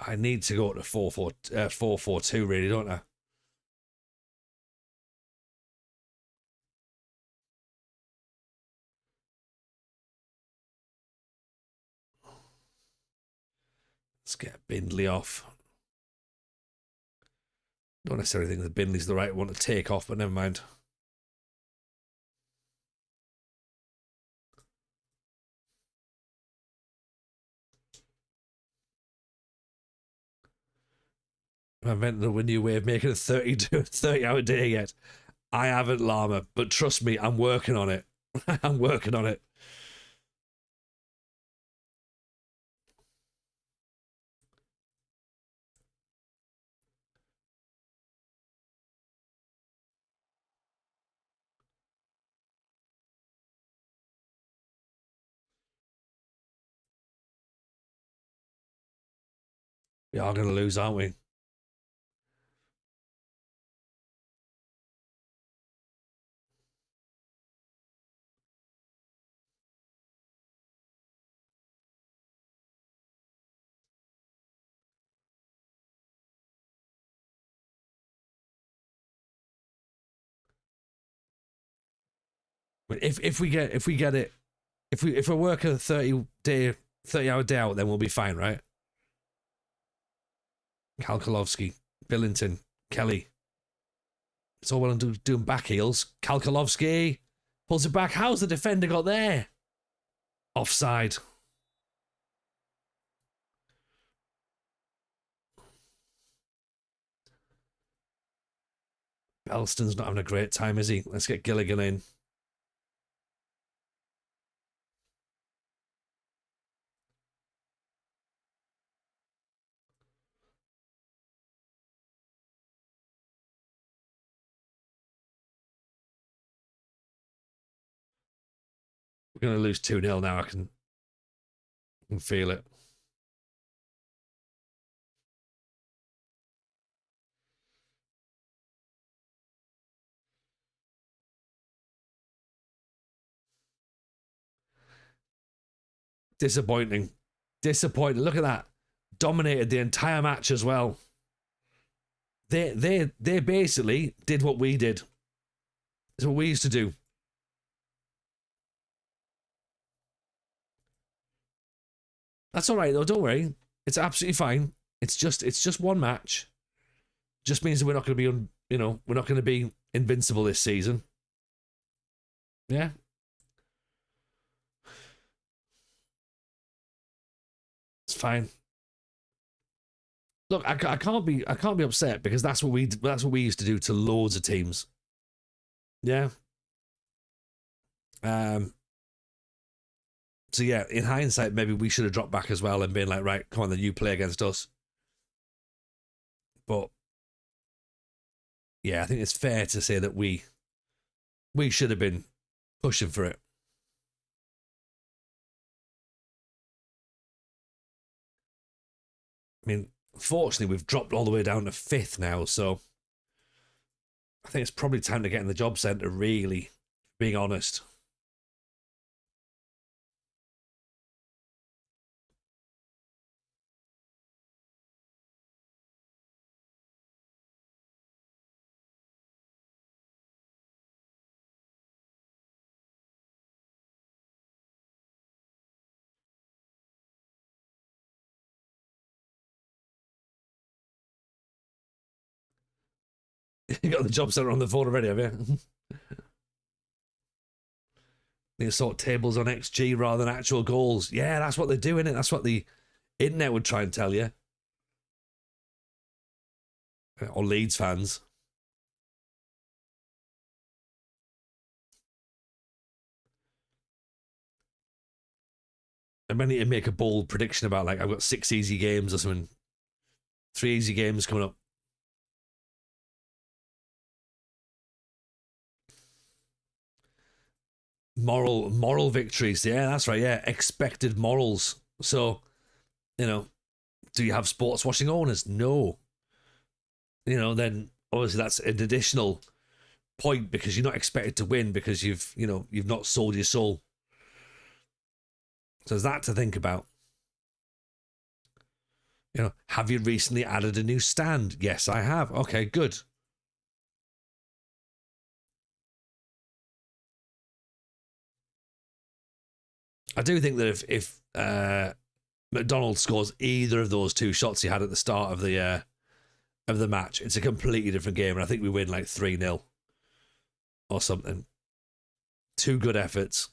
I need to go to 4-4-2, really, don't I? Let's get Bindley off. Don't necessarily think that Bindley's the right one to take off, but never mind. I invented a new way of making a 30-hour day yet. I haven't, Llama, but trust me, I'm working on it. I'm working on it. We are going to lose, aren't we? If we get it, if we work a 30-hour day out, then we'll be fine, right? Kalkalovsky, Billington, Kelly. It's all well and doing back heels. Kalkalovsky pulls it back. How's the defender got there? Offside. Elston's not having a great time, is he? Let's get Gilligan in. We're going to lose 2-0 now. I can feel it. Disappointing. Disappointing. Look at that. Dominated the entire match as well. They basically did what we did. It's what we used to do. That's all right though. Don't worry. It's absolutely fine. It's just one match. Just means that we're not going to be we're not going to be invincible this season. Yeah. It's fine. Look, I can't be upset because that's what we used to do to loads of teams. Yeah. So yeah, in hindsight, maybe we should have dropped back as well and been like, right, come on, then you play against us. But yeah, I think it's fair to say that we should have been pushing for it. I mean, fortunately, we've dropped all the way down to 5th now, so I think it's probably time to get in the job centre, really, being honest. You got the job centre on the phone already, have you? Need to sort tables on XG rather than actual goals. Yeah, that's what they're doing. It. That's what the internet would try and tell you. Or Leeds fans. I might need to make a bold prediction about, like, I've got 6 easy games or something. 3 easy games coming up. Moral victories. Yeah, that's right. Yeah, expected morals. So, do you have sports washing owners? No. Then obviously that's an additional point because you're not expected to win because you've not sold your soul. So there's that to think about. Have you recently added a new stand? Yes, I have. Okay, good. I do think that if McDonald scores either of those 2 shots he had at the start of the match, it's a completely different game, and I think we win like 3-0 or something. 2 good efforts.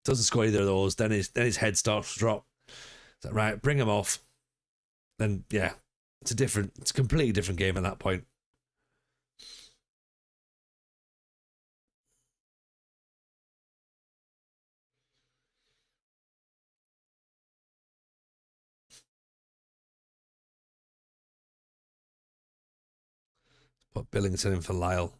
Doesn't score either of those, then his head starts to drop. So, right, bring him off. Then yeah, it's a completely different game at that point. Put Billington in for Lyle.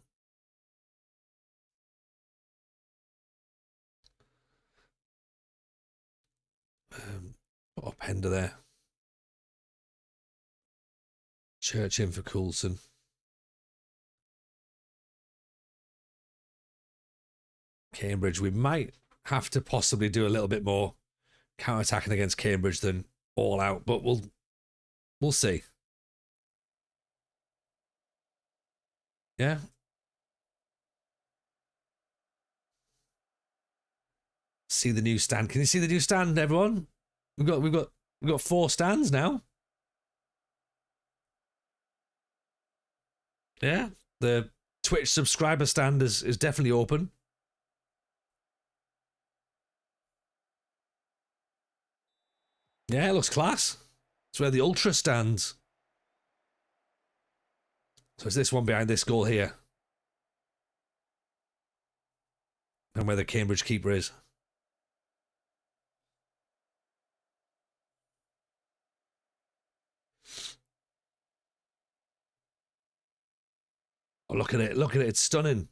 Put Openda there. Church in for Coulson. Cambridge, we might have to possibly do a little bit more counter-attacking against Cambridge than all out, but we'll see. Yeah. see the new stand. Can you see the new stand, everyone? We've got 4 stands now. Yeah, the Twitch subscriber stand is definitely open. Yeah, it looks class. It's where the Ultra stands. So it's this one behind this goal here. And where the Cambridge keeper is. Oh, look at it. Look at it. It's stunning.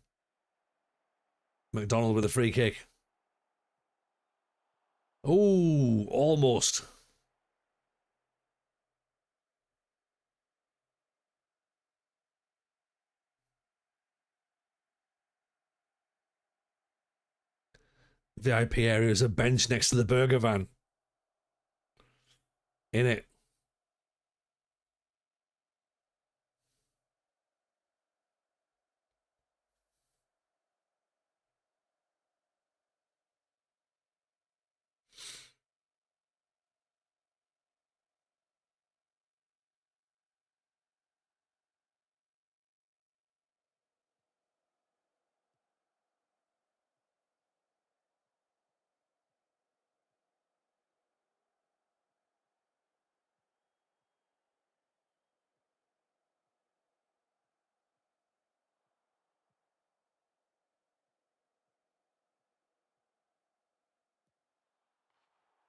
McDonald with a free kick. Oh, almost. VIP area is a bench next to the burger van. In it.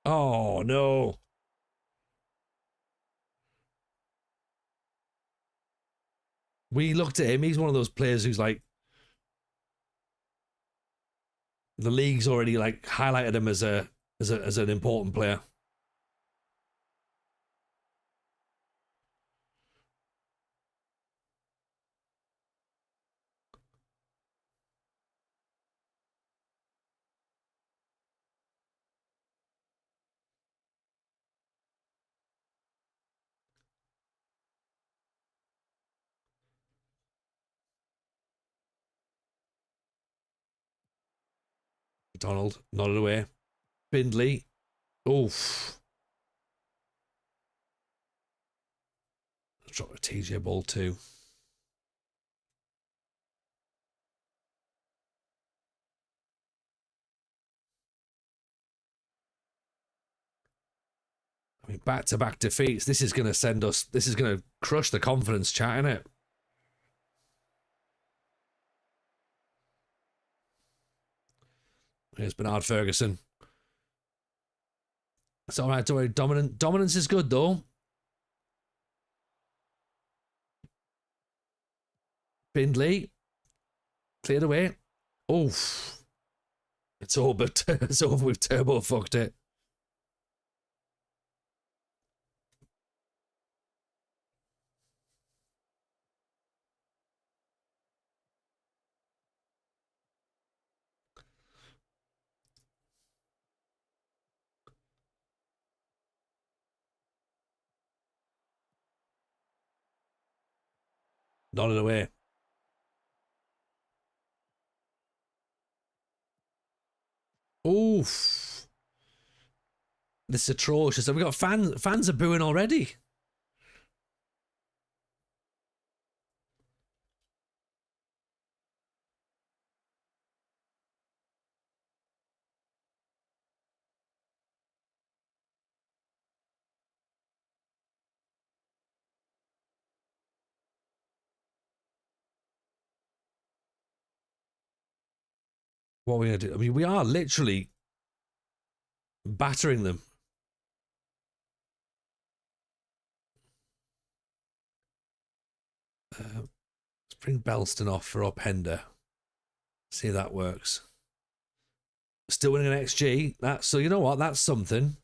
Oh, no. We looked at him. He's one of those players who's like, the league's already like highlighted him as an important player. Donald nodded away. Bindley. Oof. Drop a TJ ball too. I mean, back-to-back defeats. This is going to send us... This is going to crush the confidence chat, innit? Here's Bernard Ferguson. It's all right, don't worry. Dominance is good, though. Bindley. Cleared away. Oof. It's over. It's over. We've turbo fucked it. Nodded away. Oof. This is atrocious. We got fans are booing already. What are we going to do? I mean, we are literally battering them. Let's bring Belston off for Openda. See if that works. Still winning an XG. So you know what? That's something.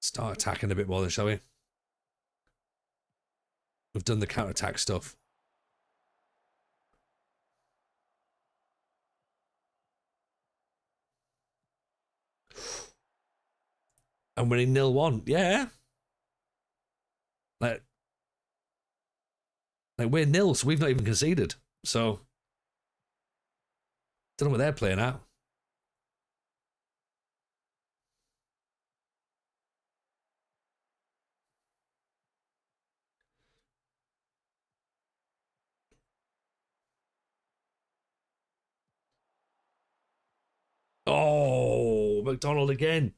Start attacking a bit more then, shall we? We've done the counter-attack stuff. and winning 0-1. Yeah. Like, we're nil, so we've not even conceded. So, don't know what they're playing at. Oh, McDonald again.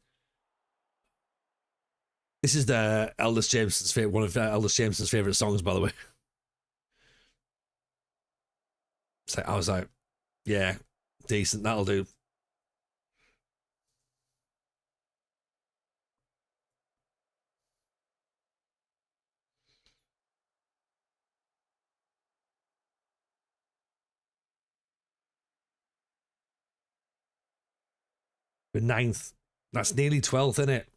This is the Eldest Jameson's favorite, one of Eldest Jameson's favorite songs, by the way. So I was like, yeah, decent, that'll do. We're ninth. That's nearly 12th, isn't it?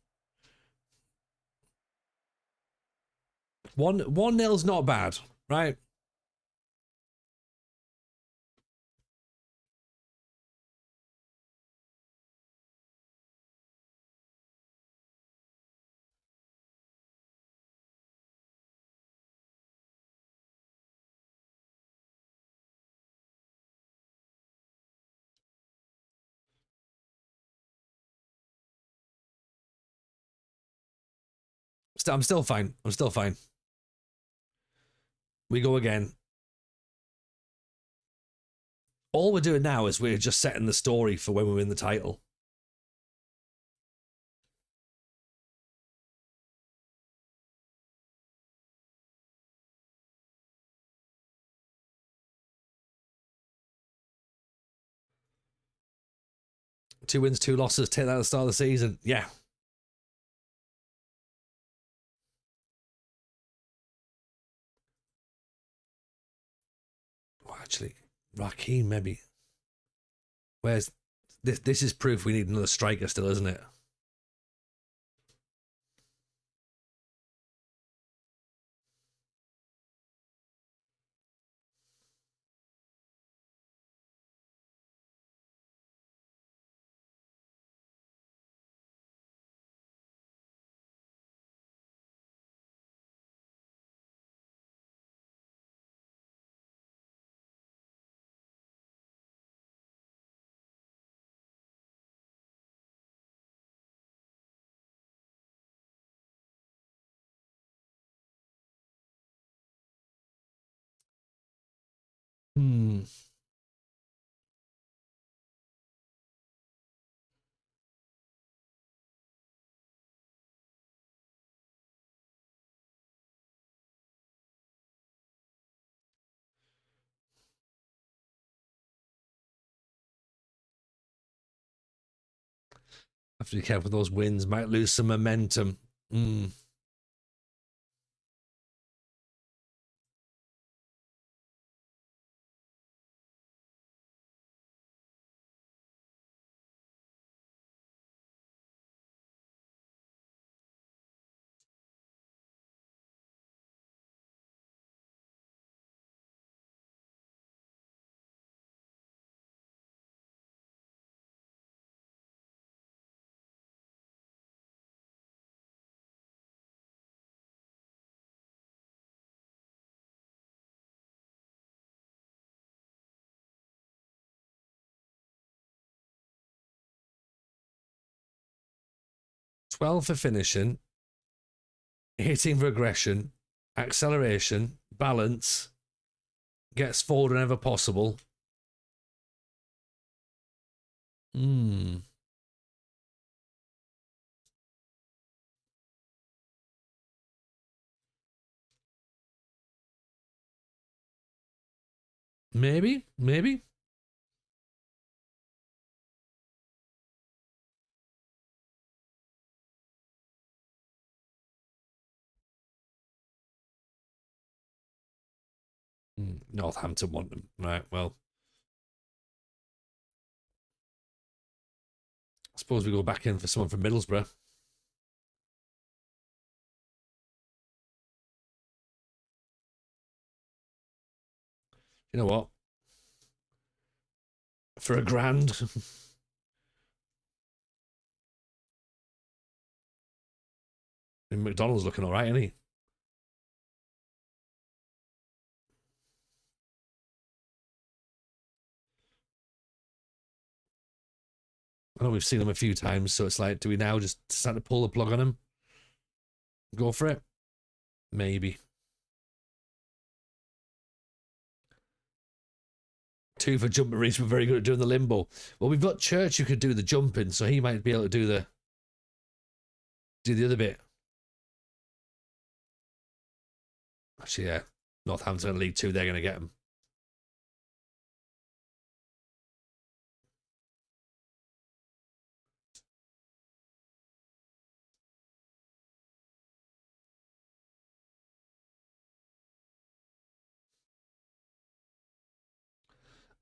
1-0's not bad, right? I'm still fine. I'm still fine. We go again. All we're doing now is we're just setting the story for when we win the title. Two wins, two losses. Take that at the start of the season. Yeah. Well, actually, Raheem maybe. Where's this? This is proof we need another striker still, isn't it? Hmm. Have to be careful with those wins. Might lose some momentum. Hmm. 12 for finishing, hitting for aggression, acceleration, balance, gets forward whenever possible. Hmm. Maybe, maybe. Northampton want them. Right, well. I suppose we go back in for someone from Middlesbrough. You know what? For a grand. McDonald's looking all right, isn't he? I know we've seen him a few times, so it's like, do we now just start to pull the plug on him? Go for it? Maybe. 2 for jumping. Reese were very good at doing the limbo. Well, we've got Church who could do the jumping, so he might be able to do the other bit. Actually, yeah. Northampton in League 2, they're going to get him.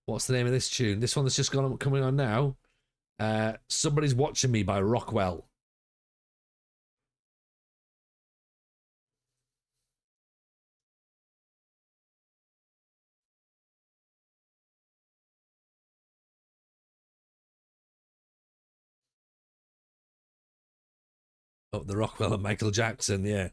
What's the name of this tune? This one that's just coming on now. Somebody's Watching Me by Rockwell. Oh, the Rockwell and Michael Jackson, yeah.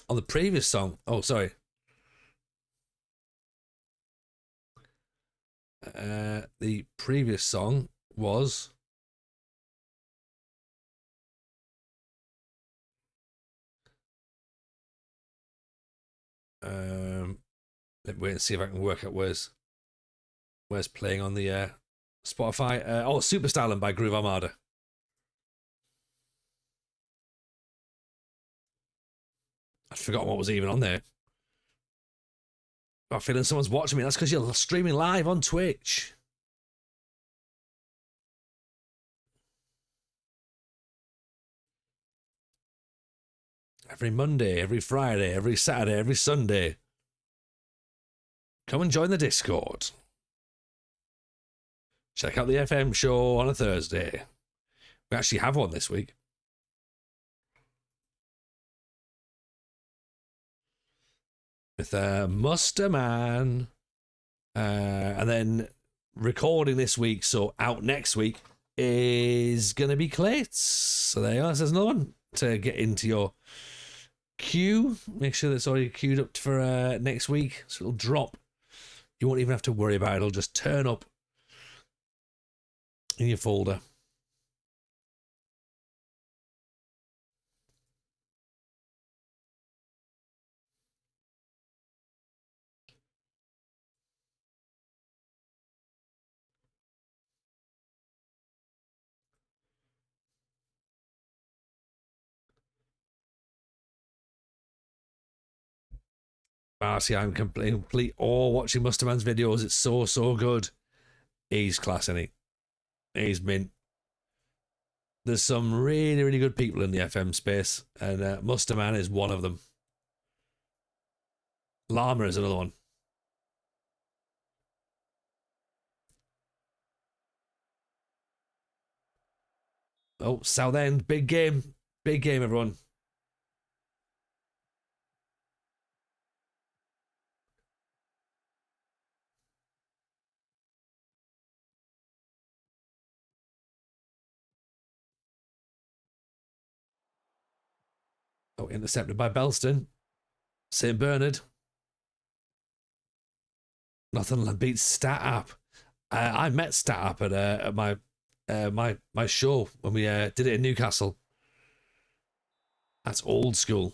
On the previous song, oh, sorry. The previous song was let me wait and see if I can work out where's playing on the Spotify. Superstalin by Groove Armada. I'd forgotten what was even on there. I'm feeling someone's watching me. That's because you're streaming live on Twitch. Every Monday, every Friday, every Saturday, every Sunday. Come and join the Discord. Check out the FM show on a Thursday. We actually have one this week. With Musterman. And then recording this week, so out next week, is going to be Clates. So there you go. There's another one to get into your queue. Make sure that's already queued up for next week, so it'll drop. You won't even have to worry about it. It'll just turn up in your folder. See, I'm complete awe watching Musterman's videos. It's so good. He's class, isn't he? He's mint. There's some really good people in the FM space, and Musterman is one of them. Llama is another one. Oh, Southend, big game, everyone. Oh, intercepted by Belston. St. Bernard. Nothing beats Stat App. I met Stat App at my show when we did it in Newcastle. That's old school.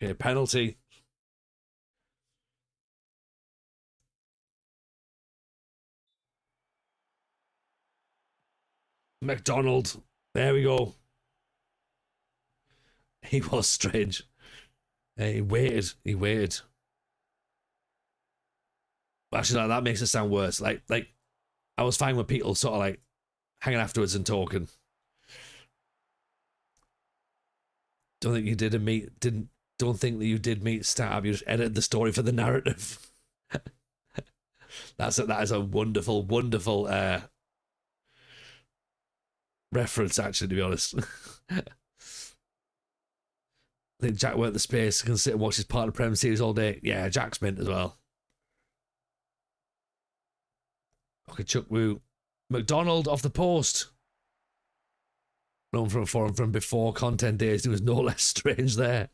Okay, penalty. McDonald. There we go. He was strange. He waited. Actually, that makes it sound worse. Like I was fine with people sort of like hanging afterwards and talking. Don't think you did don't think that you did meet Stab. You just edited the story for the narrative. That is a wonderful reference, actually, to be honest. I think Jack worked the space, can sit and watch his part of the Prem series all day. Yeah, Jack's mint as well. Okay, Chuck Woo. McDonald off the post. Known from a forum from before content days, there was no less strange there.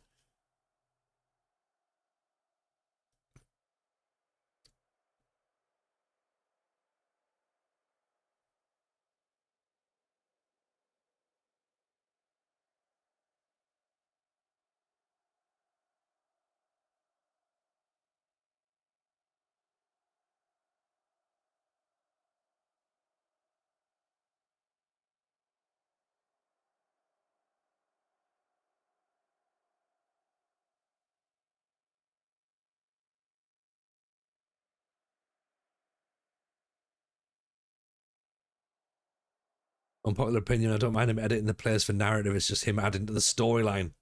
Unpopular opinion, I don't mind him editing the players for narrative, it's just him adding to the storyline.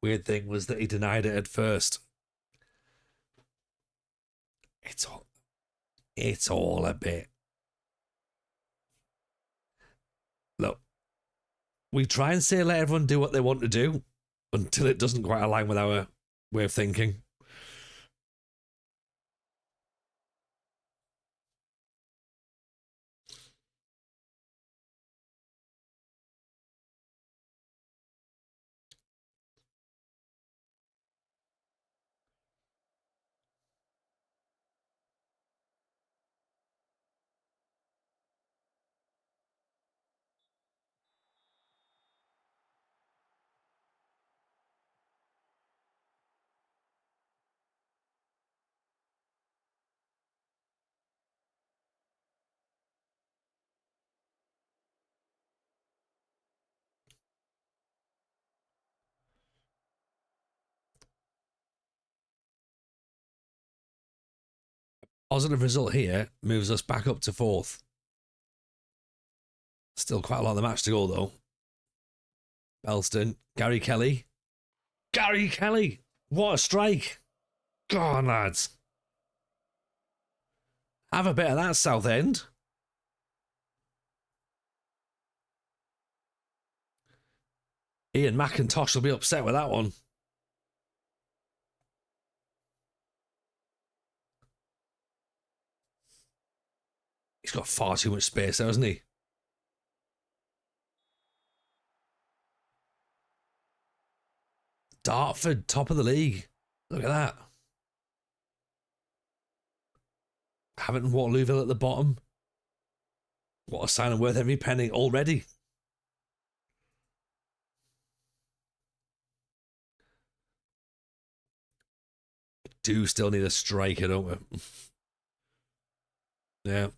Weird thing was that he denied it at first. It's all a bit. Look, we try and say let everyone do what they want to do until it doesn't quite align with our way of thinking. Positive result here moves us back up to 4th. Still quite a lot of the match to go, though. Belston, Gary Kelly. Gary Kelly! What a strike! Go on, lads. Have a bit of that, Southend. Ian McIntosh will be upset with that one. He's got far too much space there, hasn't he? Dartford, top of the league. Look at that. Haven't Waterlooville at the bottom. What a sign of worth every penny already. Do still need a striker, don't we? Yeah.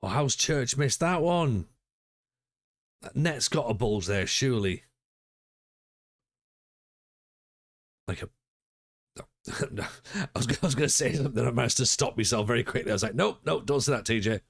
Oh, how's Church missed that one? That net's got a bulge there, surely. Like a... I was going to say something. I managed to stop myself very quickly. I was like, nope, don't say that, TJ.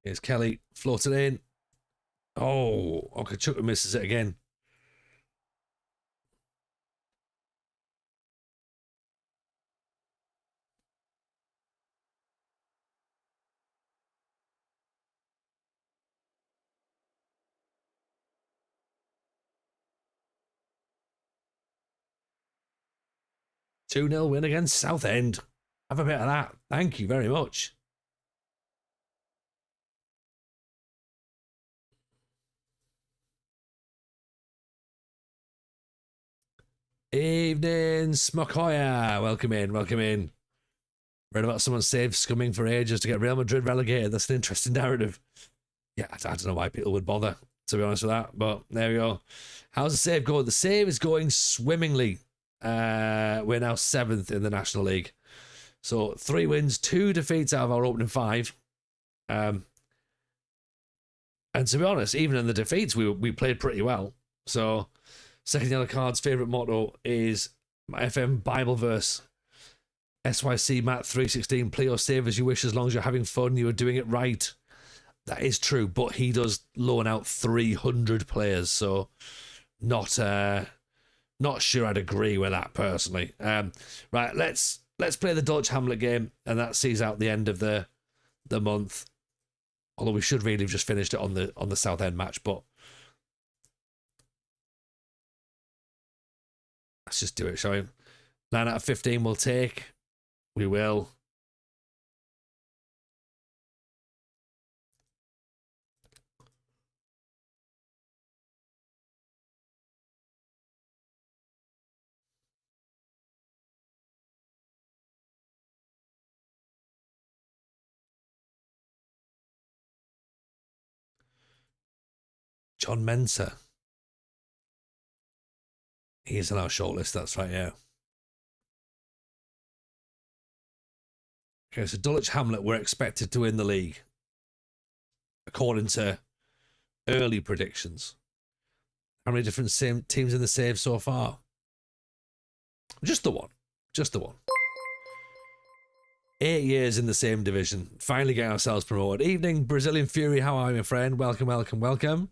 Here's Kelly, floated in. Oh, Okachukwu misses it again. Two 0 win against Southend. Have a bit of that. Thank you very much. Evening, Smokoya. Welcome in, welcome in. Read about someone saved scumming for ages to get Real Madrid relegated. That's an interesting narrative. Yeah, I don't know why people would bother, to be honest with that. But there we go. How's the save going? The save is going swimmingly. We're now 7th in the National League. So 3 wins, 2 defeats out of our opening 5. And to be honest, even in the defeats, we played pretty well. So second yellow card's favourite motto is my FM Bible verse. SYC Matt 316, play or save as you wish as long as you're having fun, you are doing it right. That is true, but he does loan out 300 players, so not sure I'd agree with that personally. Right, let's play the Dulwich Hamlet game, and that sees out the end of the month. Although we should really have just finished it on the Southend match, but let's just do it, shall we? 9 out of 15 we'll take. We will. John Mensah. He's on our shortlist, that's right, yeah. Okay, so Dulwich Hamlet were expected to win the league, according to early predictions. How many different teams in the save so far? Just the one. Just the one. 8 years in the same division. Finally getting ourselves promoted. Evening, Brazilian Fury. How are you, my friend? Welcome, welcome, welcome.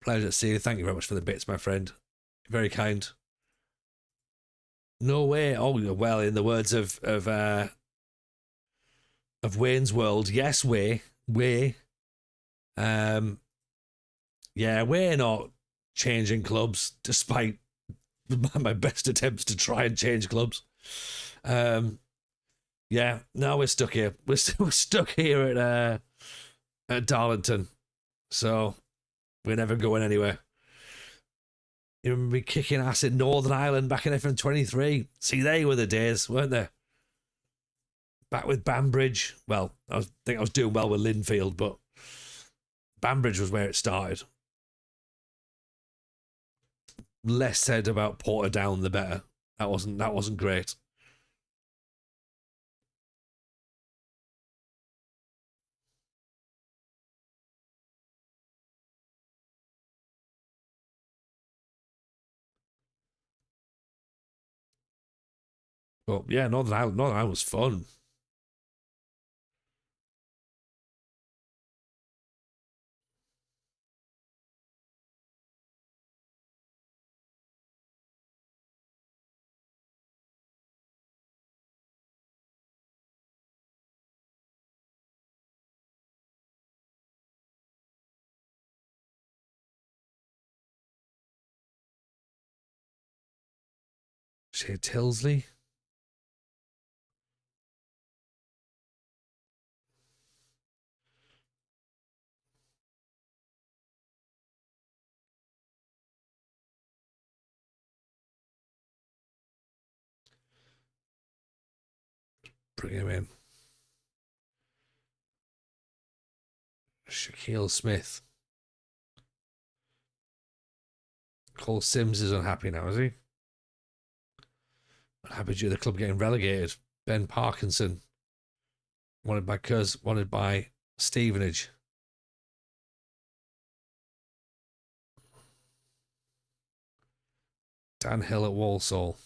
Pleasure to see you. Thank you very much for the bits, my friend. Very kind. No way. Oh, well, in the words of Wayne's World, yes, way. Yeah, we're not changing clubs, despite my best attempts to try and change clubs. Yeah, now we're stuck here. We're stuck here at Darlington, so we're never going anywhere. You remember me kicking ass in Northern Ireland back in FM23? See, they were the days, weren't they? Back with Banbridge. Well, I think I was doing well with Linfield, but Banbridge was where it started. Less said about Portadown, the better. That wasn't great. But yeah, Northern Ireland was fun. Shea Tilsley. Bring him in. Shaquille Smith. Cole Sims is unhappy now, is he? Unhappy due to the club getting relegated. Ben Parkinson. Wanted by Cuz, wanted by Stevenage. Dan Hill at Walsall.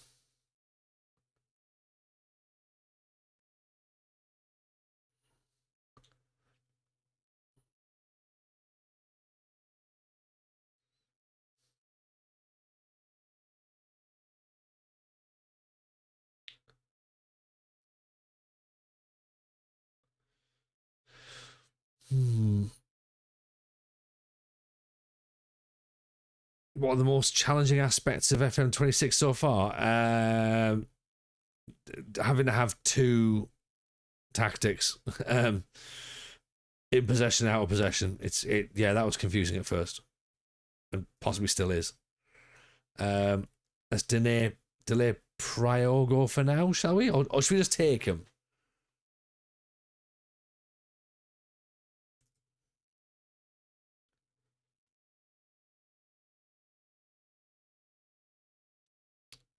What are the most challenging aspects of FM26 so far? Having to have 2 tactics. In possession, out of possession. Yeah, that was confusing at first. And possibly still is. Let's delay Priogo for now, shall we? Or should we just take him?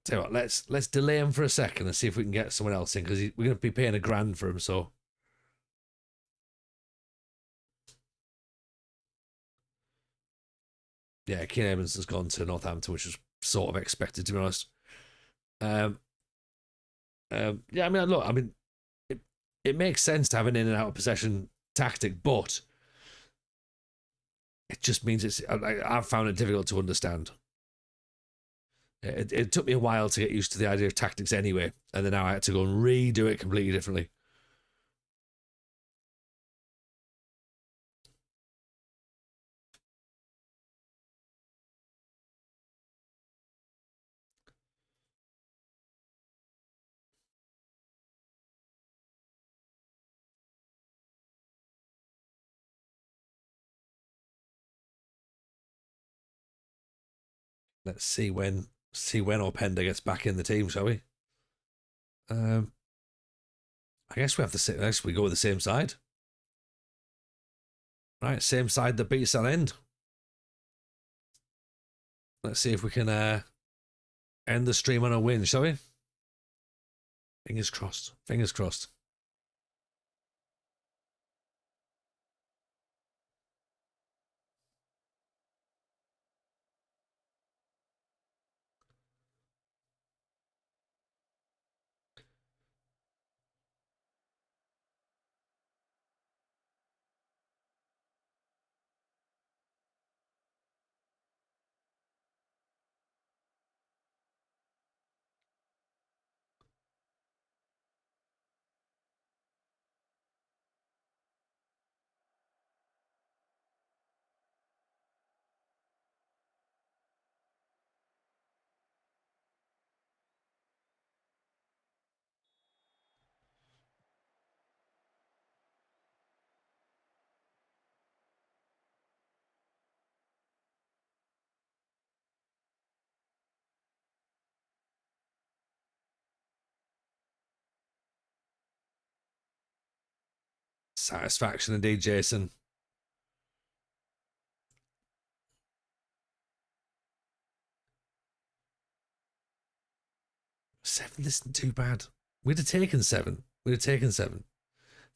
Tell you what, let's delay him for a second and see if we can get someone else in, because we're going to be paying £1,000 for him. So yeah, Keane Evans has gone to Northampton, which was sort of expected, to be honest. Yeah, I mean, look, I mean, it makes sense to have an in and out of possession tactic, but it just means I've found it difficult to understand. It took me a while to get used to the idea of tactics anyway, and then now I had to go and redo it completely differently. Let's see when Openda gets back in the team, shall we? I guess we have to. I guess we go with the same side. Right, same side that beat South End. Let's see if we can end the stream on a win, shall we? Fingers crossed. Fingers crossed. Satisfaction indeed, Jason. 7 isn't too bad. We'd have taken 7. We'd have taken 7.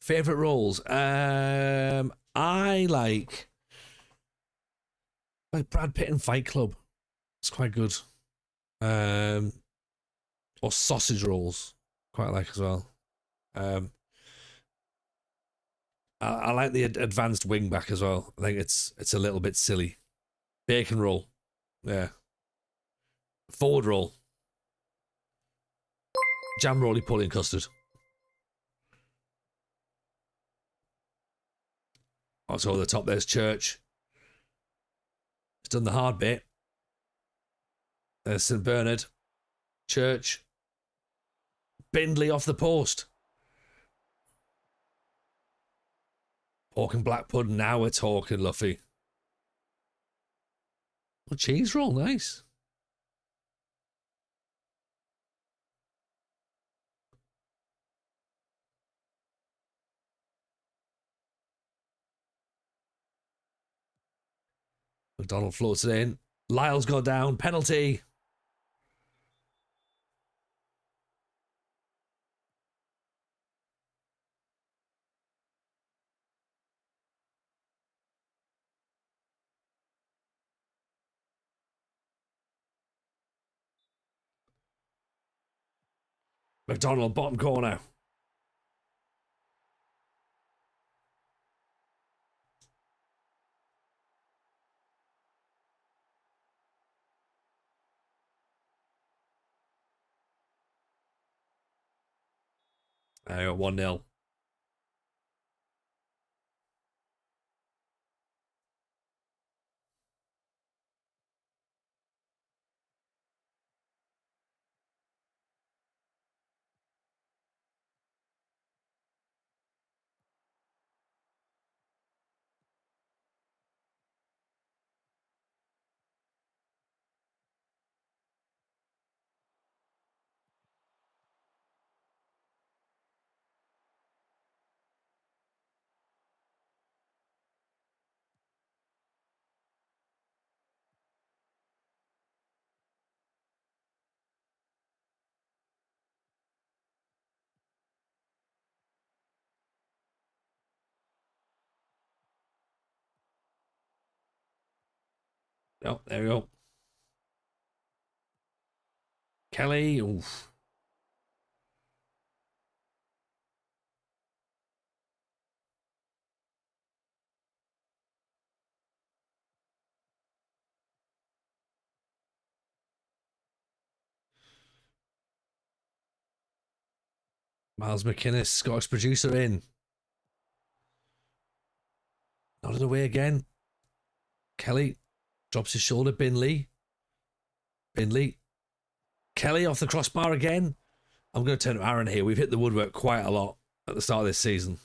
Favorite roles? I like Brad Pitt in Fight Club. It's quite good. Or sausage rolls, quite like as well. I like the advanced wing back as well. I think it's a little bit silly. Bacon roll, yeah. Forward roll. Jam roly poly and custard. Also at the top there's Church. He's done the hard bit. There's St Bernard. Church. Bindley off the post. Pork and black pudding. Now we're talking, Luffy. Oh, cheese roll, nice. McDonald floats it in. Lyle's got down. Penalty. McDonald, bottom corner. I got 1-0. Oh, there we go. Kelly. Oof. Miles McInnes, Scottish producer in. Nodded away again. Kelly drops his shoulder. Binley. Kelly off the crossbar again. I'm going to turn to Aaron here. We've hit the woodwork quite a lot at the start of this season.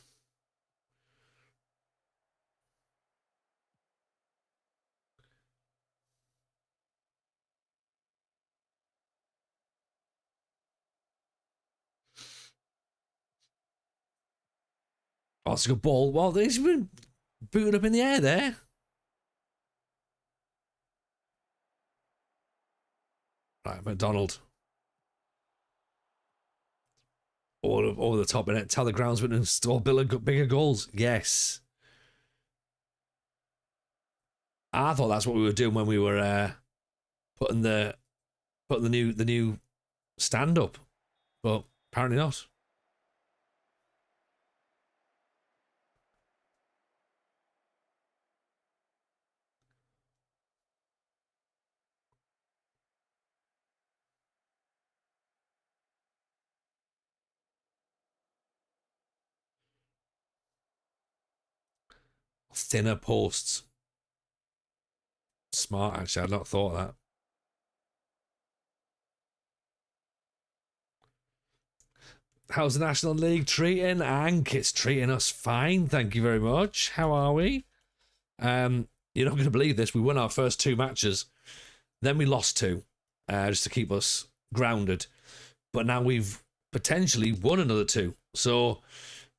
Oh, it's a good ball. Well, he's been booted up in the air there. Right, McDonald. Over the top of it. Tell the groundsman to install bigger goals. Yes. I thought that's what we were doing when we were putting the new stand up, but apparently not. Thinner posts. Smart, actually. I'd not thought of that. How's the National League treating? Ank, it's treating us fine. Thank you very much. How are we? You're not going to believe this. We won our first 2 matches. Then we lost 2, just to keep us grounded. But now we've potentially won another 2. So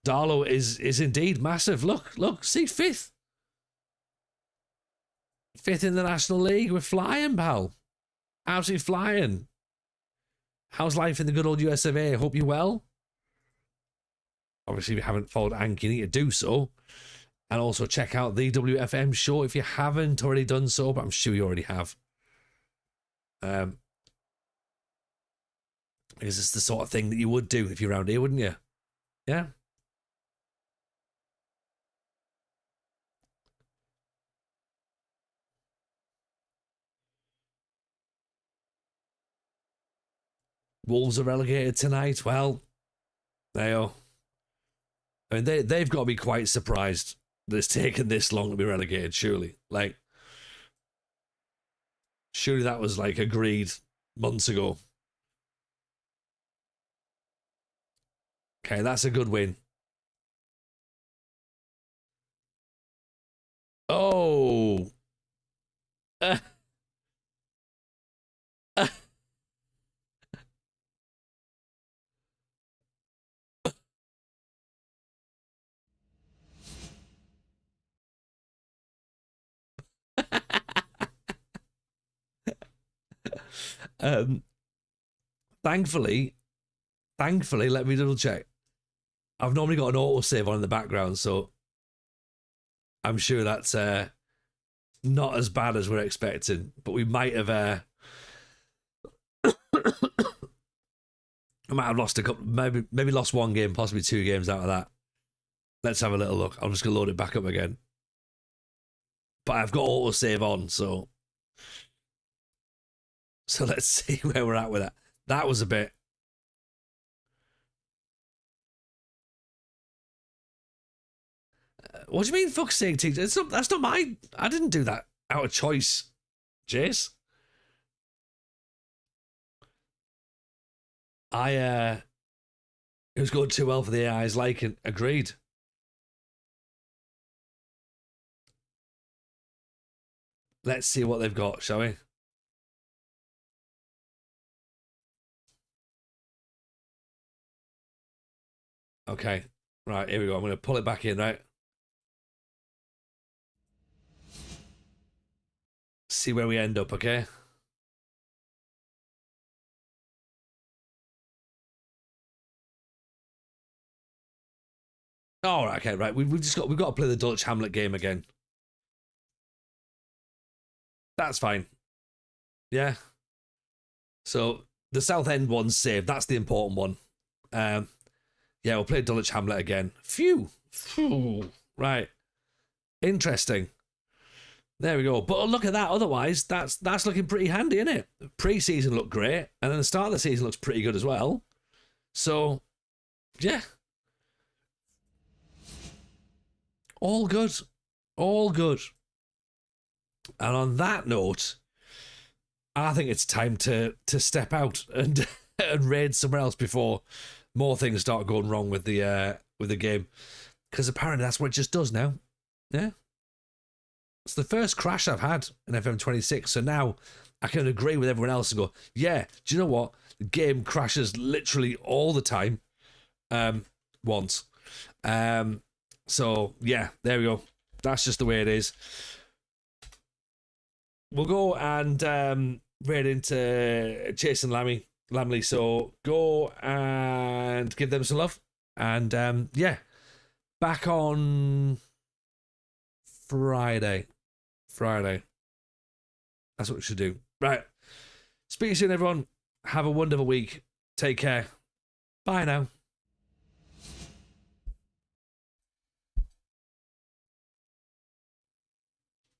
Darlow is indeed massive. Look, see, 5th. 5th in the National League. We're flying, pal. Absolutely flying. How's life in the good old US of A? Hope you're well. Obviously, if you haven't followed Ank, you need to do so. And also check out the WFM show if you haven't already done so, but I'm sure you already have. Because it's the sort of thing that you would do if you're around here, wouldn't you? Yeah. Wolves are relegated tonight. Well, they are. I mean, they've got to be quite surprised that it's taken this long to be relegated, surely. Like, surely that was, like, agreed months ago. Okay, that's a good win. Oh. um, thankfully, let me double check. I've normally got an autosave on in the background, so I'm sure that's not as bad as we're expecting. But we might have I might have lost a couple, maybe lost 1 game, possibly 2 games out of that. Let's have a little look. I'm just gonna load it back up again. But I've got autosave on, so let's see where we're at with that. That was a bit. What do you mean, fuck's sake, teacher? That's not my. I didn't do that out of choice, Jace. It was going too well for the AI's liking. Agreed. Let's see what they've got, shall we? Okay. Right, here we go. I'm going to pull it back in, right? See where we end up, okay? All right, okay, right. We've got to play the Dutch Hamlet game again. That's fine. Yeah. So the South End one's saved. That's the important one. Yeah, we'll play Dulwich Hamlet again. Phew. Right. Interesting. There we go. But look at that. Otherwise, that's looking pretty handy, isn't it? Pre-season looked great, and then the start of the season looks pretty good as well. So, yeah. All good. All good. And on that note, I think it's time to step out and and raid somewhere else before more things start going wrong with the game. Because apparently that's what it just does now. Yeah. It's the first crash I've had in FM26, so now I can agree with everyone else and go, yeah, do you know what? The game crashes literally all the time. Once. So, yeah, there we go. That's just the way it is. We'll go and raid into Chase and Lamley. So go and give them some love. And, yeah, back on Friday. That's what we should do. Right. Speak soon, everyone. Have a wonderful week. Take care. Bye now.